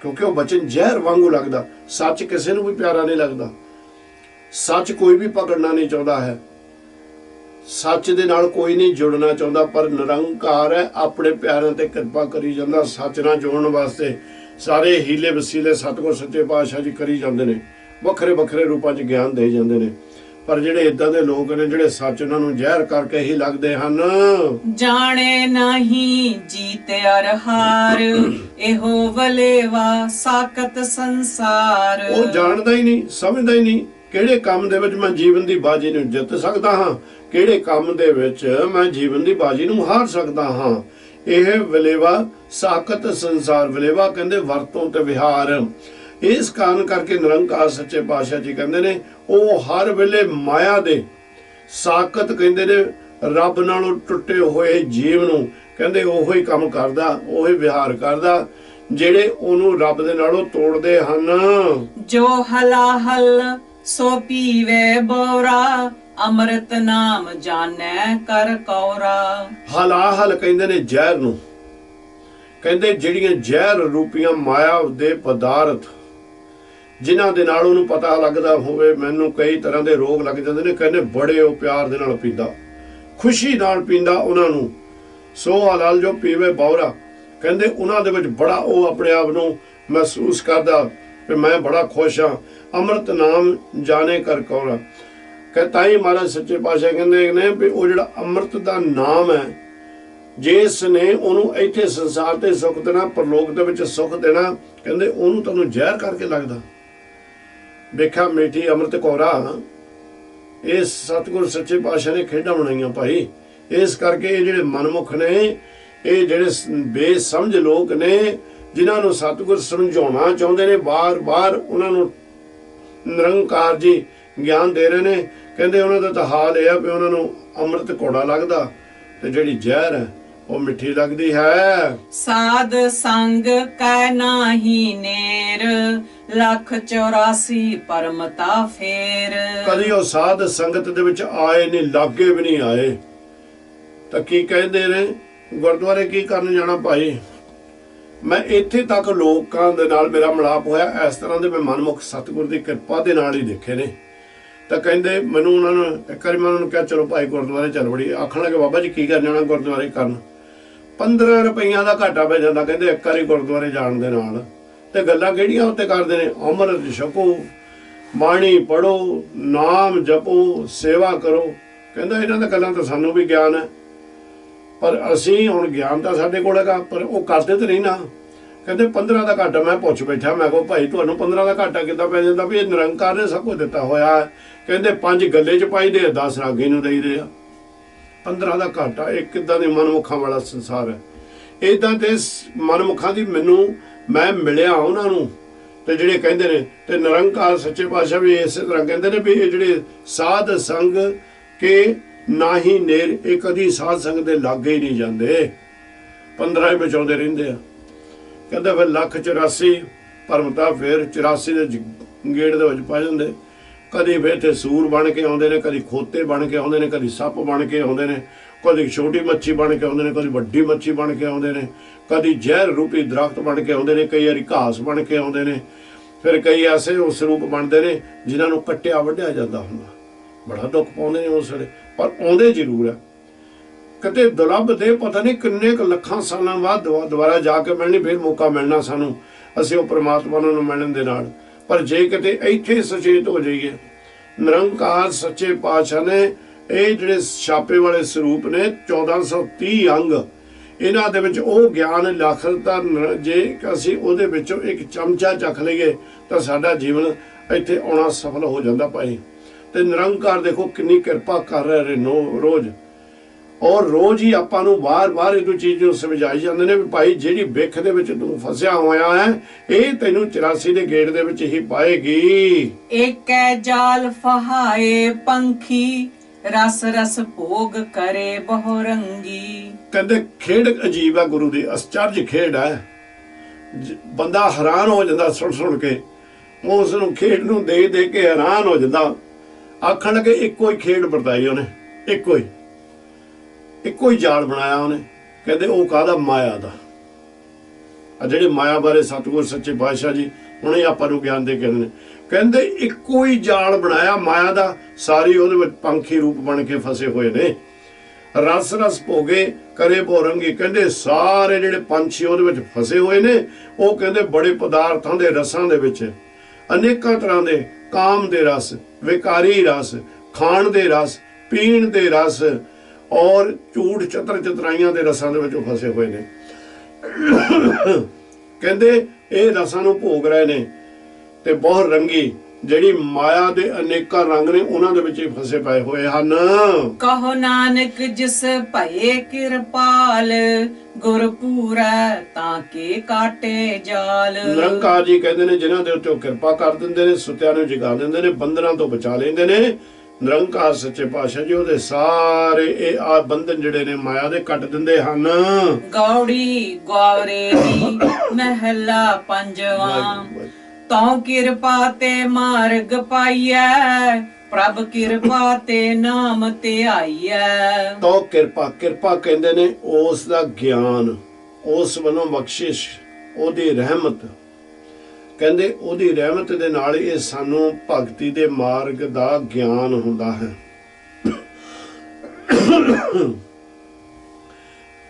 ਕਿਉਂਕਿ ਉਹ ਬਚਨ ਜ਼ਹਿਰ ਵਾਂਗੂ ਲੱਗਦਾ। ਸੱਚ ਕਿਸੇ ਨੂੰ ਵੀ ਪਿਆਰਾ ਨਹੀਂ ਲੱਗਦਾ, ਸੱਚ ਕੋਈ ਵੀ ਪਕੜਨਾ ਨਹੀਂ ਚਾਹੁੰਦਾ ਹੈ, ਸੱਚ ਦੇ ਨਾਲ ਕੋਈ ਨਹੀਂ ਜੁੜਨਾ ਚਾਹੁੰਦਾ। ਪਰ ਨਿਰੰਕਾਰ ਹੈ, ਆਪਣੇ ਪਿਆਰਿਆਂ ਤੇ ਕਿਰਪਾ ਕਰੀ ਜਾਂਦਾ ਸੱਚ ਨਾਲ ਜੋੜਨ ਵਾਸਤੇ। ਸਾਰੇ ਹੀਲੇ ਵਸੀਲੇ ਸਤਿਗੁਰ ਸੱਚੇ ਪਾਤਸ਼ਾਹ ਜੀ ਕਰੀ ਜਾਂਦੇ ਨੇ, ਵੱਖਰੇ ਵੱਖਰੇ ਰੂਪਾਂ 'ਚ ਗਿਆਨ ਦੇ ਜਾਂਦੇ ਨੇ। ਪਰ ਜਿਹੜੇ ਇਦਾਂ ਦੇ ਲੋਕ ਨੇ ਜਿਹੜੇ ਸੱਚ ਉਹਨਾਂ ਨੂੰ ਜ਼ਹਿਰ ਕਰਕੇ ਹੀ ਲੱਗਦੇ ਹਨ। ਜਾਣੇ ਨਹੀਂ ਜੀਤ ਅਰ ਹਾਰ, ਇਹੋ ਵਲੇਵਾ ਸਾਕਤ ਸੰਸਾਰ। ਉਹ ਜਾਣਦਾ ਹੀ ਨਹੀਂ, ਸਮਝਦਾ ਹੀ ਨਹੀਂ ਕਿਹੜੇ ਕੰਮ ਦੇ ਵਿੱਚ ਮੈਂ ਜੀਵਨ ਦੀ ਬਾਜੀ ਨੂੰ ਜਿੱਤ ਸਕਦਾ ਹਾਂ, ਕਿਹੜੇ ਕੰਮ ਦੇ ਵਿੱਚ ਮੈਂ ਜੀਵਨ ਦੀ ਬਾਜੀ ਨੂੰ ਹਾਰ ਸਕਦਾ ਹਾਂ। ਇਹ ਵਲੇਵਾ ਸਾਕਤ ਸੰਸਾਰ, ਵਲੇਵਾ ਕਹਿੰਦੇ ਵਰਤੋਂ ਤੇ ਵਿਹਾਰ। ਇਸ ਕਾਰਨ ਕਰਕੇ ਨਿਰੰਕਾਰ ਸੱਚੇ ਪਾਤਸ਼ਾਹ ਜੀ ਕਹਿੰਦੇ ਨੇ ਉਹ ਹਰ ਵੇਲੇ ਮਾਇਆ ਦੇ ਸਾਕਤ ਕਹਿੰਦੇ ਨੇ ਰੱਬ ਨਾਲੋਂ ਟੁੱਟੇ ਹੋਏ ਜੀਵ ਨੂੰ ਕਹਿੰਦੇ ਉਹੋ ਹੀ ਕੰਮ ਕਰਦਾ, ਉਹੀ ਵਿਹਾਰ ਕਰਦਾ ਜਿਹੜੇ ਉਹਨੂੰ ਰੱਬ ਦੇ ਨਾਲੋਂ ਤੋੜਦੇ ਹਨ। ਜੋ ਹਲਾਹਲ ਸੋ ਪੀਵੇ ਬੋਰਾ, ਅੰਮ੍ਰਿਤ ਨਾਮ ਜਾਣੈ ਕਰ ਕੌਰਾ। ਹਲਾਹਲ ਕਹਿੰਦੇ ਨੇ ਜ਼ਹਿਰ ਨੂੰ, ਕਹਿੰਦੇ ਜਿਹੜੀਆਂ ਜ਼ਹਿਰ ਰੂਪੀਆਂ ਮਾਇਆ ਦੇ ਪਦਾਰਥ ਜਿਨ੍ਹਾਂ ਦੇ ਨਾਲ ਉਹਨੂੰ ਪਤਾ ਲੱਗਦਾ ਹੋਵੇ ਮੈਨੂੰ ਕਈ ਤਰ੍ਹਾਂ ਦੇ ਰੋਗ ਲੱਗ ਜਾਂਦੇ ਨੇ, ਕਹਿੰਦੇ ਬੜੇ ਉਹ ਪਿਆਰ ਦੇ ਨਾਲ ਪੀਂਦਾ, ਖੁਸ਼ੀ ਨਾਲ ਪੀਂਦਾ ਉਹਨਾਂ ਨੂੰ। ਸੋ ਹਲਾਲ ਜੋ ਪੀਵੇ ਬੌਰਾ, ਕਹਿੰਦੇ ਉਹਨਾਂ ਦੇ ਵਿੱਚ ਬੜਾ ਉਹ ਆਪਣੇ ਆਪ ਨੂੰ ਮਹਿਸੂਸ ਕਰਦਾ ਕਿ ਮੈਂ ਬੜਾ ਖੁਸ਼ ਹਾਂ। ਅੰਮ੍ਰਿਤ ਨਾਮ ਜਾਣੇ ਕਰ ਕੌਰਾ, ਕਿ ਤਾਂ ਹੀ ਮਹਾਰਾਜ ਸੱਚੇ ਪਾਤਸ਼ਾਹ ਕਹਿੰਦੇ ਨੇ ਵੀ ਉਹ ਜਿਹੜਾ ਅੰਮ੍ਰਿਤ ਦਾ ਨਾਮ ਹੈ, ਜਿਸ ਨੇ ਉਹਨੂੰ ਇੱਥੇ ਸੰਸਾਰ ਤੇ ਸੁੱਖ ਦੇਣਾ, ਪਰਲੋਕ ਦੇ ਵਿੱਚ ਸੁੱਖ ਦੇਣਾ, ਕਹਿੰਦੇ ਉਹਨੂੰ ਤੁਹਾਨੂੰ ਜ਼ਹਿਰ ਕਰਕੇ ਲੱਗਦਾ। ਦੇਖਿਆ ਮਿੱਠੀ ਅੰਮ੍ਰਿਤ ਕੌਰਾ, ਇਹ ਸਤਿਗੁਰ ਸੱਚੇ ਪਾਤਸ਼ਾਹ ਨੇ ਖੇਡਾਂ ਬਣਾਈਆਂ ਭਾਈ। ਇਸ ਕਰਕੇ ਇਹ ਜਿਹੜੇ ਮਨਮੁਖ ਨੇ, ਇਹ ਜਿਹੜੇ ਬੇਸਮਝ ਲੋਕ ਨੇ, ਜਿਨ੍ਹਾਂ ਨੂੰ ਸਤਿਗੁਰ ਸਮਝਾਉਣਾ ਚਾਹੁੰਦੇ ਨੇ, ਬਾਰ-ਬਾਰ ਉਹਨਾਂ ਨੂੰ ਨਿਰੰਕਾਰ ਜੀ ਗਿਆਨ ਦੇ ਰਹੇ ਨੇ। ਕਹਿੰਦੇ ਉਹਨਾਂ ਦਾ ਤਾਂ ਹਾਲ ਇਹ ਆ ਵੀ ਉਹਨਾਂ ਨੂੰ ਅੰਮ੍ਰਿਤ ਕੌੜਾ ਲੱਗਦਾ ਤੇ ਜਿਹੜੀ ਜ਼ਹਿਰ ਹੈ ਉਹ ਮਿੱਠੀ ਲੱਗਦੀ ਹੈ। ਸਾਧ ਸੰਗ ਕੈ ਨਾਹੀ ਨੇਰ, ਲੱਖ 84 ਪਰਮਤਾ ਫੇਰ। ਕਦੀ ਉਹ ਸਾਧ ਸੰਗਤ ਦੇ ਵਿੱਚ ਆਏ ਨਹੀਂ, ਲਾਗੇ ਵੀ ਨਹੀਂ ਆਏ, ਤਾਂ ਕੀ ਕਹਿੰਦੇ ਨੇ, ਗੁਰਦੁਆਰੇ ਕੀ ਕਰਨ ਜਾਣਾ ਭਾਈ। ਮੈਂ ਇੱਥੇ ਤੱਕ ਲੋਕਾਂ ਦੇ ਨਾਲ ਮੇਰਾ ਮਿਲਾਪ ਹੋਇਆ, ਇਸ ਤਰ੍ਹਾਂ ਦੇ ਮੈਂ ਮਨਮੁਖ ਸਤਿਗੁਰ ਦੀ ਕਿਰਪਾ ਦੇ ਨਾਲ ਹੀ ਦੇਖੇ ਨੇ। ਤਾਂ ਕਹਿੰਦੇ ਮੈਨੂੰ ਉਹਨਾਂ ਨੂੰ ਇੱਕ ਵਾਰੀ ਮੈਂ ਉਹਨਾਂ ਨੂੰ ਕਿਹਾ ਚਲੋ ਭਾਈ ਗੁਰਦੁਆਰੇ ਚੱਲ ਵੜੀ। ਆਖਣ ਲੱਗੇ ਬਾਬਾ ਜੀ ਕੀ ਕਰਨ ਜਾਣਾ ਗੁਰਦੁਆਰੇ ਕਰਨ, 15 ਰੁਪਈਆਂ ਦਾ ਘਾਟਾ ਪੈ ਜਾਂਦਾ ਕਹਿੰਦੇ ਇੱਕ ਵਾਰੀ ਗੁਰਦੁਆਰੇ ਜਾਣ ਦੇ ਨਾਲ। ਤੇ ਗੱਲਾਂ ਕਿਹੜੀਆਂ ਉੱਤੇ ਕਰਦੇ ਨੇ, ਅੰਮ੍ਰਿਤ ਛਕੋ, ਬਾਣੀ ਪੜੋ, ਨਾਮ ਜਪੋ, ਸੇਵਾ ਕਰੋ। ਕਹਿੰਦਾ ਇਹਨਾਂ ਦੀਆਂ ਗੱਲਾਂ ਤਾਂ ਸਾਨੂੰ ਵੀ ਗਿਆਨ ਹੈ, ਪਰ ਅਸੀਂ ਹੁਣ ਗਿਆਨ ਤਾਂ ਸਾਡੇ ਕੋਲ ਹੈਗਾ, ਪਰ ਉਹ ਕਰਦੇ ਤਾਂ ਨਹੀਂ ਨਾ। ਕਹਿੰਦੇ 15 ਦਾ ਘਾਟਾ। ਮੈਂ ਪੁੱਛ ਬੈਠਾ, ਮੈਂ ਕਿਹਾ ਭਾਈ ਤੁਹਾਨੂੰ 15 ਦਾ ਘਾਟਾ ਕਿੱਦਾਂ ਪੈ ਜਾਂਦਾ, ਵੀ ਇਹ ਨਿਰੰਕਾਰ ਨੇ ਸਭ ਕੁਝ ਦਿੱਤਾ ਹੋਇਆ ਹੈ। ਕਹਿੰਦੇ 5 ਗੱਲੇ 'ਚ ਪਾਈਦੇ ਆ, 10 ਰਾਗੀ ਨੂੰ ਦੇਈਦੇ ਆ। 15 ਦਾ ਘਾਟਾ, ਇਹ ਕਿੱਦਾਂ ਦੇ ਮਨਮੁਖਾਂ ਵਾਲਾ ਸੰਸਾਰ ਹੈ। ਇਦਾਂ ਦੇ ਮਨਮੁਖਾਂ ਦੀ ਮੈਂ ਮਿਲਿਆ ਉਹਨਾਂ ਨੂੰ, ਤੇ ਜਿਹੜੇ ਕਹਿੰਦੇ ਨੇ, ਤੇ ਨਿਰੰਕਾਰ ਸੱਚੇ ਪਾਤਸ਼ਾਹ ਵੀ ਇਸੇ ਤਰ੍ਹਾਂ ਕਹਿੰਦੇ ਨੇ ਵੀ ਇਹ ਜਿਹੜੇ ਸਾਧ ਸੰਗ ਕੇ ਨਾਹੀ ਨੇਰ, ਇਹ ਕਦੀ ਸਾਧ ਸੰਗ ਦੇ ਲਾਗੇ ਹੀ ਨਹੀਂ ਜਾਂਦੇ, 15 ਹੀ ਬਚਾਉਂਦੇ ਰਹਿੰਦੇ ਆ। ਕਹਿੰਦਾ ਫਿਰ ਲੱਖ 84 ਪਰਮਤਾ ਫੇਰ 84 ਦੇ ਗੇੜ ਦੇ ਵਿੱਚ ਪਾ ਜਾਂਦੇ। ਕਦੀ ਫਿਰ ਇੱਥੇ ਸੂਰ ਬਣ ਕੇ ਆਉਂਦੇ ਨੇ, ਕਦੀ ਖੋਤੇ ਬਣ ਕੇ ਆਉਂਦੇ ਨੇ, ਕਦੀ ਸੱਪ ਬਣ ਕੇ ਆਉਂਦੇ ਨੇ, ਕਦੀ ਛੋਟੀ ਮੱਛੀ ਬਣ ਕੇ ਆਉਂਦੇ ਨੇ, ਕਦੀ ਵੱਡੀ ਮੱਛੀ ਬਣ ਕੇ ਆਉਂਦੇ ਨੇ, ਕਦੀ ਜ਼ਹਿਰ ਰੂਪੀ ਦਰਖਤ ਬਣ ਕੇ ਆਉਂਦੇ ਨੇ, ਕਈ ਵਾਰੀ ਘਾਸ ਬਣ ਕੇ ਆਉਂਦੇ ਨੇ, ਫਿਰ ਕਈ ਐਸੇ ਉਸ ਰੂਪ ਬਣਦੇ ਨੇ ਜਿਨ੍ਹਾਂ ਨੂੰ ਕੱਟਿਆ ਵੱਢਿਆ ਜਾਂਦਾ ਹੁੰਦਾ। ਬੜਾ ਦੁੱਖ ਪਾਉਂਦੇ ਨੇ ਉਸ ਵੇਲੇ, ਪਰ ਆਉਂਦੇ ਜ਼ਰੂਰ ਆ। ਕਿਤੇ ਦੁਰਲੱਭ ਦੇ ਪਤਾ ਨਹੀਂ ਕਿੰਨੇ ਕੁ ਲੱਖਾਂ ਸਾਲਾਂ ਬਾਅਦ ਦੁਬਾਰਾ ਜਾ ਕੇ ਮਿਲਣੀ, ਫਿਰ ਮੌਕਾ ਮਿਲਣਾ ਸਾਨੂੰ, ਅਸੀਂ ਉਹ ਪ੍ਰਮਾਤਮਾ ਨੂੰ ਮਿਲਣ ਦੇ ਨਾਲ। ਪਰ ਜੇ ਕਿਤੇ ਇੱਥੇ ਸੁਚੇਤ ਹੋ ਜਾਈਏ, ਨਿਰੰਕਾਰ ਸੱਚੇ ਪਾਤਸ਼ਾਹ ਨੇ ਇਹ ਜਿਹੜੇ ਛਾਪੇ ਵਾਲੇ ਸਰੂਪ ਨੇ 1430 ਅੰਗ, ਇਹਨਾਂ ਦੇ ਵਿੱਚ ਉਹ ਗਿਆਨ ਲਖਤਾ, ਜੇ ਅਸੀਂ ਉਹਦੇ ਵਿੱਚੋਂ ਇੱਕ ਚਮਚਾ ਚੱਖ ਲਈਏ ਤਾਂ ਸਾਡਾ ਜੀਵਨ ਇੱਥੇ ਆਉਣਾ ਸਫਲ ਹੋ ਜਾਂਦਾ ਭਾਈ। ਤੇ ਨਿਰੰਕਾਰ ਦੇਖੋ ਕਿੰਨੀ ਕਿਰਪਾ ਕਰ ਰਹੇ ਨੇ ਰੋਜ਼, ਔਰ ਰੋਜ਼ ਹੀ ਆਪਾਂ ਨੂੰ ਬਾਰ-ਬਾਰ ਇਹ ਚੀਜ਼ ਨੂੰ ਸਮਝਾਈ ਜਾਂਦੇ ਨੇ ਵੀ ਭਾਈ ਜਿਹੜੀ ਵਿੱਖ ਦੇ ਵਿੱਚ ਤੂੰ ਫਸਿਆ ਹੋਇਆ ਹੈ, ਇਹ ਤੈਨੂੰ 84 ਦੇ ਗੇੜ ਦੇ ਵਿੱਚ ਹੀ ਪਾਏਗੀ। ਏਕੈ ਜਾਲ ਫਹਾਏ ਪੰਖੀ, ਰਸ ਰਸ ਭੋਗ ਕਰੇ ਬਹੁ ਰੰਗੀ। ਕਹਿੰਦੇ ਖੇਡ ਅਜੀਬ ਹੈ ਗੁਰੂ ਦੀ, ਅਚਰਜ ਖੇਡ ਹੈ। ਬੰਦਾ ਹੈਰਾਨ ਹੋ ਜਾਂਦਾ ਸੁਣ ਕੇ, ਉਸ ਨੂੰ ਖੇਡ ਨੂੰ ਦੇ ਕੇ ਹੈਰਾਨ ਹੋ ਜਾਂਦਾ। ਆਖਣ ਲੱਗੇ ਇੱਕੋ ਹੀ ਖੇਡ ਵਰਤਾਈ ਉਹਨੇ, ਇੱਕੋ ਹੀ ਜਾਲ ਬਣਾਇਆ ਉਹਨੇ। ਕਹਿੰਦੇ ਉਹ ਕਾਹਦਾ, ਮਾਇਆ ਦਾ। ਆ ਜਿਹੜੇ ਮਾਇਆ ਬਾਰੇ ਸਤਿਗੁਰ ਸੱਚੇ ਪਾਤਸ਼ਾਹ ਜੀ ਹੁਣੇ ਆਪਾਂ ਨੂੰ ਗਿਆਨ ਦੇ ਕੇ ਨੇ, ਕਹਿੰਦੇ ਇੱਕੋ ਹੀ ਜਾਲ ਬਣਾਇਆ ਮਾਇਆ ਦਾ, ਸਾਰੀ ਉਹਦੇ ਵਿੱਚ ਪੰਖੀ ਰੂਪ ਬਣ ਕੇ ਫਸੇ ਹੋਏ ਨੇ। ਰਸ ਰਸ ਭੋਗੇ ਕਰੇ ਬੋਰੰਗੀ, ਕਹਿੰਦੇ ਸਾਰੇ ਜਿਹੜੇ ਪੰਛੀ ਉਹਦੇ ਵਿੱਚ ਫਸੇ ਹੋਏ ਨੇ, ਉਹ ਕਹਿੰਦੇ ਬੜੇ ਪਦਾਰਥਾਂ ਦੇ ਰਸਾਂ ਦੇ ਵਿੱਚ, ਅਨੇਕਾਂ ਤਰ੍ਹਾਂ ਦੇ, ਕਾਮ ਦੇ ਰਸ, ਵਿਕਾਰੀ ਰਸ, ਖਾਣ ਦੇ ਰਸ, ਪੀਣ ਦੇ ਰਸ, ਔਰ ਝੂਠ ਚਤਰਾਈਆਂ ਦੇ ਰਸਾਂ ਦੇ ਵਿੱਚ ਫਸੇ ਹੋਏ ਨੇ। ਕਹਿੰਦੇ ਇਹ ਰਸਾਂ ਨੂੰ ਭੋਗ ਰਹੇ ਨੇ ਤੇ ਬਹੁਤ ਰੰਗੀ, ਜਿਹੜੀ ਮਾਇਆ ਦੇ ਅਨੇਕਾਂ ਰੰਗ ਨੇ ਉਹਨਾਂ ਦੇ ਵਿੱਚ ਹੀ ਫਸੇ ਪਏ ਹੋਏ ਹਨ। ਕਹੋ ਨਾਨਕ ਜਿਸ ਭਏ ਕਿਰਪਾਲ, ਗੁਰ ਪੂਰੈ ਤਾਂ ਕੇ ਕਾਟੇ ਜਾਲ। ਨਿਰੰਕਾਰ ਜੀ ਕਹਿੰਦੇ ਨੇ ਜਿਨ੍ਹਾਂ ਦੇ ਉੱਤੇ ਕਿਰਪਾ ਕਰ ਦਿੰਦੇ ਨੇ, ਸੁੱਤਿਆਂ ਨੂੰ ਜਗਾ ਦਿੰਦੇ ਨੇ, ਬੰਧਨਾਂ ਤੋਂ ਬਚਾ ਲੈਂਦੇ ਨੇ। ਨਿਰੰਕਾਰ ਸੱਚੇ ਪਾਤਸ਼ਾਹ ਜੀ ਉਹਦੇ ਸਾਰੇ ਇਹ ਆ ਬੰਧਨ ਜਿਹੜੇ ਨੇ ਮਾਇਆ ਦੇ ਕੱਟ ਦਿੰਦੇ ਹਨ। ਗੌੜੀ ਗੌਰੇ ਦੀ ਮਹਿਲਾ ਪੰਜਵਾਂ, ਤਉ ਕਿਰਪਾ ਤੇ ਮਾਰਗ ਪਾਈਐ, ਪ੍ਰਭ ਕਿਰਪਾ ਤੇ ਨਾਮ ਧਿਆਈਐ। ਤਉ ਕਿਰਪਾ ਕਹਿੰਦੇ ਨੇ ਉਸ ਦਾ ਗਿਆਨ, ਉਸ ਵੱਲੋਂ ਬਖਸ਼ਿਸ਼, ਉਹਦੀ ਰਹਿਮਤ। ਕਹਿੰਦੇ ਉਹਦੀ ਰਹਿਮਤ ਦੇ ਨਾਲ ਇਹ ਸਾਨੂੰ ਭਗਤੀ ਦੇ ਮਾਰਗ ਦਾ ਗਿਆਨ ਹੁੰਦਾ ਹੈ।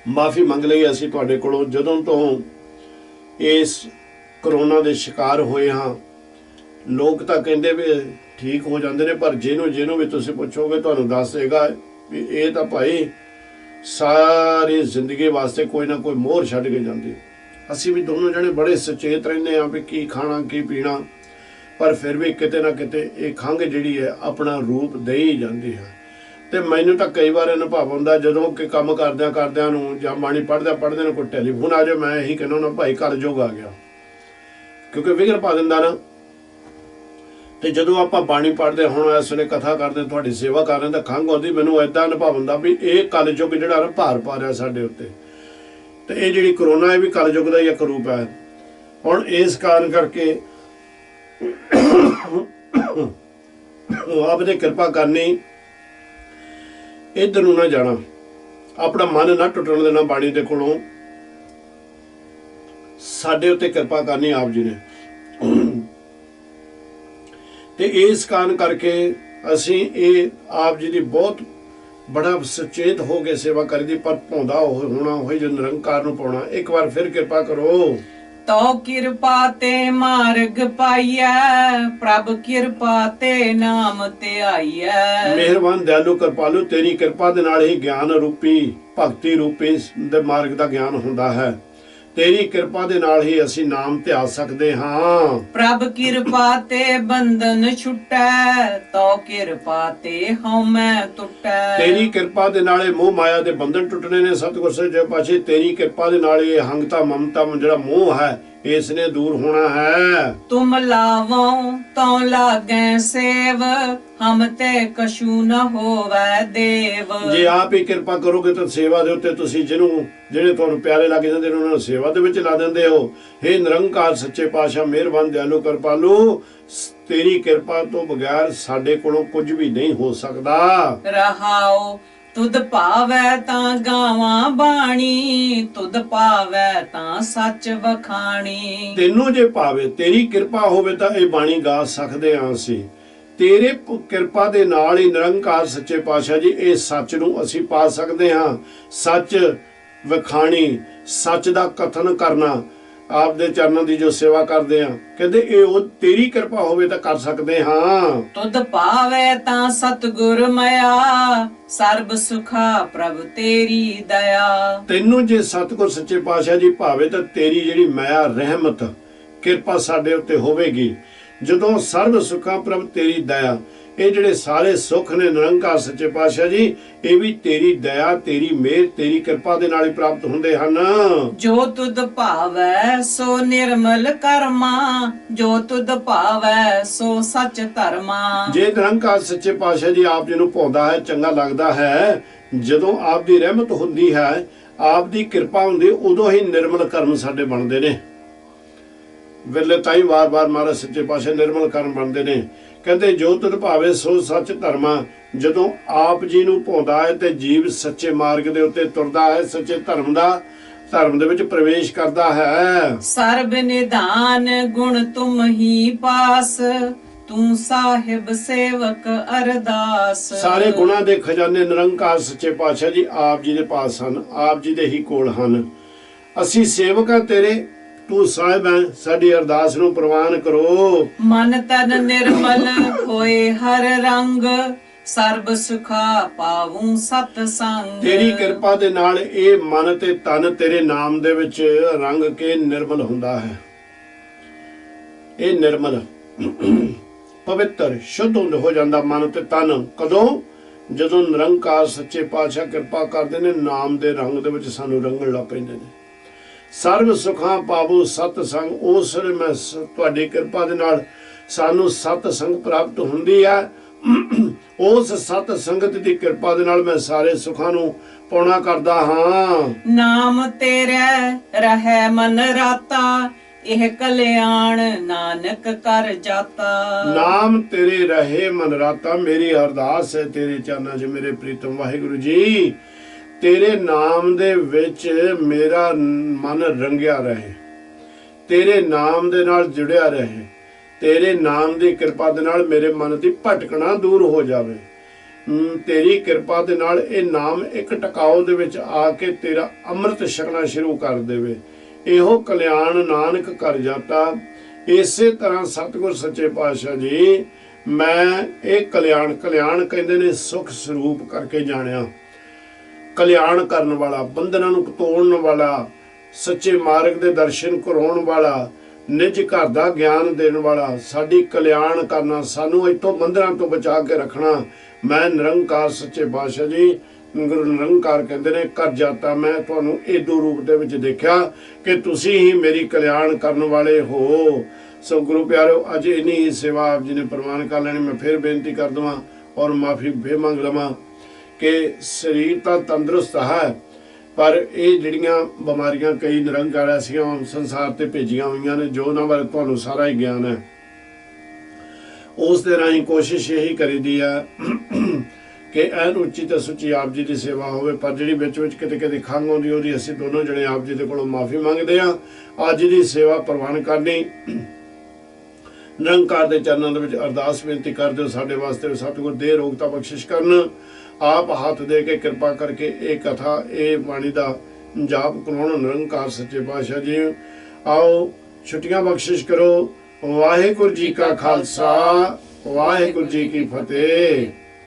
ਮਾਫੀ ਮੰਗ ਲਈ ਅਸੀਂ ਤੁਹਾਡੇ ਕੋਲੋਂ, ਜਦੋਂ ਤੋਂ ਇਸ ਕਰੋਨਾ ਦੇ ਸ਼ਿਕਾਰ ਹੋਏ ਹਾਂ। ਲੋਕ ਤਾਂ ਕਹਿੰਦੇ ਵੀ ਠੀਕ ਹੋ ਜਾਂਦੇ ਨੇ। ਪਰ ਜਿਹਨੂੰ ਵੀ ਤੁਸੀਂ ਪੁੱਛੋਗੇ ਤੁਹਾਨੂੰ ਦੱਸ ਦੇਗਾ ਵੀ ਇਹ ਤਾਂ ਭਾਈ ਸਾਰੀ ਜ਼ਿੰਦਗੀ ਵਾਸਤੇ ਕੋਈ ਨਾ ਕੋਈ ਮੋਹਰ ਛੱਡ ਕੇ ਜਾਂਦੀ। ਅਸੀਂ ਵੀ ਦੋਨੋਂ ਜਣੇ ਬੜੇ ਸੁਚੇਤ ਰਹਿੰਦੇ ਹਾਂ ਵੀ ਕੀ ਖਾਣਾ ਕੀ ਪੀਣਾ, ਪਰ ਫਿਰ ਵੀ ਕਿਤੇ ਨਾ ਕਿਤੇ ਇਹ ਖੰਘ ਜਿਹੜੀ ਹੈ ਆਪਣਾ ਰੂਪ ਦੇ ਹੀ ਜਾਂਦੀ ਹੈ। ਤੇ ਮੈਨੂੰ ਤਾਂ ਕਈ ਵਾਰ ਅਨੁਭਵ ਹੁੰਦਾ ਜਦੋਂ ਕਿ ਕੰਮ ਕਰਦਿਆਂ ਨੂੰ ਜਾਂ ਬਾਣੀ ਪੜ੍ਹਦਿਆਂ ਨੂੰ ਕੋਈ ਟੈਲੀਫੋਨ ਆ ਜਾਏ, ਮੈਂ ਇਹੀ ਕਹਿੰਦਾ ਨਾ ਭਾਈ ਕਲਯੁੱਗ ਆ ਗਿਆ, ਕਿਉਂਕਿ ਵਿਘਨ ਪਾ ਦਿੰਦਾ ਨਾ। ਤੇ ਜਦੋਂ ਆਪਾਂ ਬਾਣੀ ਪੜ੍ਹਦੇ, ਹੁਣ ਇਸ ਵੇਲੇ ਕਥਾ ਕਰਦੇ, ਤੁਹਾਡੀ ਸੇਵਾ ਕਰ ਰਹੇ ਤਾਂ ਖੰਘ ਆਉਂਦੀ, ਮੈਨੂੰ ਏਦਾਂ ਅਨੁਭਵ ਹੁੰਦਾ ਵੀ ਇਹ ਕਲਯੁੱਗ ਜਿਹੜਾ ਨਾ ਭਾਰ ਪਾ ਰਿਹਾ ਸਾਡੇ ਉੱਤੇ। ਤੇ ਇਹ ਜਿਹੜੀ ਕਰੋਨਾ ਇਹ ਵੀ ਕਲਯੁੱਗ ਦਾ ਹੀ ਇੱਕ ਰੂਪ ਹੈ। ਹੁਣ ਇਸ ਕਾਰਨ ਕਰਕੇ ਆਪ ਨੇ ਕਿਰਪਾ ਕਰਨੀ, ਇੱਧਰ ਨੂੰ ਨਾ ਜਾਣਾ, ਆਪਣਾ ਮਨ ਨਾ ਟੁੱਟਣ ਦੇਣਾ ਬਾਣੀ ਦੇ ਕੋਲੋਂ। ਸਾਡੇ ਉੱਤੇ ਕਿਰਪਾ ਕਰਨੀ ਆਪ ਜੀ ਨੇ। ਤੇ ਇਸ ਕਾਰਨ ਕਰਕੇ ਅਸੀਂ ਇਹ ਆਪ ਜੀ ਦੀ ਬਹੁਤ ਬੜਾ ਸੁਚੇਤ ਹੋ ਕੇ ਸੇਵਾ ਕਰੀਦੀ, ਪਰ ਪਾਉਂਦਾ ਹੋਣਾ ਹੋਏ ਜੋ ਨਿਰੰਕਾਰ ਨੂੰ ਪਾਉਣਾ। ਇੱਕ ਵਾਰ ਫਿਰ ਕਿਰਪਾ ਕਰੋ। ਤੋ ਕਿਰਪਾ ਤੇ ਮਾਰਗ ਪਾਈਐ, ਪ੍ਰਭ ਕਿਰਪਾ ਤੇ ਨਾਮ ਤੇ ਆਈਐ। ਮਿਹਰਬਾਨ ਦਿਆਲੂ ਕਿਰਪਾਲੂ, ਤੇਰੀ ਕਿਰਪਾ ਦੇ ਨਾਲ ਹੀ ਗਿਆਨ ਰੂਪੀ ਭਗਤੀ ਰੂਪੀ ਦੇ ਮਾਰਗ ਦਾ ਗਿਆਨ ਹੁੰਦਾ ਹੈ। ਤੇਰੀ ਕਿਰਪਾ ਦੇ ਨਾਲ ਹੀ ਅਸੀਂ ਨਾਮ ਧਿਆ ਸਕਦੇ ਹਾਂ। ਪ੍ਰਭ ਕਿਰਪਾ ਤੇ ਬੰਧਨ ਛੁਟੈ, ਤੋ ਕਿਰਪਾ ਤੇ ਹਉਮੈ ਟੁਟੈ। ਤੇਰੀ ਕਿਰਪਾ ਦੇ ਨਾਲ ਇਹ ਮੋਹ ਮਾਇਆ ਦੇ ਬੰਧਨ ਟੁੱਟਣੇ ਨੇ ਸਤਿਗੁਰ ਸੱਚੇ ਪਾਤਸ਼ਾਹ। ਤੇਰੀ ਕਿਰਪਾ ਦੇ ਨਾਲ ਇਹ ਹੰਗਤਾ ਮਮਤਾ ਜਿਹੜਾ ਮੋਹ ਹੈ ਇਸ ਨੇ ਦੂਰ ਹੋਣਾ ਹੈ। ਤੁਮ ਲਾਵੋ ਤਉ ਲਾਗੈ ਸੇਵ, ਹਮ ਤੇ ਕਛੂ ਨ ਹੋਵੈ ਦੇਵ। ਜੇ ਆਪ ਹੀ ਕਿਰਪਾ ਕਰੋਗੇ ਤਾਂ ਸੇਵਾ ਦੇ ਉੱਤੇ ਤੁਸੀਂ ਜਿਹੜੇ ਤੁਹਾਨੂੰ ਪਿਆਰੇ ਲੱਗ ਜਾਂਦੇ ਨੇ ਉਹਨਾਂ ਨੂੰ ਸੇਵਾ ਦੇ ਵਿੱਚ ਲਾ ਦਿੰਦੇ ਹੋ। हे ਨਿਰੰਕਾਰ ਸੱਚੇ ਪਾਤਸ਼ਾਹ, ਮਿਹਰਬਾਨ ਦਿਆਲੂ ਕਿਰਪਾਲੂ, ਤੇਰੀ ਕਿਰਪਾ ਤੋਂ ਬਗੈਰ ਸਾਡੇ ਕੋਲੋਂ ਕੁਝ ਵੀ ਨਹੀਂ ਹੋ ਸਕਦਾ। ਰਹਾਉ ਤੁਧ ਭਾਵੈ ਤਾਂ ਗਾਵਾਂ ਬਾਣੀ, ਤੁਧ ਭਾਵੈ ਤਾਂ ਸੱਚ ਵਖਾਣੀ। ਤੈਨੂੰ ਜੇ ਭਾਵੇ, ਤੇਰੀ ਕਿਰਪਾ ਹੋਵੇ ਤਾਂ ਇਹ ਬਾਣੀ ਗਾ ਸਕਦੇ ਹਾਂ ਅਸੀਂ। ਤੇਰੇ ਕਿਰਪਾ ਦੇ ਨਾਲ ਹੀ ਨਿਰੰਕਾਰ ਸੱਚੇ ਪਾਤਸ਼ਾਹ ਜੀ ਇਹ ਸੱਚ ਨੂੰ ਅਸੀਂ ਪਾ ਸਕਦੇ ਹਾਂ। ਸੱਚ ਵਖਾਣੀ, ਸੱਚ ਦਾ ਕਥਨ ਕਰਨਾ, ਆਪ ਦੇ ਚਰਨਾਂ ਦੀ ਜੋ ਸੇਵਾ ਕਰਦੇ ਆ, ਕਹਿੰਦੇ ਇਹ ਉਹ ਤੇਰੀ ਕਿਰਪਾ ਹੋਵੇ ਤਾਂ ਕਰ ਸਕਦੇ ਹਾਂ। ਤੁਧ ਭਾਵੇ ਤਾਂ ਸਤਿਗੁਰ ਮਇਆ, ਸਰਬ ਸੁਖਾ ਪ੍ਰਭ ਤੇਰੀ ਦਇਆ। ਤੈਨੂੰ ਜੇ ਸਤਿਗੁਰ ਸੱਚੇ ਪਾਤਸ਼ਾਹ ਜੀ ਭਾਵੇ ਤਾਂ ਤੇਰੀ ਜਿਹੜੀ ਮਾਇਆ ਰਹਿਮਤ ਕਿਰਪਾ ਸਾਡੇ ਉੱਤੇ ਹੋਵੇਗੀ। ਜਦੋਂ ਸਰਬ ਸੁਖਾ ਪ੍ਰਭ ਤੇਰੀ ਦਇਆ, ਇਹ ਜਿਹੜੇ ਸਾਰੇ ਸੁੱਖ ਨੇ ਨਿਰੰਕਾਰ ਸੱਚੇ ਪਾਤਸ਼ਾਹ ਜੀ ਇਹ ਵੀ ਤੇਰੀ ਦਇਆ, ਤੇਰੀ ਮਿਹਰ, ਤੇਰੀ ਕਿਰਪਾ ਦੇ ਨਾਲ ਹੀ ਪ੍ਰਾਪਤ ਹੁੰਦੇ ਹਨ। ਜੋ ਤੁਧ ਭਾਵੈ ਸੋ ਨਿਰਮਲ ਕਰਮਾ, ਜੋ ਤੁਧ ਭਾਵੈ ਸੋ ਸੱਚ ਧਰਮਾ। ਜੇ ਨਿਰੰਕਾਰ ਸੱਚੇ ਪਾਤਸ਼ਾਹ ਜੀ ਆਪ ਜੀ ਨੂੰ ਭਾਉਂਦਾ ਹੈ, ਚੰਗਾ ਲੱਗਦਾ ਹੈ, ਜਦੋਂ ਆਪ ਦੀ ਰਹਿਮਤ ਹੁੰਦੀ ਹੈ, ਆਪ ਦੀ ਕਿਰਪਾ ਹੁੰਦੀ, ਉਦੋਂ ਹੀ ਨਿਰਮਲ ਕਰਮ ਸਾਡੇ ਬਣਦੇ ਨੇ। ਵੇਲੇ ਤਾਈ ਵਾਰ-ਵਾਰ ਮਹਾਰਾਜ ਸੱਚੇ ਪਾਤਸ਼ਾਹ ਨਿਰਮਲ ਕਰਮ ਬਣਦੇ ਨੇ। ਕਹਿੰਦੇ ਜੋ ਤੁਧ ਭਾਵੇ ਸੋ ਸੱਚ ਧਰਮਾ। ਜਦੋਂ ਆਪ ਜੀ ਨੂੰ ਭਾਉਂਦਾ ਹੈ ਤੇ ਜੀਵ ਸੱਚੇ ਮਾਰਗ ਦੇ ਉੱਤੇ ਤੁਰਦਾ ਹੈ, ਸੱਚੇ ਧਰਮ ਦੇ ਵਿੱਚ ਪ੍ਰਵੇਸ਼ ਕਰਦਾ ਹੈ। ਸਰਬ ਨਿਧਾਨ ਗੁਣ ਤੁਮ ਹੀ ਪਾਸ, ਤੂੰ ਸਾਹਿਬ ਸੇਵਕ ਅਰਦਾਸ। ਸਾਰੇ ਗੁਣਾਂ ਦੇ ਖਜ਼ਾਨੇ ਨਿਰੰਕਾਰ ਸੱਚੇ ਪਾਤਸ਼ਾਹ ਜੀ ਆਪ ਜੀ ਦੇ ਪਾਸ ਹਨ, ਆਪ ਜੀ ਦੇ ਹੀ ਕੋਲ ਹਨ। ਅਸੀਂ ਸੇਵਕ ਹਾਂ ਤੇਰੇ, ਤੂੰ ਸਾਹਿਬ ਹੈ, ਸਾਡੀ ਅਰਦਾਸ ਨੂੰ ਪ੍ਰਵਾਨ ਕਰੋ। ਮਨ ਤਨ ਨਿਰਮਲ ਹੋਏ ਹਰ ਰੰਗ, ਸਰਬ ਸੁਖਾ ਪਾਵੂੰ ਸਤ ਸੰਗ। ਤੇਰੀ ਕਿਰਪਾ ਦੇ ਨਾਲ ਇਹ ਮਨ ਤੇ ਤਨ ਤੇਰੇ ਨਾਮ ਦੇ ਵਿੱਚ ਰੰਗ ਕੇ ਨਿਰਮਲ ਹੁੰਦਾ ਹੈ। ਇਹ ਨਿਰਮਲ ਪਵਿੱਤਰ ਸ਼ੁੱਧ ਹੋ ਜਾਂਦਾ ਮਨ ਤੇ ਤਨ। ਕਦੋਂ? ਜਦੋਂ ਨਿਰੰਕਾਰ ਸੱਚੇ ਪਾਤਸ਼ਾਹ ਕਿਰਪਾ ਕਰਦੇ ਨੇ, ਨਾਮ ਦੇ ਰੰਗ ਦੇ ਵਿੱਚ ਸਾਨੂੰ ਰੰਗਣ ਲੱਗ ਪੈਂਦੇ ਨੇ। ਸਰਬ ਸੁਖਾਂ ਪਾਵੋ ਸਤ ਸੰਗ। ਉਸ ਵੇਲੇ ਮੈਂ ਤੁਹਾਡੀ ਕਿਰਪਾ ਦੇ ਨਾਲ ਸਾਨੂੰ ਸਤ ਸੰਗ ਪ੍ਰਾਪਤ ਹੁੰਦੀ ਹੈ। ਉਸ ਸਤ ਸੰਗਤ ਦੀ ਕਿਰਪਾ ਦੇ ਨਾਲ ਮੈਂ ਸਾਰੇ ਸੁਖਾਂ ਨੂੰ ਪਾਉਣਾ ਕਰਦਾ ਹਾਂ। ਨਾਮ ਤੇਰੇ ਰਹਿ ਮਨ ਰਾਤਾ, ਇਹ ਕਲਿਆਣ ਨਾਨਕ ਕਰ ਜਾਤਾ। ਨਾਮ ਤੇਰੇ ਰਹੇ ਮਨ ਰਾਤਾ, ਮੇਰੀ ਅਰਦਾਸ ਹੈ ਤੇਰੇ ਚਰਨਾਂ 'ਚ ਮੇਰੇ ਪ੍ਰੀਤਮ ਵਾਹਿਗੁਰੂ ਜੀ, ਤੇਰੇ ਨਾਮ ਦੇ ਵਿੱਚ ਮੇਰਾ ਮਨ ਰੰਗਿਆ ਰਹੇ, ਤੇਰੇ ਨਾਮ ਦੇ ਨਾਲ ਜੁੜਿਆ ਰਹੇ, ਤੇਰੇ ਨਾਮ ਦੀ ਕਿਰਪਾ ਦੇ ਨਾਲ ਮੇਰੇ ਮਨ ਦੀ ਭਟਕਣਾ ਦੂਰ ਹੋ ਜਾਵੇ। ਤੇਰੀ ਕਿਰਪਾ ਦੇ ਨਾਲ ਇਹ ਨਾਮ ਇੱਕ ਟਿਕਾਓ ਦੇ ਵਿੱਚ ਆ ਕੇ ਤੇਰਾ ਅੰਮ੍ਰਿਤ ਛਕਣਾ ਸ਼ੁਰੂ ਕਰ ਦੇਵੇ। ਇਹੋ ਕਲਿਆਣ ਨਾਨਕ ਕਰ ਜਾਤਾ। ਇਸੇ ਤਰ੍ਹਾਂ ਸਤਿਗੁਰ ਸੱਚੇ ਪਾਤਸ਼ਾਹ ਜੀ ਮੈਂ ਇਹ ਕਲਿਆਣ ਕਹਿੰਦੇ ਨੇ ਸੁਖ ਸਰੂਪ ਕਰਕੇ ਜਾਣਿਆ। ਕਲਿਆਣ ਕਰਨ ਵਾਲਾ, ਬੰਧਨਾਂ ਨੂੰ ਤੋੜਨ ਵਾਲਾ, ਸੱਚੇ ਮਾਰਗ ਦੇ ਦਰਸ਼ਨ ਕਰਾਉਣ ਵਾਲਾ, ਨਿਜ ਘਰ ਦਾ ਗਿਆਨ ਦੇਣ ਵਾਲਾ, ਸਾਡੀ ਕਲਿਆਣ ਕਰਨਾ, ਸਾਨੂੰ ਇੱਥੋਂ ਬੰਧਨਾਂ ਤੋਂ ਬਚਾ ਕੇ ਰੱਖਣਾ। ਮੈਂ ਨਿਰੰਕਾਰ ਸੱਚੇ ਪਾਤਸ਼ਾਹ ਜੀ, ਗੁਰੂ ਨਿਰੰਕਾਰ ਕਹਿੰਦੇ ਨੇ, ਕਰ ਜਾਤਾ ਮੈਂ ਤੁਹਾਨੂੰ ਏਦੂ ਰੂਪ ਦੇ ਵਿੱਚ ਦੇਖਿਆ ਕਿ ਤੁਸੀਂ ਹੀ ਮੇਰੀ ਕਲਿਆਣ ਕਰਨ ਵਾਲੇ ਹੋ। ਸੋ ਗੁਰੂ ਪਿਆਰਿਓ, ਅੱਜ ਇੰਨੀ ਹੀ ਸੇਵਾ ਆਪ ਜੀ ਨੇ ਪ੍ਰਵਾਨ ਕਰ ਲੈਣੀ। ਮੈਂ ਫਿਰ ਬੇਨਤੀ ਕਰ ਦਵਾਂ ਔਰ ਮਾਫੀ ਫੇਰ ਮੰਗ ਲਵਾਂ ਕਿ ਸਰੀਰ ਤਾਂ ਤੰਦਰੁਸਤ ਹੈ, ਪਰ ਇਹ ਜਿਹੜੀਆਂ ਬਿਮਾਰੀਆਂ ਕਈ ਨਿਰੰਕਾਰ ਐਸੀਆਂ ਸੰਸਾਰ ਤੇ ਭੇਜੀਆਂ ਹੋਈਆਂ ਨੇ, ਜੋ ਉਹਨਾਂ ਬਾਰੇ ਤੁਹਾਨੂੰ ਸਾਰਾ ਹੀ ਗਿਆਨ ਹੈ। ਉਸ ਦੇ ਰਾਹੀਂ ਕੋਸ਼ਿਸ਼ ਇਹੀ ਕਰੀਦੀ ਹੈ ਕਿ ਐਨ ਉੱਚੀ ਤੇ ਸੁੱਚੀ ਆਪ ਜੀ ਦੀ ਸੇਵਾ ਹੋਵੇ। ਪਰ ਜਿਹੜੀ ਵਿੱਚ ਕਿਤੇ ਖੰਘ ਆਉਂਦੀ, ਉਹਦੀ ਅਸੀਂ ਦੋਨੋਂ ਜਣੇ ਆਪ ਜੀ ਦੇ ਕੋਲੋਂ ਮਾਫੀ ਮੰਗਦੇ ਹਾਂ। ਅੱਜ ਦੀ ਸੇਵਾ ਪ੍ਰਵਾਨ ਕਰਨੀ, ਨਿਰੰਕਾਰ ਦੇ ਚਰਨਾਂ ਦੇ ਵਿੱਚ ਅਰਦਾਸ ਬੇਨਤੀ ਕਰਦੇ ਹੋ, ਸਾਡੇ ਵਾਸਤੇ ਸਤਿਗੁਰ ਦੇ ਰੋਗਤਾ ਬਖਸ਼ਿਸ਼ ਕਰਨ। ਆਪ ਹੱਥ ਦੇ ਕੇ ਕਿਰਪਾ ਕਰਕੇ ਇਹ ਕਥਾ, ਇਹ ਬਾਣੀ ਦਾ ਜਾਪ ਕਰਾਉਣ ਨਿਰੰਕਾਰ ਸੱਚੇ ਪਾਤਸ਼ਾਹ ਜੀ। ਆਓ ਛੁੱਟੀਆਂ ਬਖਸ਼ਿਸ਼ ਕਰੋ। ਵਾਹਿਗੁਰੂ ਜੀ ਕਾ ਖਾਲਸਾ, ਵਾਹਿਗੁਰੂ ਜੀ ਕੀ ਫਤਿਹ।